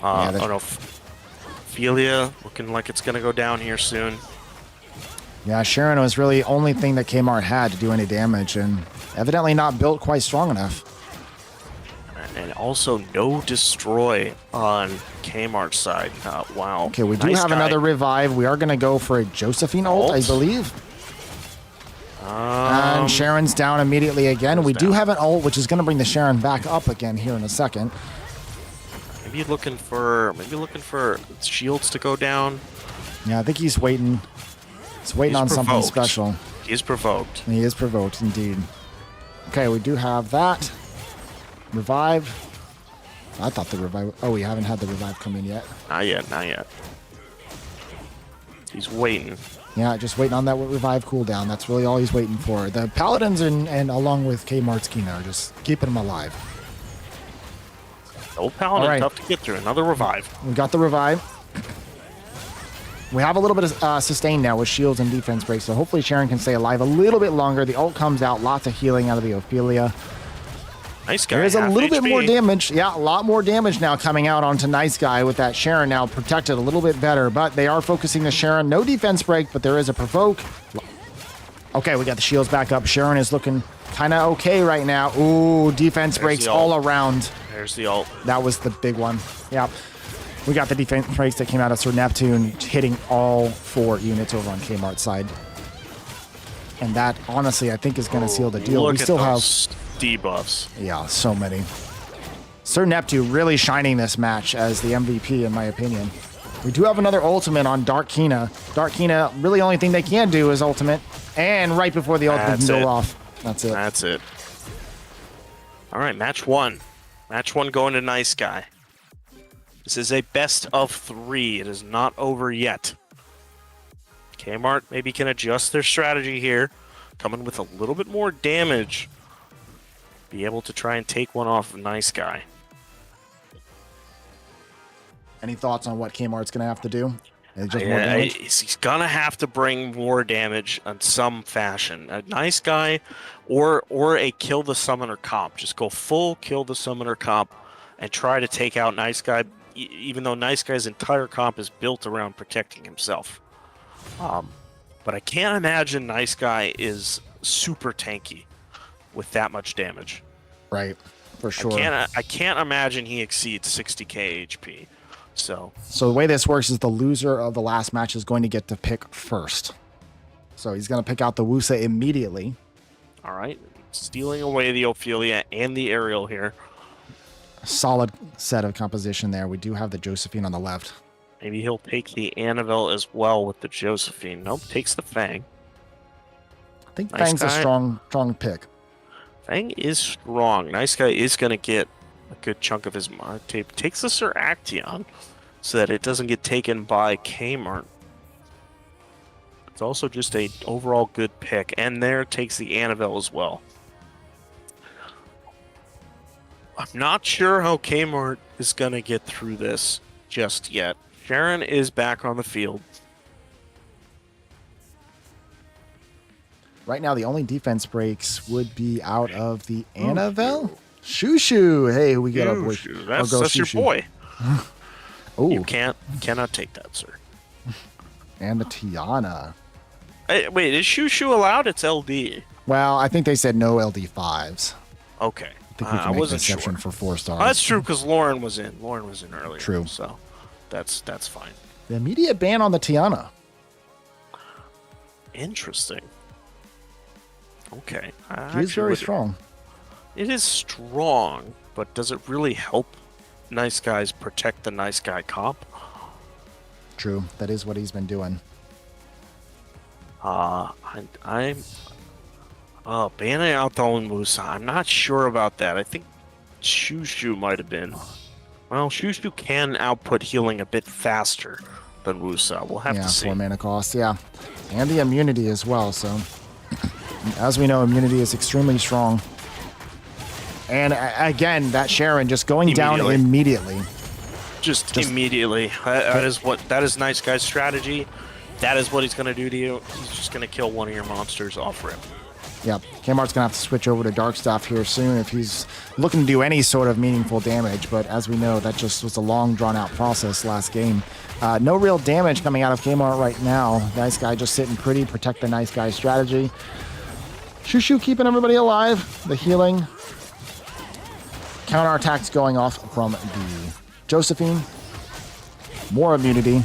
Yeah, oh no, Ophelia looking like it's going to go down here soon. Yeah, Sharon was really the only thing that Kmart had to do any damage, and evidently not built quite strong enough. And also no destroy on Kmart's side. Wow. Okay, we do Nice have Guy. another revive. We are going to go for a Josephine ult, I believe. And Sharon's down immediately again. We do have an ult, which is going to bring the Sharon back up again here in a second. Maybe looking for shields to go down. Yeah, I think he's waiting. He's waiting on something special. He is provoked. He is provoked, indeed. Okay, we do have that. Revive. I thought the revive... Oh, we haven't had the revive come in yet. Not yet, not yet. He's waiting. Yeah, just waiting on that revive cooldown. That's really all he's waiting for. The Paladins and along with Kmart's Kina are just keeping him alive. Old Paladin, right. tough to get through. Another revive. We got the revive. We have a little bit of sustain now with shields and defense breaks, so hopefully Sharon can stay alive a little bit longer. The ult comes out, lots of healing out of the Ophelia. Nice Guy. There is a little bit HP. more damage. Yeah, a lot more damage now coming out onto Nice Guy with that Sharon now protected a little bit better, but they are focusing the Sharon. No defense break, but there is a provoke. Okay, we got the shields back up. Sharon is looking kind of okay right now. Ooh, defense breaks all around. There's the ult. That was the big one. Yeah. We got the defense breaks that came out of Sir Neptune, hitting all 4 units over on Kmart's side. And that, honestly, I think is going to seal the deal. Look We still at have those debuffs. Yeah, so many. Sir Neptune really shining this match as the MVP, in my opinion. We do have another ultimate on Dark Kina. Dark Kina, really only thing they can do is ultimate. And right before the ultimate can go off. That's it. That's it. All right, match 1. Match 1 going to Nice Guy. This is a best of 3. It is not over yet. Kmart maybe can adjust their strategy here. Come in with a little bit more damage. Be able to try and take one off of Nice Guy. Any thoughts on what Kmart's going to have to do? Just more damage? He's going to have to bring more damage in some fashion. A Nice Guy or a Kill the Summoner comp. Just go full Kill the Summoner comp and try to take out Nice Guy, even though Nice Guy's entire comp is built around protecting himself. But I can't imagine Nice Guy is super tanky with that much damage. Right, for sure. I can't imagine he exceeds 60k HP. So the way this works is the loser of the last match is going to get to pick first. So he's going to pick out the Wusa immediately. All right, stealing away the Ophelia and the Aerial here. Solid set of composition there. We do have the Josephine on the left. Maybe he'll take the Annabelle as well with the Josephine. Nope, takes the Fang. I think Nice Fang's a guy. strong pick. Fang is strong. Nice guy is going to get a good chunk of his mod tape. Takes the Seraction so that it doesn't get taken by Kaimar. It's also just a overall good pick. And there takes the Annabelle as well. I'm not sure how Kmart is going to get through this just yet. Sharon is back on the field. Right now, the only defense breaks would be out of the Annabelle. Shushu. Hey, who we got our boy? That's your boy. Oh, You cannot take that, sir. and the Tiana. Hey, wait, is Shushu allowed? It's LD. Well, I think they said no LD5s. Okay. I think we can I make an wasn't exception sure. for 4 stars. Oh, that's true because Lauren was in. Lauren was in earlier. True. So that's fine. The immediate ban on the Tiana. Interesting. Okay. He's very strong. It is strong, but does it really help nice guys protect the nice guy comp? True. That is what he's been doing. I'm banning out the only Musa. I'm not sure about that. I think Shushu might have been. Well, Shushu can output healing a bit faster than Wusa. We'll have to see. 4 mana cost, yeah. And the immunity as well, so. As we know, immunity is extremely strong. And again, that Sharon just going down immediately. Just immediately. That is nice guy's strategy. That is what he's going to do to you. He's just going to kill one of your monsters off rip. Yep. Kmart's going to have to switch over to Dark Staff here soon if he's looking to do any sort of meaningful damage. But as we know, that just was a long, drawn-out process last game. No real damage coming out of Kmart right now. Nice guy just sitting pretty, protect the nice guy strategy. Shushu keeping everybody alive. The healing. Counterattacks going off from the Josephine. More immunity.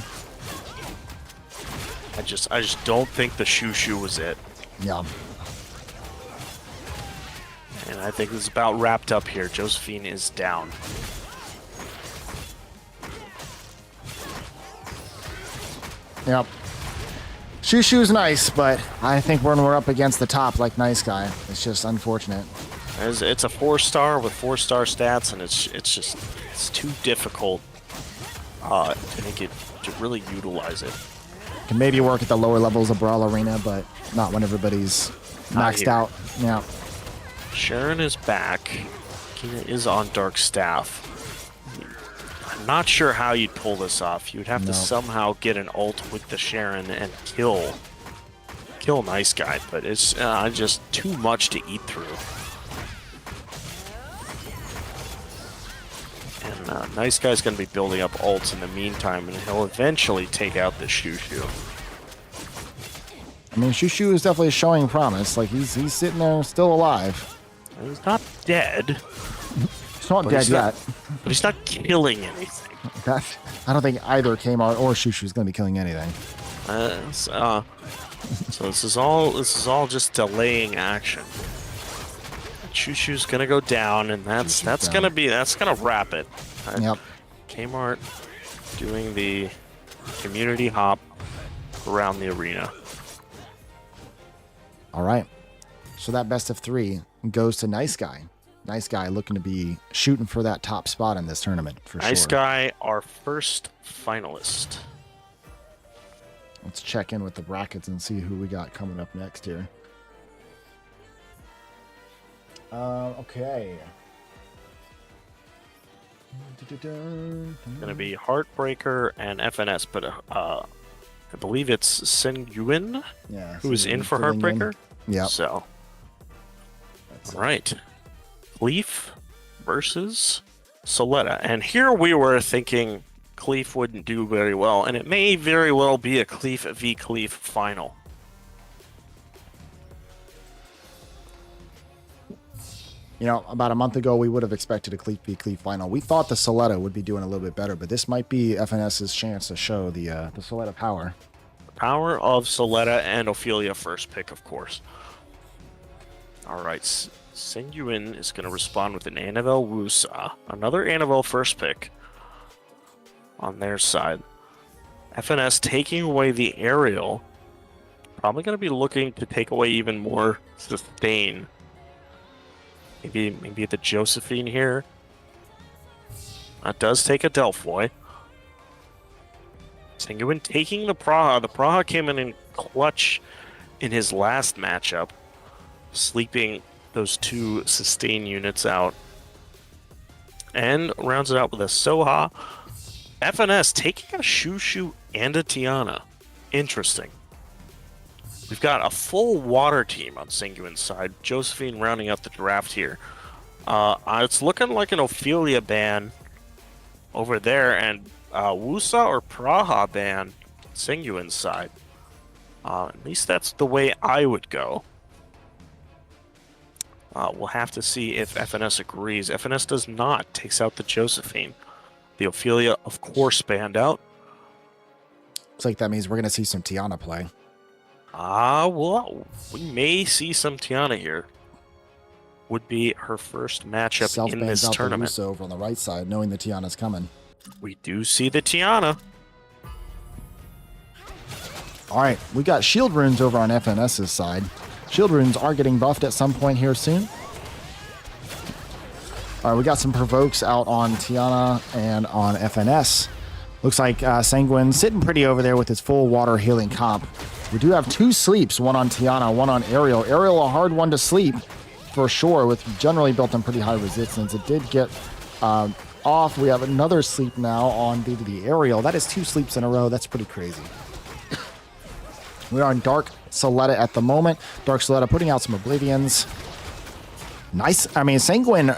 I just don't think the Shushu was it. Yeah. And I think this is about wrapped up here. Josephine is down. Yep. Shushu's nice, but I think when we're up against the top like nice guy, it's just unfortunate. It's a 4-star with 4-star stats, and it's too difficult to make it to really utilize it. Can maybe work at the lower levels of Brawl Arena, but not when everybody's maxed out. Yeah. Sharon is back. Kina is on Dark Staff. I'm not sure how you'd pull this off. You'd have to somehow get an ult with the Sharon and kill nice guy, but it's just too much to eat through. And nice guy's going to be building up ults in the meantime, and he'll eventually take out the Shushu. I mean, Shushu is definitely showing promise. Like, he's sitting there still alive. He's not dead. He's not dead yet. But he's not killing anything. I don't think either Kmart or Shushu is going to be killing anything. So this is all just delaying action. Shushu's gonna go down, and that's gonna wrap it. Yep. Kmart doing the community hop around the arena. All right. So that best of 3 goes to Nice Guy. Nice Guy looking to be shooting for that top spot in this tournament for sure. Nice Guy, our first finalist. Let's check in with the brackets and see who we got coming up next here. Okay. It's gonna be Heartbreaker and FNS, but I believe it's Sen Yuan who is in for Heartbreaker. Yeah. So, all right, Cleef versus Soletta, and here we were thinking Cleef wouldn't do very well, and it may very well be a Cleef v Cleef final. You know, about a month ago, we would have expected a Cleef v Cleef final. We thought the Soletta would be doing a little bit better, but this might be FNS's chance to show the Soletta power. The power of Soletta and Ophelia first pick, of course. All right, Sen Yuan is going to respond with an Annabelle Wusa, another Annabelle first pick on their side. FNS taking away the aerial. Probably going to be looking to take away even more sustain. Maybe the Josephine here. That does take a Delphoy. Sanguine taking the Praha. The Praha came in clutch in his last matchup, sleeping those 2 sustain units out. And rounds it out with a Soha. FNS taking a Shushu and a Tiana. Interesting. We've got a full water team on Sanguine's side. Josephine rounding out the draft here. It's looking like an Ophelia ban over there, and Wusa or Praha ban Sanguine's side. At least that's the way I would go. We'll have to see if FNS agrees. FNS does not. Takes out the Josephine. The Ophelia, of course, banned out. Looks like that means we're going to see some Tiana play. Well, we may see some Tiana here. Would be her first matchup in this tournament. Self-bans out the Wusa over on the right side, knowing the Tiana's coming. We do see the Tiana. All right, we got shield runes over on FNS's side. Shield runes are getting buffed at some point here soon. All right, we got some provokes out on Tiana and on FNS. Looks like Sanguine sitting pretty over there with his full water healing comp. We do have 2 sleeps, one on Tiana, one on Aerial. Aerial, a hard one to sleep for sure, with generally built in pretty high resistance. It did get off. We have another sleep now on the Aerial. That is 2 sleeps in a row. That's pretty crazy. We are on Dark Soletta at the moment. Dark Soletta putting out some Oblivions. Nice. I mean, Sanguine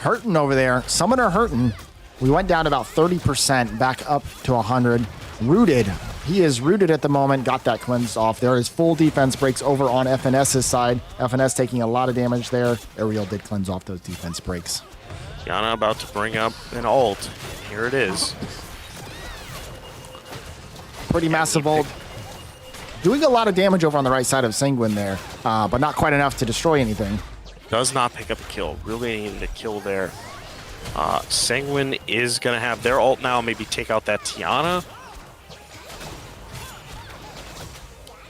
hurting over there. Summoner hurting. We went down about 30%, back up to 100. Rooted. He is rooted at the moment. Got that cleansed off. There is full defense breaks over on FNS's side. FNS taking a lot of damage there. Aerial did cleanse off those defense breaks. Yana about to bring up an ult. Here it is. Pretty massive ult. Doing a lot of damage over on the right side of Sanguine there, but not quite enough to destroy anything. Does not pick up a kill. Really needing to kill there. Sanguine is going to have their ult now. Maybe take out that Tiana.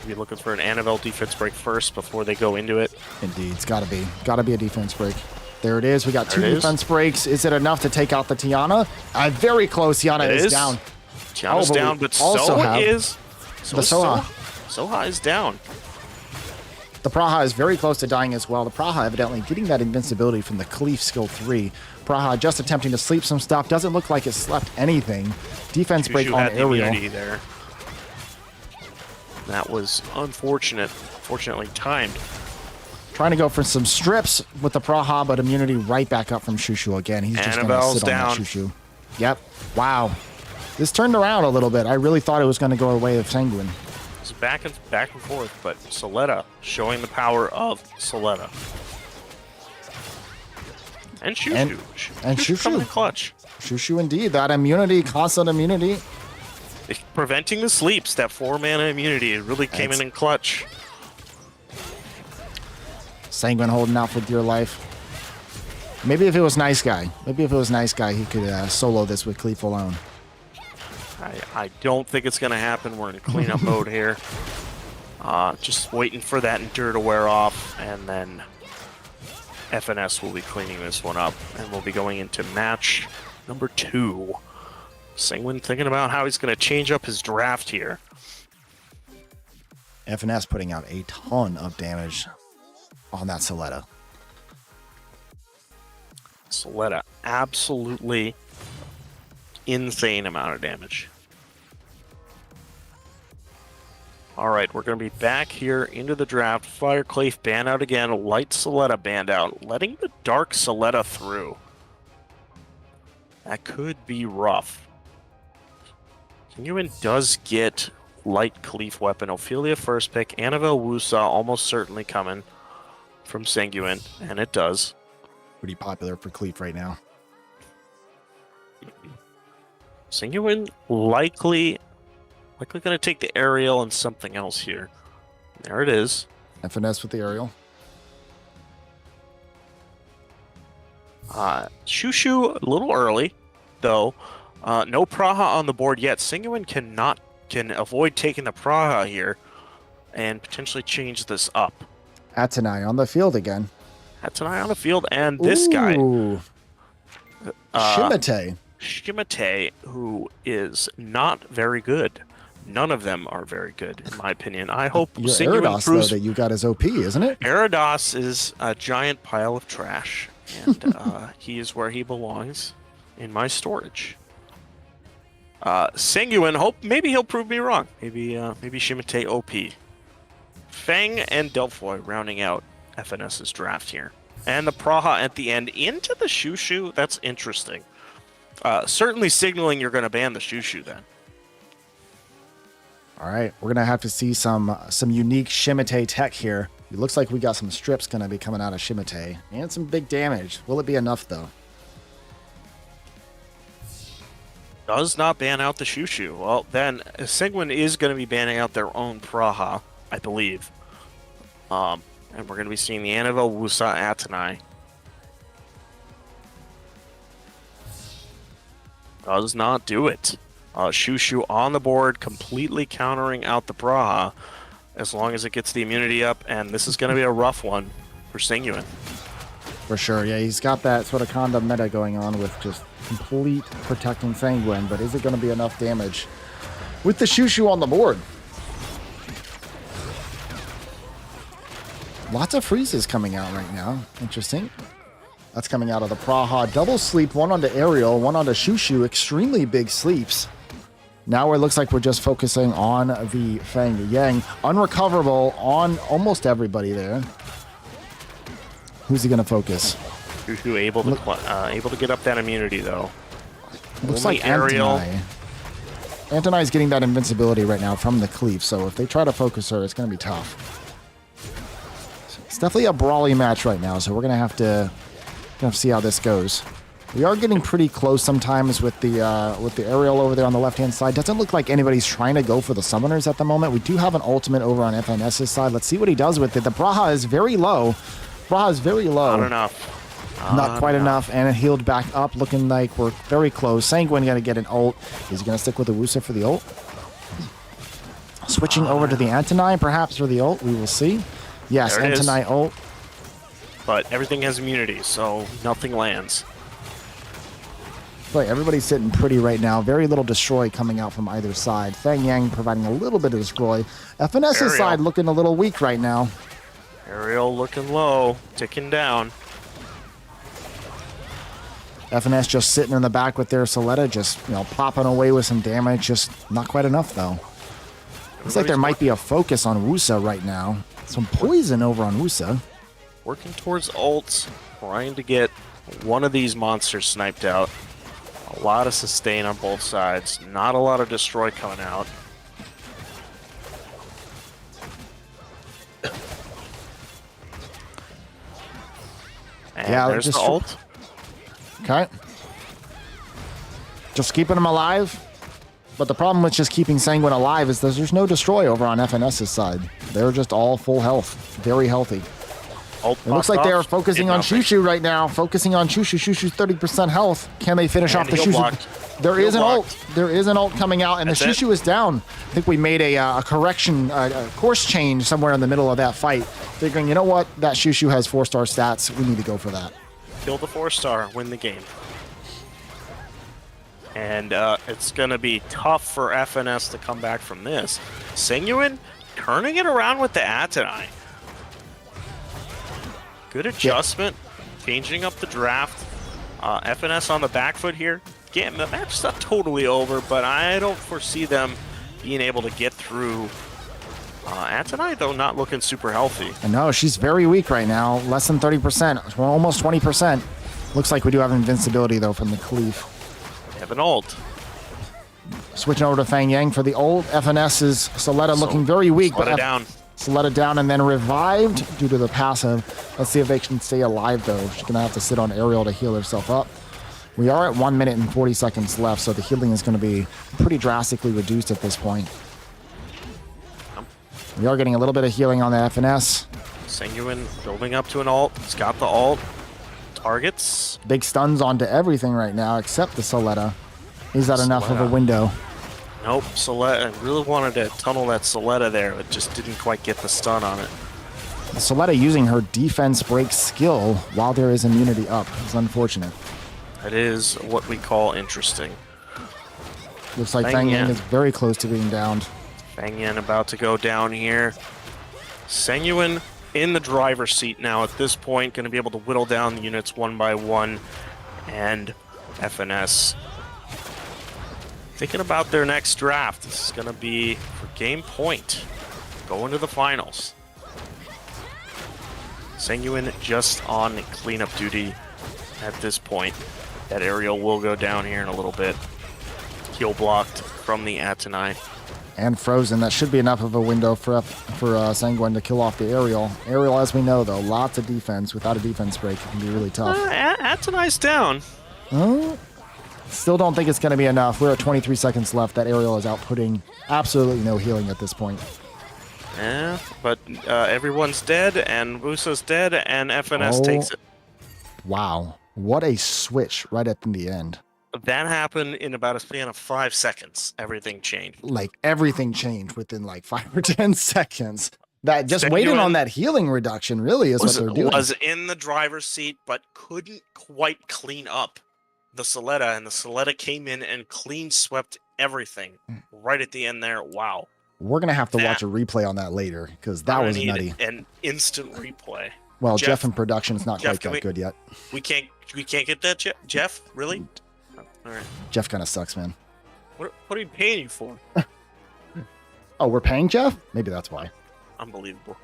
Be looking for an Annabelle defense break first before they go into it. Indeed, it's got to be. Got to be a defense break. There it is. We got 2 defense breaks. Is it enough to take out the Tiana? Very close. Tiana is down. Tiana's down, but so is... the Soha. Soha is down. The Praha is very close to dying as well. The Praha evidently getting that invincibility from the Cleef skill 3. Praha just attempting to sleep some stuff. Doesn't look like it slept anything. Defense break on Aerial. There. That was unfortunately timed. Trying to go for some strips with the Praha, but immunity right back up from Shushu again. He's just going to sit on that Shushu. Yep. Wow. This turned around a little bit. I really thought it was going to go away with Sanguine. It's back and forth, but Soletta showing the power of Soletta. And Shushu. And Shushu. Coming in clutch. Shushu indeed. That immunity, constant immunity. Preventing the sleeps, that 4-mana immunity, it really came in clutch. Sanguine holding out for dear life. Maybe if it was Nice Guy. Maybe if it was Nice Guy, he could solo this with Cleef alone. I don't think it's going to happen. We're in cleanup mode here. Just waiting for that Endure to wear off, and then FNS will be cleaning this one up, and we'll be going into match number 2. Sanguine thinking about how he's going to change up his draft here. FNS putting out a ton of damage on that Soletta. Soletta, absolutely insane amount of damage. All right, we're going to be back here into the draft. Firecleave banned out again. Light Soletta banned out. Letting the Dark Soletta through. That could be rough. Sanguine does get light Cleef weapon. Ophelia first pick. Annabelle Wusa almost certainly coming from Sanguine, and it does. Pretty popular for Cleef right now. Sanguine likely going to take the aerial and something else here. There it is. FNS with the aerial. Shushu a little early, though. No Praha on the board yet. Sanguine cannot can avoid taking the Praha here and potentially change this up. Atenai on the field again. That's an eye on the field, and this guy, Shimate. Shimate, who is not very good. None of them are very good, in my opinion. I hope Your Singuin Eridos, proves... though, that you got is OP, isn't it? Eridos is a giant pile of trash, and he is where he belongs in my storage. Singuin, maybe he'll prove me wrong. Maybe Shimate OP. Feng and Delphoy rounding out FNS's draft here. And the Praha at the end into the Shushu. That's interesting. Certainly signaling you're going to ban the Shushu then. All right, we're going to have to see some unique Shimate tech here. It looks like we got some strips going to be coming out of Shimate. And some big damage. Will it be enough, though? Does not ban out the Shushu. Well, then Singuin is going to be banning out their own Praha, I believe. And we're going to be seeing the Anivel Wusa Atenai. Does not do it. Shushu on the board, completely countering out the Praha as long as it gets the immunity up. And this is going to be a rough one for Singuin. For sure, yeah. He's got that sort of condom meta going on with just complete protecting Sanguine. But is it going to be enough damage with the Shushu on the board? Lots of freezes coming out right now. Interesting. That's coming out of the Praha. Double sleep, one onto Aerial, one onto Shushu. Extremely big sleeps. Now it looks like we're just focusing on the Feng Yang. Unrecoverable on almost everybody there. Who's he going to focus? Shushu able to get up that immunity, though. Looks Only like Aerial. Antonai is getting that invincibility right now from the cleave, so if they try to focus her, it's going to be tough. It's definitely a brawly match right now, so we're going to have to see how this goes. We are getting pretty close sometimes with the Aerial over there on the left-hand side. Doesn't look like anybody's trying to go for the summoners at the moment. We do have an ultimate over on FNS's side. Let's see what he does with it. The Praha is very low. Praha is very low. Not enough. Not quite enough, and it healed back up, looking like we're very close. Sanguine going to get an ult. Is he going to stick with the Wusa for the ult? Switching over to the Antonai, perhaps, for the ult. We will see. Yes, Antonai ult. But everything has immunity, so nothing lands. Boy, everybody's sitting pretty right now. Very little destroy coming out from either side. Feng Yang providing a little bit of destroy. FNS's side looking a little weak right now. Aerial looking low, ticking down. FNS just sitting in the back with their Soletta, just popping away with some damage. Just not quite enough, though. Looks like there might be a focus on Wusa right now. Some poison over on Wusa. Working towards ults, trying to get one of these monsters sniped out. A lot of sustain on both sides. Not a lot of destroy coming out. And yeah, there's the ult. Okay. Just keeping him alive. But the problem with just keeping Sanguine alive is there's no destroy over on FNS's side. They're just all full health. Very healthy. It looks like they're focusing on Shushu right now. Focusing on Shushu. Shushu's 30% health. Can they finish off the Shushu? There is an ult. There is an ult coming out, and the Shushu is down. I think we made a correction, a course change somewhere in the middle of that fight. Figuring, you know what? That Shushu has 4-star stats. We need to go for that. Kill the 4-star. Win the game. And it's going to be tough for FNS to come back from this. Singuin turning it around with the Atenai. Good adjustment. Changing up the draft. FNS on the back foot here. Again, the match's not totally over, but I don't foresee them being able to get through. Atenai, though, not looking super healthy. I know, she's very weak right now. Less than 30%. Almost 20%. Looks like we do have invincibility, though, from the cleave. Have an ult. Switching over to Feng Yang for the ult. FNS's Soletta looking very weak. Soletta down. Soletta down and then revived due to the passive. Let's see if they can stay alive, though. She's going to have to sit on Aerial to heal herself up. We are at 1 minute and 40 seconds left, so the healing is going to be pretty drastically reduced at this point. We are getting a little bit of healing on the FNS. Sanguin building up to an ult. He's got the ult. Targets. Big stuns onto everything right now except the Soletta. Is that enough of a window? Nope, Soletta. I really wanted to tunnel that Soletta there, but just didn't quite get the stun on it. Soletta using her defense break skill while there is immunity up. It's unfortunate. That is what we call interesting. Looks like Fang Yang is very close to being downed. Fang Yan about to go down here. Sengyuan in the driver's seat now at this point, going to be able to whittle down the units one by one. And FNS thinking about their next draft. This is going to be for game point. Going to the finals. Sengyuan just on cleanup duty at this point. That aerial will go down here in a little bit. Heal blocked from the Atenai. And frozen. That should be enough of a window for Sengyuan to kill off the aerial. Aerial, as we know, though, lots of defense. Without a defense break, it can be really tough. Atenai's down. Oh, still don't think it's going to be enough. We're at 23 seconds left. That aerial is outputting absolutely no healing at this point. Yeah, but everyone's dead, and Wusa's dead, and FNS takes it. Wow. What a switch right at the end. That happened in about a span of 5 seconds. Everything changed. Like, everything changed within like 5 or 10 seconds. That just waiting on that healing reduction really is what they're doing. Was in the driver's seat, but couldn't quite clean up the Soletta, and the Soletta came in and clean swept everything right at the end there. Wow. We're going to have to watch a replay on that later, because that was nutty. An instant replay. Well, Jeff in production is not quite that good yet. We can't get that, Jeff? Really? All right. Jeff kind of sucks, man. What are we paying you for? Oh, we're paying Jeff? Maybe that's why. Unbelievable.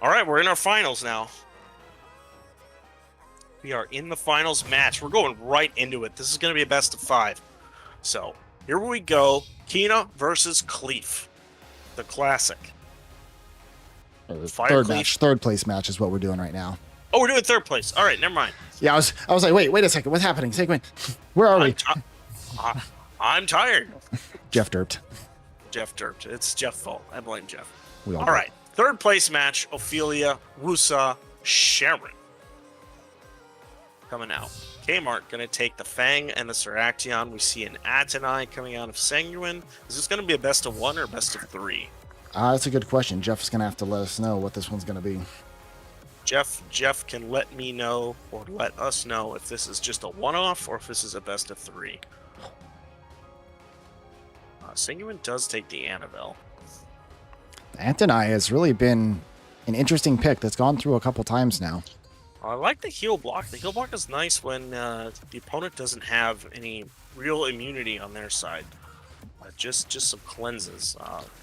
All right, we're in our finals now. We are in the finals match. We're going right into it. This is going to be a best of 5. So, here we go. Kina versus Cleef. The classic. Third place match is what we're doing right now. Oh, we're doing third place. All right, never mind. Yeah, I was like, wait a second. What's happening? Segment. Where are we? I'm tired. Jeff derped. Jeff derped. It's Jeff's fault. I blame Jeff. All right. Third place match, Ophelia, Wusa, Sharon. Coming out. Kaimar going to take the Fang and the Seraction. We see an Atenai coming out of Sengyuan. Is this going to be a best of 1 or best of 3? That's a good question. Jeff's going to have to let us know what this one's going to be. Jeff can let me know or let us know if this is just a one-off or if this is a best of 3. Sengyuan does take the Annabelle. Atenai has really been an interesting pick that's gone through a couple times now. I like the heal block. The heal block is nice when the opponent doesn't have any real immunity on their side. Just some cleanses.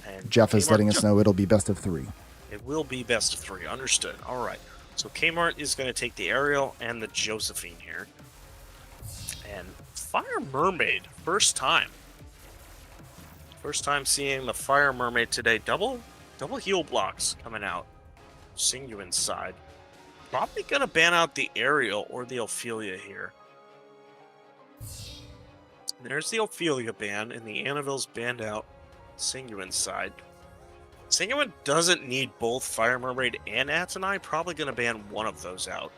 And Jeff is letting us know it'll be best of 3. It will be best of 3. Understood. All right. So Kmart is going to take the Ariel and the Josephine here. And Fire Mermaid, first time. First time seeing the Fire Mermaid today. Double heal blocks coming out. Sengyuan's side. Probably going to ban out the Ariel or the Ophelia here. There's the Ophelia ban, and the Annabelle's banned out. Sengyuan's side. Sengyuan doesn't need both Fire Mermaid and Atenai. Probably going to ban one of those out.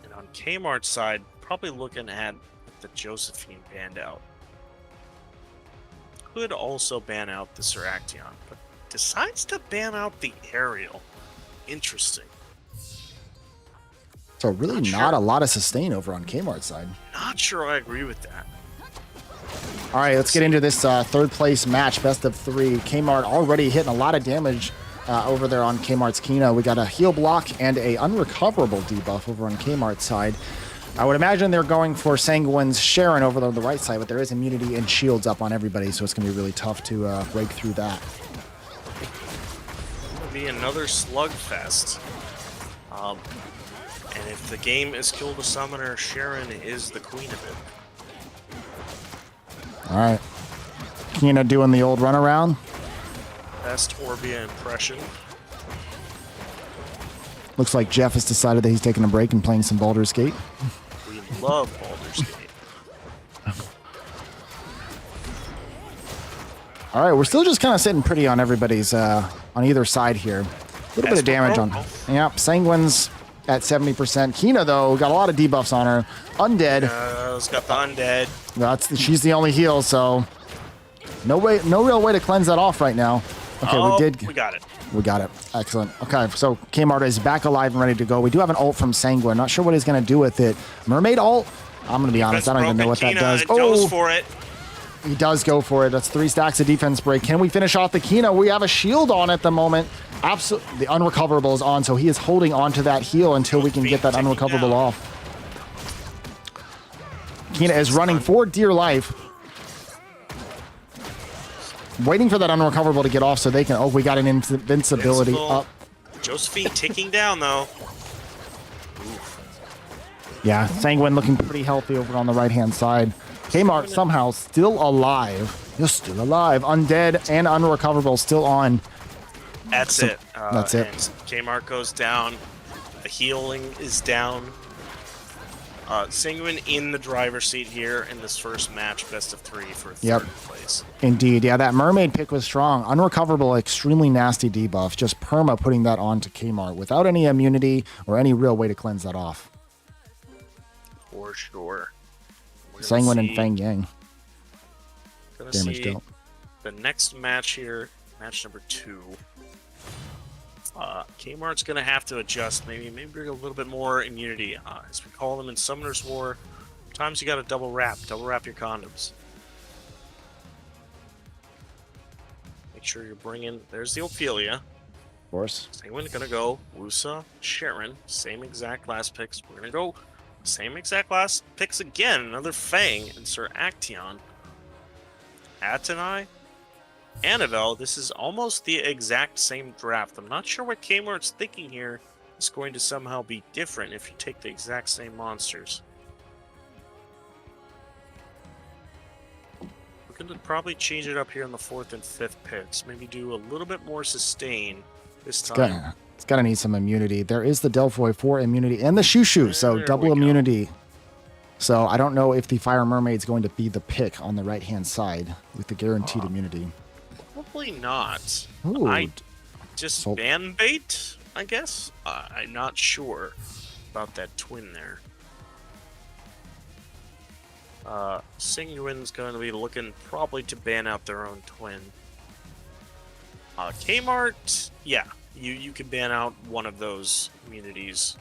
And on Kmart's side, probably looking at the Josephine banned out. Could also ban out the Seraction, but decides to ban out the Ariel. Interesting. So really not a lot of sustain over on Kmart's side. Not sure I agree with that. All right, let's get into this third place match, best of 3. Kmart already hitting a lot of damage over there on Kmart's Kina. We got a heal block and a unrecoverable debuff over on Kmart's side. I would imagine they're going for Sanguine's Sharon over on the right side, but there is immunity and shields up on everybody, so it's going to be really tough to break through that. It's going to be another slugfest. And if the game is Kill the Summoner, Sharon is the queen of it. All right. Kina doing the old runaround. Best Orbia impression. Looks like Jeff has decided that he's taking a break and playing some Baldur's Gate. We love Baldur's Gate. All right, we're still just kind of sitting pretty on everybody's, on either side here. A little bit of damage on, yeah, Sanguine's at 70%. Kina, though, got a lot of debuffs on her. Undead. It's got the undead. She's the only heal, so no real way to cleanse that off right now. Okay, we got it. We got it. Excellent. Okay, so Kaimar is back alive and ready to go. We do have an ult from Sanguine. Not sure what he's going to do with it. Mermaid ult? I'm going to be honest. I don't even know what that does. Goes for it. He does go for it. That's 3 stacks of defense break. Can we finish off the Kina? We have a shield on at the moment. Absolutely. The unrecoverable is on, so he is holding on to that heal until we can get that unrecoverable off. Kina is running for dear life. Waiting for that unrecoverable to get off so they can... Oh, we got an invincibility up. Josephine ticking down, though. Yeah, Sanguine looking pretty healthy over on the right-hand side. Kaimar somehow still alive. You're still alive. Undead and unrecoverable still on. That's it. That's it. Kaimar goes down. The healing is down. Sanguine in the driver's seat here in this first match, best of 3 for third place. Indeed. Yeah, that mermaid pick was strong. Unrecoverable, extremely nasty debuff. Just perma putting that on to Kaimar without any immunity or any real way to cleanse that off. For sure. Sanguine and Fang Yang. Gonna Damage see dealt. the next match here, match number 2. Kmart's gonna have to adjust, maybe bring a little bit more immunity. As we call them in Summoner's War, sometimes you gotta double wrap your condoms. Make sure you're bringing. There's the Ophelia. Of course. Sanguine gonna go Wusa, Sharon, same exact last picks. We're gonna go same exact last picks again. Another Fang and Sir Action. Atenai, Annabelle. This is almost the exact same draft. I'm not sure what Kmart's thinking here is going to somehow be different if you take the exact same monsters. We're going to probably change it up here in the 4th and 5th picks. Maybe do a little bit more sustain this time. It's got to need some immunity. There is the Delphoid for immunity and the Shushu, so double immunity. So I don't know if the Fire Mermaid's going to be the pick on the right-hand side with the guaranteed immunity. Probably not. Ooh. I just ban bait, I guess? I'm not sure about that twin there. Sanguine's going to be looking probably to ban out their own twin. Kmart, yeah, you can ban out one of those immunities.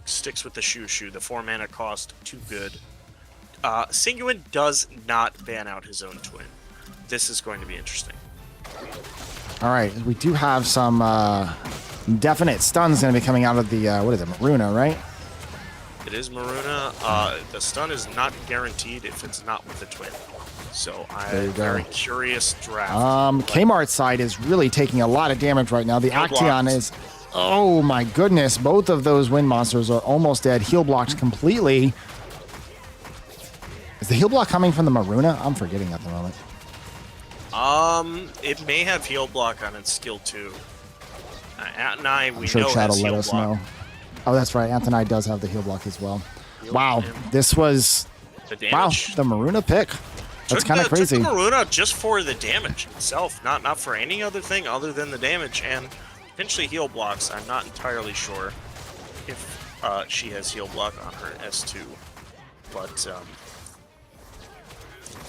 Sticks with the Shushu. The 4 mana cost, too good. Sanguine does not ban out his own twin. This is going to be interesting. All right, we do have some definite stuns going to be coming out of the, what is it, Maruna, right? It is Maruna. The stun is not guaranteed if it's not with the twin. So I'm very curious draft. Kmart's side is really taking a lot of damage right now. The Action is... Oh my goodness, both of those wind monsters are almost dead. Heal blocked completely. Is the heal block coming from the Maruna? I'm forgetting at the moment. It may have heal block on its skill too. Atenai, we sure know Chad has will let heal us block. know. Oh, that's right. Atenai does have the heal block as well. Heal Wow, him. this was... The damage. Wow, the Maruna pick. That's kind of crazy. Took the Maruna just for the damage itself, not for any other thing other than the damage, and potentially heal blocks. I'm not entirely sure if she has heal block on her S2, but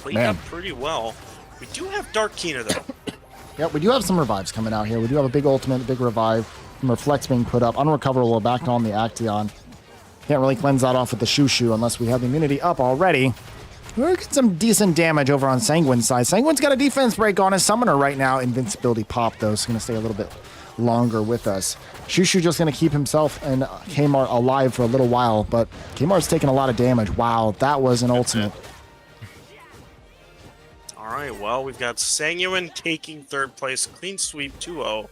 played up pretty well. We do have Dark Kina though. Yep, we do have some revives coming out here. We do have a big ultimate, a big revive. Some reflects being put up. Unrecoverable back on the Action. Can't really cleanse that off with the Shushu unless we have the immunity up already. We're getting some decent damage over on Sanguine's side. Sanguine's got a defense break on his summoner right now. Invincibility pop, though, so going to stay a little bit longer with us. Shushu just going to keep himself and Kaimar alive for a little while, but Kmart's taking a lot of damage. Wow, that was an ultimate. All right, well, we've got Sanguine taking 3rd place. Clean sweep 2-0.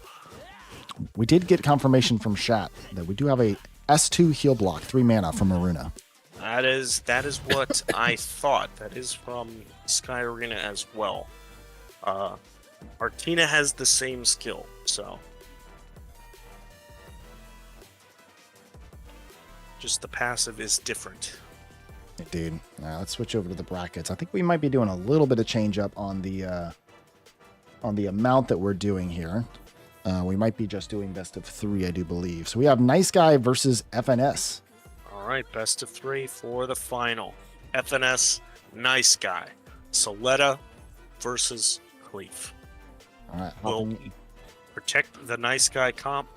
We did get confirmation from Shat that we do have a S2 heal block, 3 mana from Maruna. That is what I thought. That is from Sky Arena as well. Artina has the same skill, so just the passive is different. Dude, let's switch over to the brackets. I think we might be doing a little bit of change up on the amount that we're doing here. We might be just doing best of 3, I do believe. So we have Nice Guy versus FNS. All right, best of 3 for the final. FNS, Nice Guy. Soletta versus Cleef. All right. Will Protect the Nice Guy comp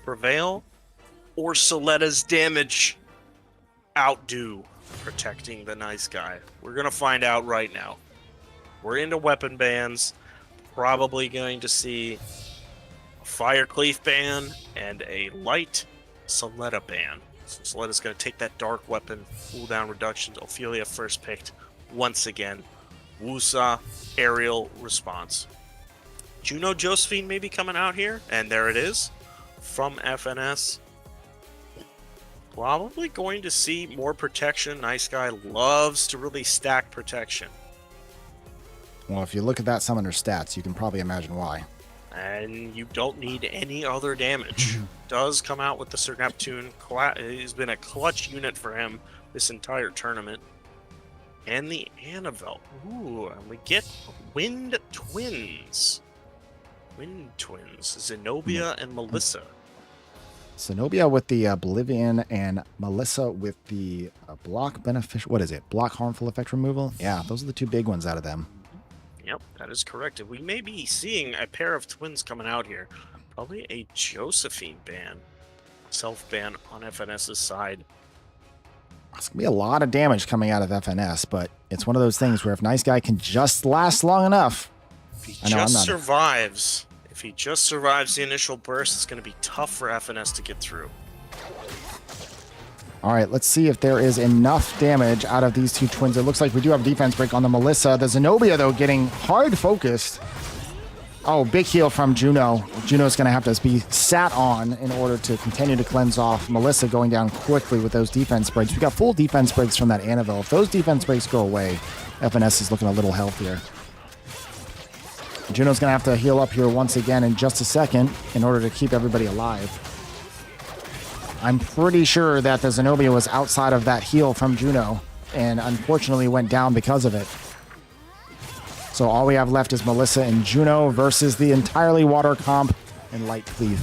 prevail, or Soletta's damage outdo protecting the Nice Guy? We're going to find out right now. We're into weapon bans. Probably going to see a Fire Cleef ban and a light Soletta ban. So Soletta's going to take that dark weapon cooldown reduction. Ophelia first picked once again. Wusa, aerial response. Juno Josephine may be coming out here, and there it is from FNS. Probably going to see more protection. Nice Guy loves to really stack protection. Well, if you look at that summoner stats, you can probably imagine why. And you don't need any other damage. Does come out with the Sir Neptune. He's been a clutch unit for him this entire tournament. And the Annabelle. Ooh, and we get Wind Twins. Wind Twins. Zenobia and Melissa. Zenobia with the Oblivion and Melissa with the block beneficial. What is it? Block harmful effect removal? Yeah, those are the 2 big ones out of them. Yep, that is correct. We may be seeing a pair of twins coming out here. Probably a Josephine ban. Self-ban on FNS's side. It's going to be a lot of damage coming out of FNS, but it's one of those things where if Nice Guy can just last long enough... If he just survives the initial burst, it's going to be tough for FNS to get through. All right, let's see if there is enough damage out of these 2 twins. It looks like we do have defense break on the Melissa. The Zenobia, though, getting hard focused. Oh, big heal from Juno. Juno's going to have to be sat on in order to continue to cleanse off. Melissa going down quickly with those defense breaks. We got full defense breaks from that Annabelle. If those defense breaks go away, FNS is looking a little healthier. Juno's going to have to heal up here once again in just a second in order to keep everybody alive. I'm pretty sure that the Zenobia was outside of that heal from Juno and unfortunately went down because of it. So all we have left is Melissa and Juno versus the entirely water comp and Light Cleave.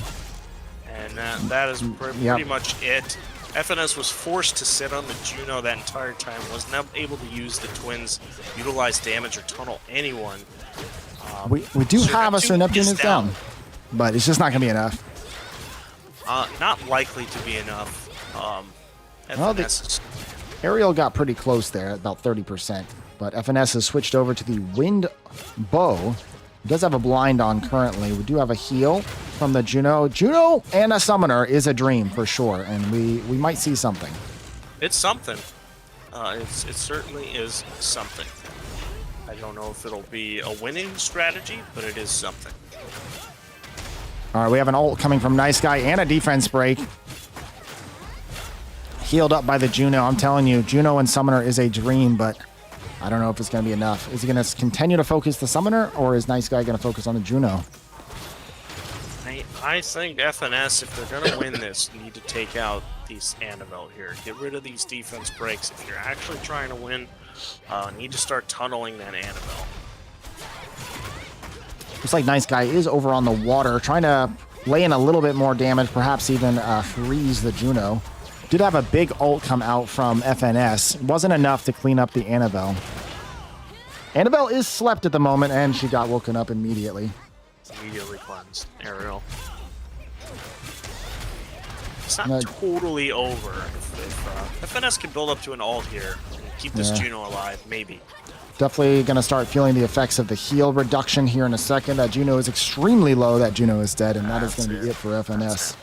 And that is pretty much it. FNS was forced to sit on the Juno that entire time, was not able to use the twins, utilize damage, or tunnel anyone. We do have a Sir Neptune is down, but it's just not going to be enough. Not likely to be enough. FNS Ariel got pretty close there, at about 30%. But FNS has switched over to the Wind Bow. It does have a blind on currently. We do have a heal from the Juno. Juno and a Summoner is a dream for sure, and we might see something. It's something. It certainly is something. I don't know if it'll be a winning strategy, but it is something. All right, we have an ult coming from Nice Guy and a defense break. Healed up by the Juno. I'm telling you, Juno and Summoner is a dream, but I don't know if it's going to be enough. Is he going to continue to focus the Summoner, or is Nice Guy going to focus on the Juno? I think FNS, if they're going to win this, need to take out these Annabelle here. Get rid of these defense breaks. If you're actually trying to win, need to start tunneling that Annabelle. Looks like Nice Guy is over on the water, trying to lay in a little bit more damage, perhaps even freeze the Juno. Did have a big ult come out from FNS. Wasn't enough to clean up the Annabelle. Annabelle is slept at the moment, and she got woken up immediately. Immediately cleansed. Ariel. It's not totally over. If FNS can build up to an ult here and keep this Juno alive, maybe. Definitely going to start feeling the effects of the heal reduction here in a second. That Juno is extremely low. That Juno is dead, and that is going to be it for FNS.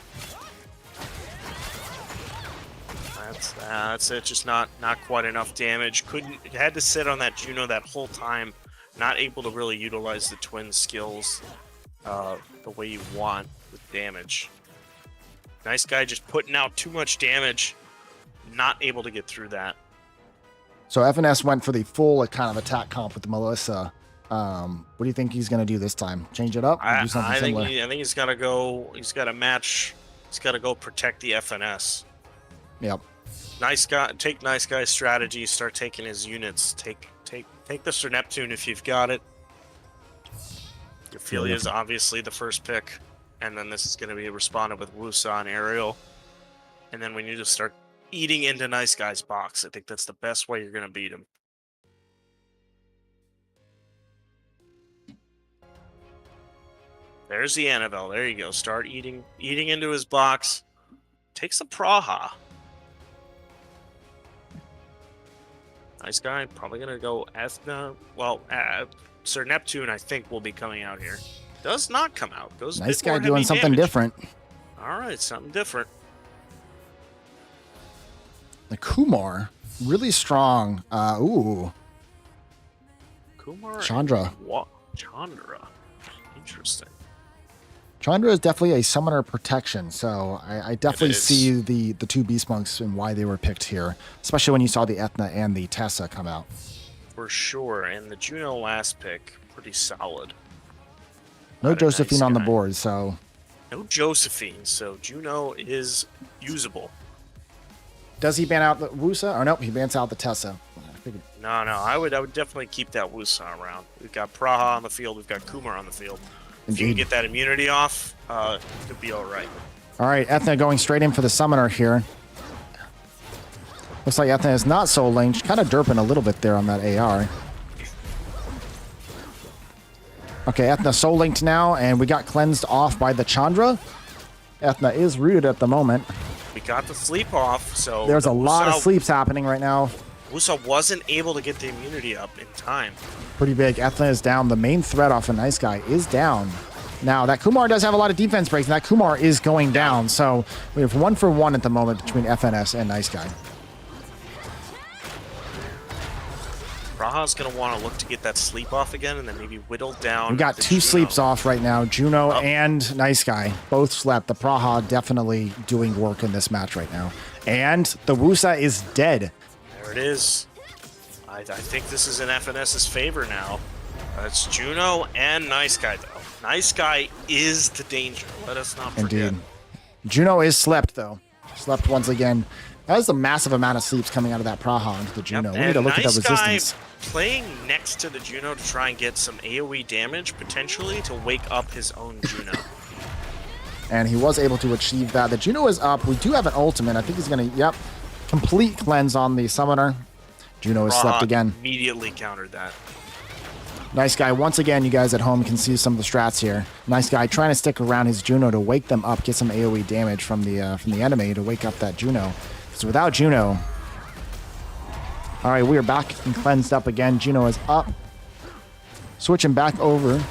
That's it. Just not quite enough damage. Had to sit on that Juno that whole time. Not able to really utilize the twin skills the way you want with damage. Nice Guy just putting out too much damage. Not able to get through that. So FNS went for the full kind of attack comp with Melissa. What do you think he's going to do this time? Change it up? Or do something similar? I think he's got to go. He's got to match. He's got to go protect the FNS. Yep. Nice Guy. Take Nice Guy's strategy. Start taking his units. Take the Sir Neptune if you've got it. Ophelia is obviously the first pick. and then this is going to be responded with Wusa and Aerial. And then we need to start eating into Nice Guy's box. I think that's the best way you're going to beat him. There's the Annabelle. There you go. Start eating into his box. Takes the Praha. Nice Guy. Probably going to go Ethna. Well, Sir Neptune, I think, will be coming out here. Does not come out. Goes Nice a bit more Guy doing heavy something damage. different. All right, something different. The Kumar, really strong. Ooh, Kumar. Chandra. Chandra. Interesting. Chandra is definitely a summoner protection, so I definitely is. see the two Beast Monks and why they were picked here, especially when you saw the Ethna and the Tessa come out. For sure, and the Juno last pick, pretty solid. No Not a Josephine Nice on the Guy. board, so No Josephine, so Juno is usable. does he ban out the Wusa? Or nope, he bans out the Tessa. I figured. No, I would definitely keep that Wusa around. We've got Praha on the field, we've got Kumar on the field. If you can Indeed. get that immunity off, it'll be all right. All right, Ethna going straight in for the summoner here. Looks like Ethna is not soul linked, kind of derping a little bit there on that AR. Okay, Ethna soul linked now, and we got cleansed off by the Chandra. Ethna is rooted at the moment. We got the sleep off, so There's a lot of Wusa- sleeps happening right now. Wusa wasn't able to get the immunity up in time. Pretty big. Ethna is down. The main threat off a Nice Guy is down. Now, that Kumar does have a lot of defense breaks, and that Kumar is going down. So we have 1 for 1 at the moment between FNS and Nice Guy. Praha's going to want to look to get that sleep off again and then maybe whittle down. We got the 2 Juno. sleeps off right now. Juno and Nice Guy both slept. The Praha definitely doing work in this match right now. And the Wusa is dead. There it is. I think this is in FNS's favor now. It's Juno and Nice Guy, though. Nice Guy is the danger. Let us not forget. Indeed. Juno is slept, though. Slept once again. That is a massive amount of sleeps coming out of that Praha into the Juno. Yep. We need to And look Nice at the resistance. Guy playing next to the Juno to try and get some AoE damage, potentially, to wake up his own Juno. And he was able to achieve that. The Juno is up. We do have an ultimate. I think he's going to, yep, complete cleanse on the summoner. Juno is slept Praha again. immediately countered that. Nice Guy, once again, you guys at home can see some of the strats here. Nice Guy trying to stick around his Juno to wake them up, get some AoE damage from the enemy to wake up that Juno. So without Juno... All right, we are back and cleansed up again. Juno is up. Switching back over.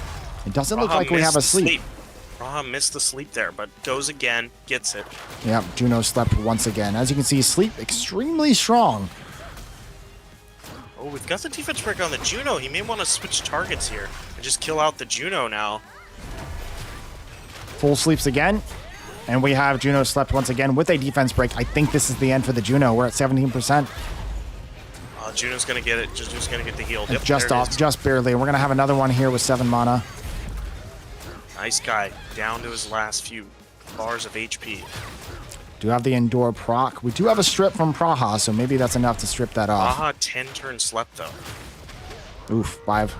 It doesn't look Praha like we have a missed the sleep. Praha missed the sleep there, but goes again, gets it. Yep, Juno slept once again. As you can see, sleep extremely strong. Oh, we've got the defense break on the Juno. He may want to switch targets here and just kill out the Juno now. Full sleeps again. And we have Juno slept once again with a defense break. I think this is the end for the Juno. We're at 17%. Juno's gonna get it. Juno's gonna get the heal. Yep, Just there it off, is. just barely. We're going to have another one here with 7 mana. Nice Guy, down to his last few bars of HP. Do have the Endure proc. We do have a strip from Praha, so maybe that's enough to strip that off. Praha 10 turns slept though. Oof, 5.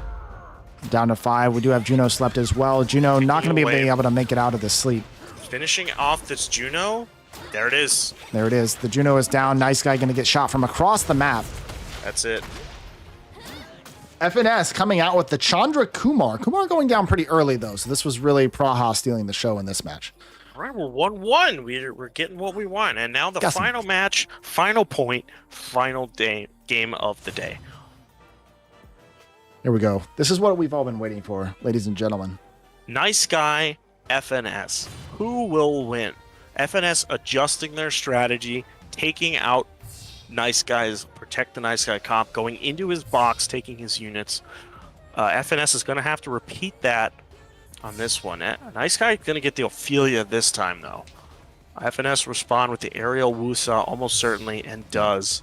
Down to 5. We do have Juno slept as well. Juno not going to be away. able to make it out of this sleep. Finishing off this Juno. There it is. There it is. The Juno is down. Nice Guy going to get shot from across the map. That's it. FNS coming out with the Chandra Kumar. Kumar going down pretty early, though, so this was really Praha stealing the show in this match. All right, we're 1-1. We're getting what we want. And now the Got some- final match, final point, final game of the day. Here we go. This is what we've all been waiting for, ladies and gentlemen. Nice Guy, FNS. Who will win? FNS adjusting their strategy, taking out Nice Guy's protect the Nice Guy comp, going into his box, taking his units. FNS is going to have to repeat that on this one. Nice Guy going to get the Ophelia this time, though. FNS respond with the aerial Wusa almost certainly, and does.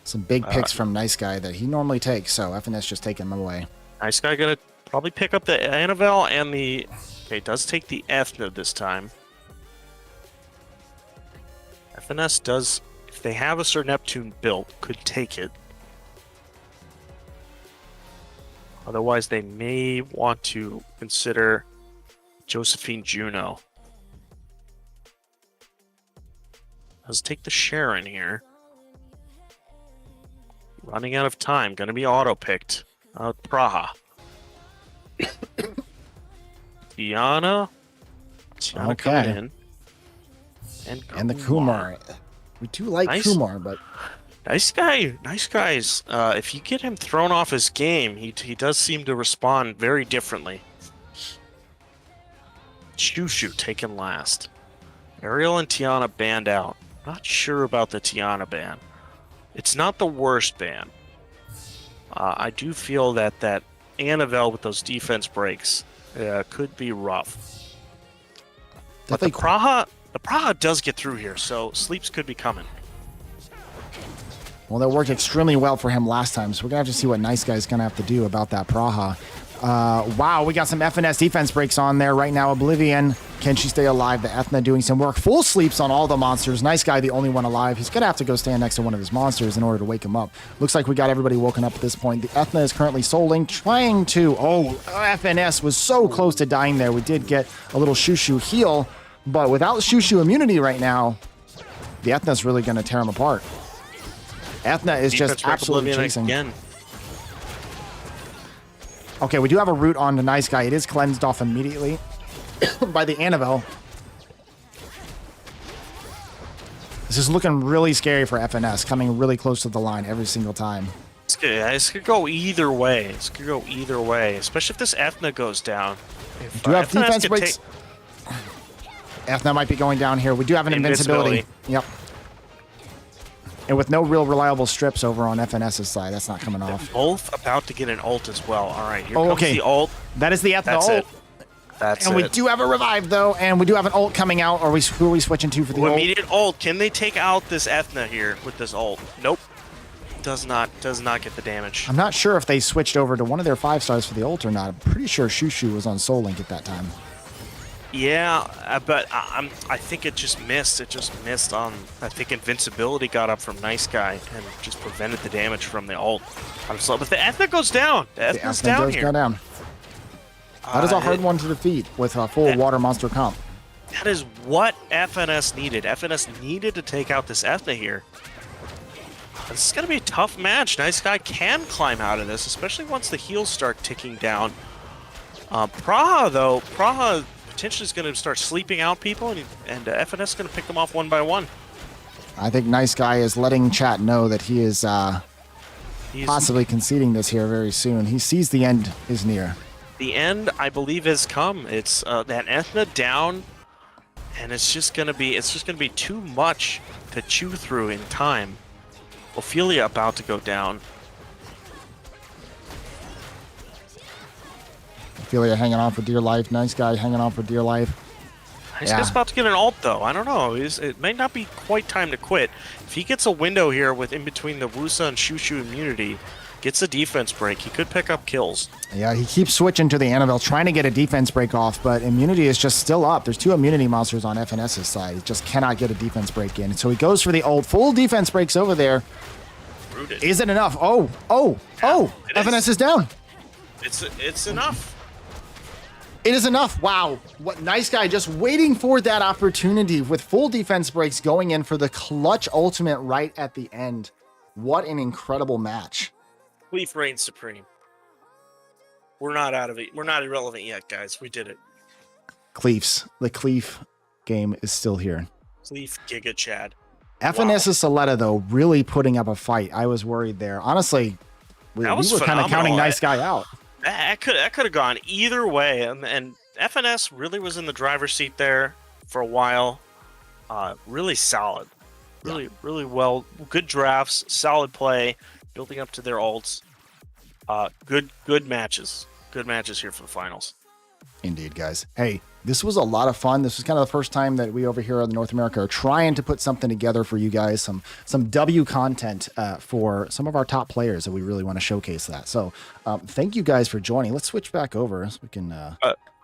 Some big picks from Nice Guy that he normally takes, so FNS just taking them away. Nice Guy going to probably pick up the Annabelle and the... Okay, does take the Ethna this time. FNS does... If they have a Sir Neptune built, could take it. Otherwise, they may want to consider Josephine Juno. Let's take the Sharon here. Running out of time. Going to be auto-picked. Praha. Tiana. Tiana coming in. And the Kumar. We do like Kumar, but... Nice guy. Nice guys. If you get him thrown off his game, he does seem to respond very differently. Shushu taken last. Ariel and Tiana banned out. Not sure about the Tiana ban. It's not the worst ban. I do feel that Annabelle with those defense breaks could be rough. But the Praha does get through here, so sleeps could be coming. Well, that worked extremely well for him last time, so we're going to have to see what Nice Guy's going to have to do about that Praha. Wow, we got some FNS defense breaks on there right now. Oblivion, can she stay alive? The Ethna doing some work. Full sleeps on all the monsters. Nice Guy, the only one alive. He's going to have to go stand next to one of his monsters in order to wake him up. Looks like we got everybody woken up at this point. The Ethna is currently souling, trying to... Oh, FNS was so close to dying there. We did get a little Shushu heal, but without Shushu immunity right now, the Ethna's really going to tear him apart. Ethna is just absolutely chasing. Again. Okay, we do have a root on the Nice Guy. It is cleansed off immediately by the Annabelle. This is looking really scary for FNS, coming really close to the line every single time. This could go either way. This could go either way, especially if this Ethna goes down. If, do you have defense breaks? Ethna might be going down here. We do have an invincibility. Yep. And with no real reliable strips over on FNS's side, that's not coming off. They're both about to get an ult as well. All right, here comes the ult. That is the Ethna ult. That's and we do have a revive, though, and we do have an ult coming out. Who are we switching to for the ult? Immediate ult. Can they take out this Ethna here with this ult? Nope. Does not get the damage. I'm not sure if they switched over to one of their 5-stars for the ult or not. I'm pretty sure Shushu was on Soul Link at that time. Yeah, but I think it just missed. It just missed on... I think invincibility got up from Nice Guy and just prevented the damage from the ult. But the Ethna goes down. The Ethna's down here. Go down. That is a hard one to defeat with a full water monster comp. That is what FNS needed. FNS needed to take out this Ethna here. This is going to be a tough match. Nice Guy can climb out of this, especially once the heals start ticking down. Praha, though, potentially is going to start sleeping out people, and FNS is going to pick them off one by one. I think Nice Guy is letting chat know that he is possibly conceding this here very soon. He sees the end is near. The end, I believe, has come. It's that Ethna down, and it's just going to be too much to chew through in time. Ophelia about to go down. Ophelia hanging on for dear life. Nice Guy hanging on for dear life. Nice Guy's about to get an ult, though. I don't know. It may not be quite time to quit. If he gets a window here with in between the Wusa and Shushu immunity, gets a defense break, he could pick up kills. Yeah, he keeps switching to the Annabelle, trying to get a defense break off, but immunity is just still up. There's 2 immunity monsters on FNS's side. He just cannot get a defense break in. So he goes for the ult. Full defense breaks over there. Rooted. Is it enough? Oh! FNS is down. It's enough. It is enough. Wow. What Nice Guy just waiting for that opportunity with full defense breaks going in for the clutch ultimate right at the end. What an incredible match. Cleef reigns supreme. We're not out of it. We're not irrelevant yet, guys. We did it. Cleefs. The Cleef game is still here. Cleef Giga Chad. FNS's Soletta, though, really putting up a fight. I was worried there. Honestly, we were kind of counting Nice Guy out. That could have gone either way, and FNS really was in the driver's seat there for a while. Really solid, really well, good drafts, solid play, building up to their ults. Good matches here for the finals. Indeed, guys. Hey, this was a lot of fun. This was kind of the first time that we over here in North America are trying to put something together for you guys, some W content for some of our top players that we really want to showcase that. So thank you guys for joining. Let's switch back over so we can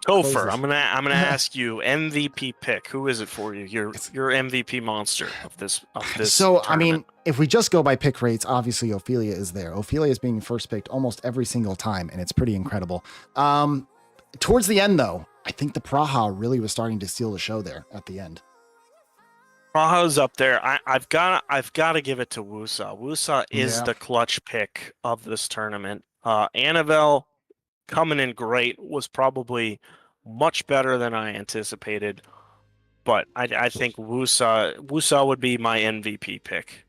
Topher, I'm gonna ask you MVP pick. Who is it for you? Your MVP monster of this So tournament. I mean, if we just go by pick rates, obviously Ophelia is there. Ophelia is being first picked almost every single time, and it's pretty incredible. Towards the end, though, I think the Praha really was starting to steal the show there at the end. Praha's up there. I've got to give it to Wusa. Wusa is Yeah. the clutch pick of this tournament. Annabelle coming in great, was probably much better than I anticipated, but I think Wusa would be my MVP pick.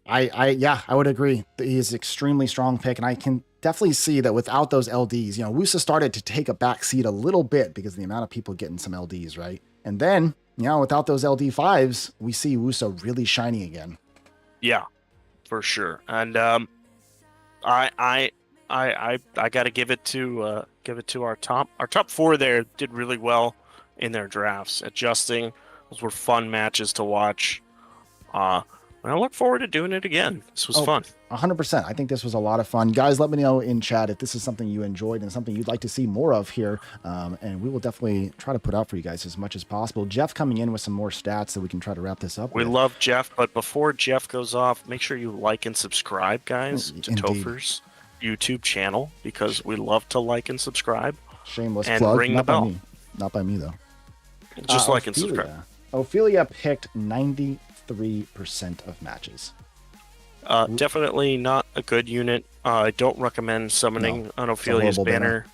I would agree. He is an extremely strong pick, and I can definitely see that without those LDs, Wusa started to take a back seat a little bit because of the amount of people getting some LDs, right? And then, without those LD5s, we see Wusa really shining again. Yeah, for sure. And I got to give it to our top four there. Did really well in their drafts, adjusting. Those were fun matches to watch. And I look forward to doing it again. This was fun. 100%. I think this was a lot of fun. Guys, let me know in chat if this is something you enjoyed and something you'd like to see more of here. And we will definitely try to put out for you guys as much as possible. Jeff coming in with some more stats so we can try to wrap this up. We love Jeff, but before Jeff goes off, make sure you like and subscribe, guys, to Topher's YouTube channel, because we love to like and subscribe. Shameless and plug. Ring the bell. Not by me, though. Just like and subscribe. Ophelia picked 93% of matches. Definitely not a good unit. I don't recommend summoning on Ophelia's banner.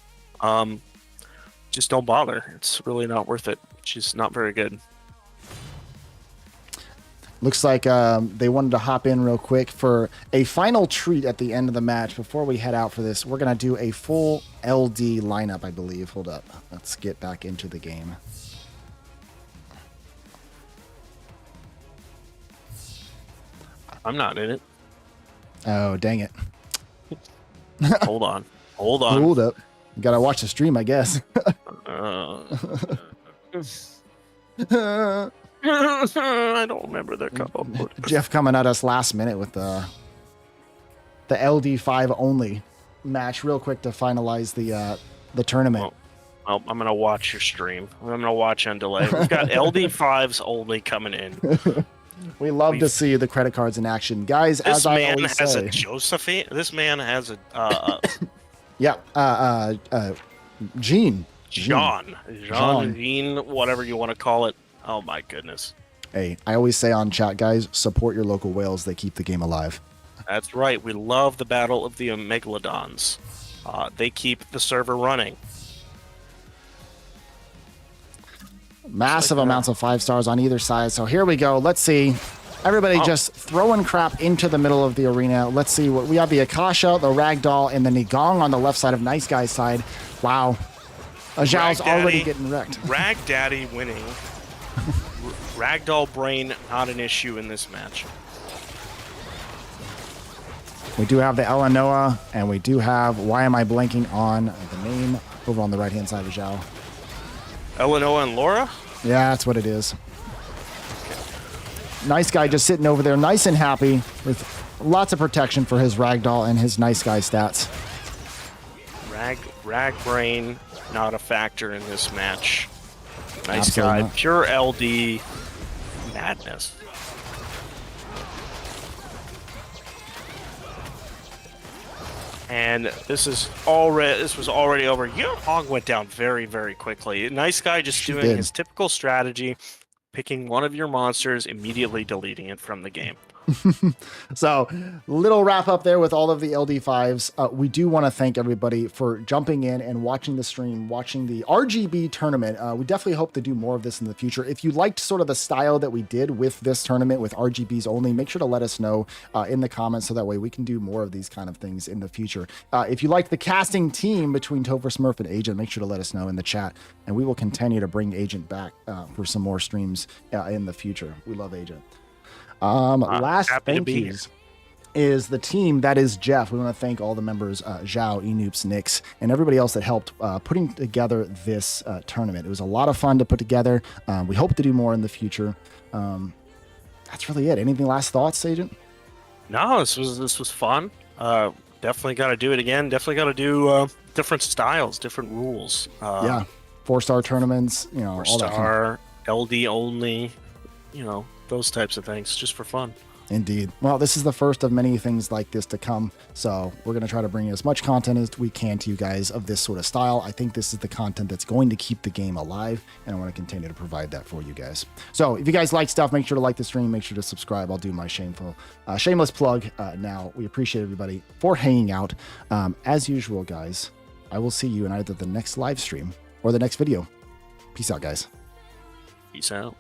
Just don't bother. It's really not worth it. She's not very good. Looks like they wanted to hop in real quick for a final treat at the end of the match. Before we head out for this, we're going to do a full LD lineup, I believe. Hold up. Let's get back into the game. I'm not in it. Oh, dang it. Hold on. Hold on. Hold up. You got to watch the stream, I guess. I don't remember their code. Jeff coming at us last minute with the LD5 only match real quick to finalize the tournament. Well, I'm gonna watch your stream. I'm gonna watch on delay. We've got LD5s only coming in. We love to see the credit cards in action, guys. This as I man always has say, a Josephine. This man has a yeah. Jean, whatever you want to call it. Oh my goodness. Hey, I always say on chat, guys, support your local whales. They keep the game alive. That's right. We love the Battle of the Megalodons. They keep the server running. Massive amounts of 5 stars on either side. So here we go. Let's see. Everybody just throwing crap into the middle of the arena. Let's see what we have: the Akasha, the Ragdoll, and the Nigong on the left side of Nice Guy's side. Wow. Zhao's already getting wrecked. Rag Daddy winning. Ragdoll brain not an issue in this match. We do have the Elanoa, and we do have, why am I blanking on the name, over on the right-hand side of Xiao. Elanoa and Laura? Yeah, that's what it is. Nice Guy just sitting over there, nice and happy, with lots of protection for his Ragdoll and his Nice Guy stats. Rag brain, not a factor in this match. Nice Absolutely Guy, not. pure LD madness. And this was already over. Hong went down very, very quickly. Nice Guy just doing his typical strategy, picking one of your monsters, immediately deleting it from the game. So, little wrap up there with all of the LD5s. We do want to thank everybody for jumping in and watching the stream, watching the RGB tournament. We definitely hope to do more of this in the future. If you liked sort of the style that we did with this tournament with RGBs only, make sure to let us know in the comments so that way we can do more of these kind of things in the future. If you liked the casting team between TopherSmurf and Agent, make sure to let us know in the chat, and we will continue to bring Agent back for some more streams in the future. We love Agent. Last thank yous is the team that is Jeff. We want to thank all the members, Zhao, Enoops, Nixixx, and everybody else that helped putting together this tournament. It was a lot of fun to put together. We hope to do more in the future. That's really it. Anything last thoughts, Agent? No, this was fun. Definitely got to do it again. Definitely got to do different styles, different rules. Yeah, 4-star tournaments. You know, all that. 4-star, LD only. You know, those types of things, just for fun. Indeed. Well, this is the first of many things like this to come. So we're going to try to bring as much content as we can to you guys of this sort of style. I think this is the content that's going to keep the game alive, and I want to continue to provide that for you guys. So if you guys like stuff, make sure to like the stream, make sure to subscribe. I'll do my shameless plug now. We appreciate everybody for hanging out. As usual, guys, I will see you in either the next live stream or the next video. Peace out, guys. Peace out.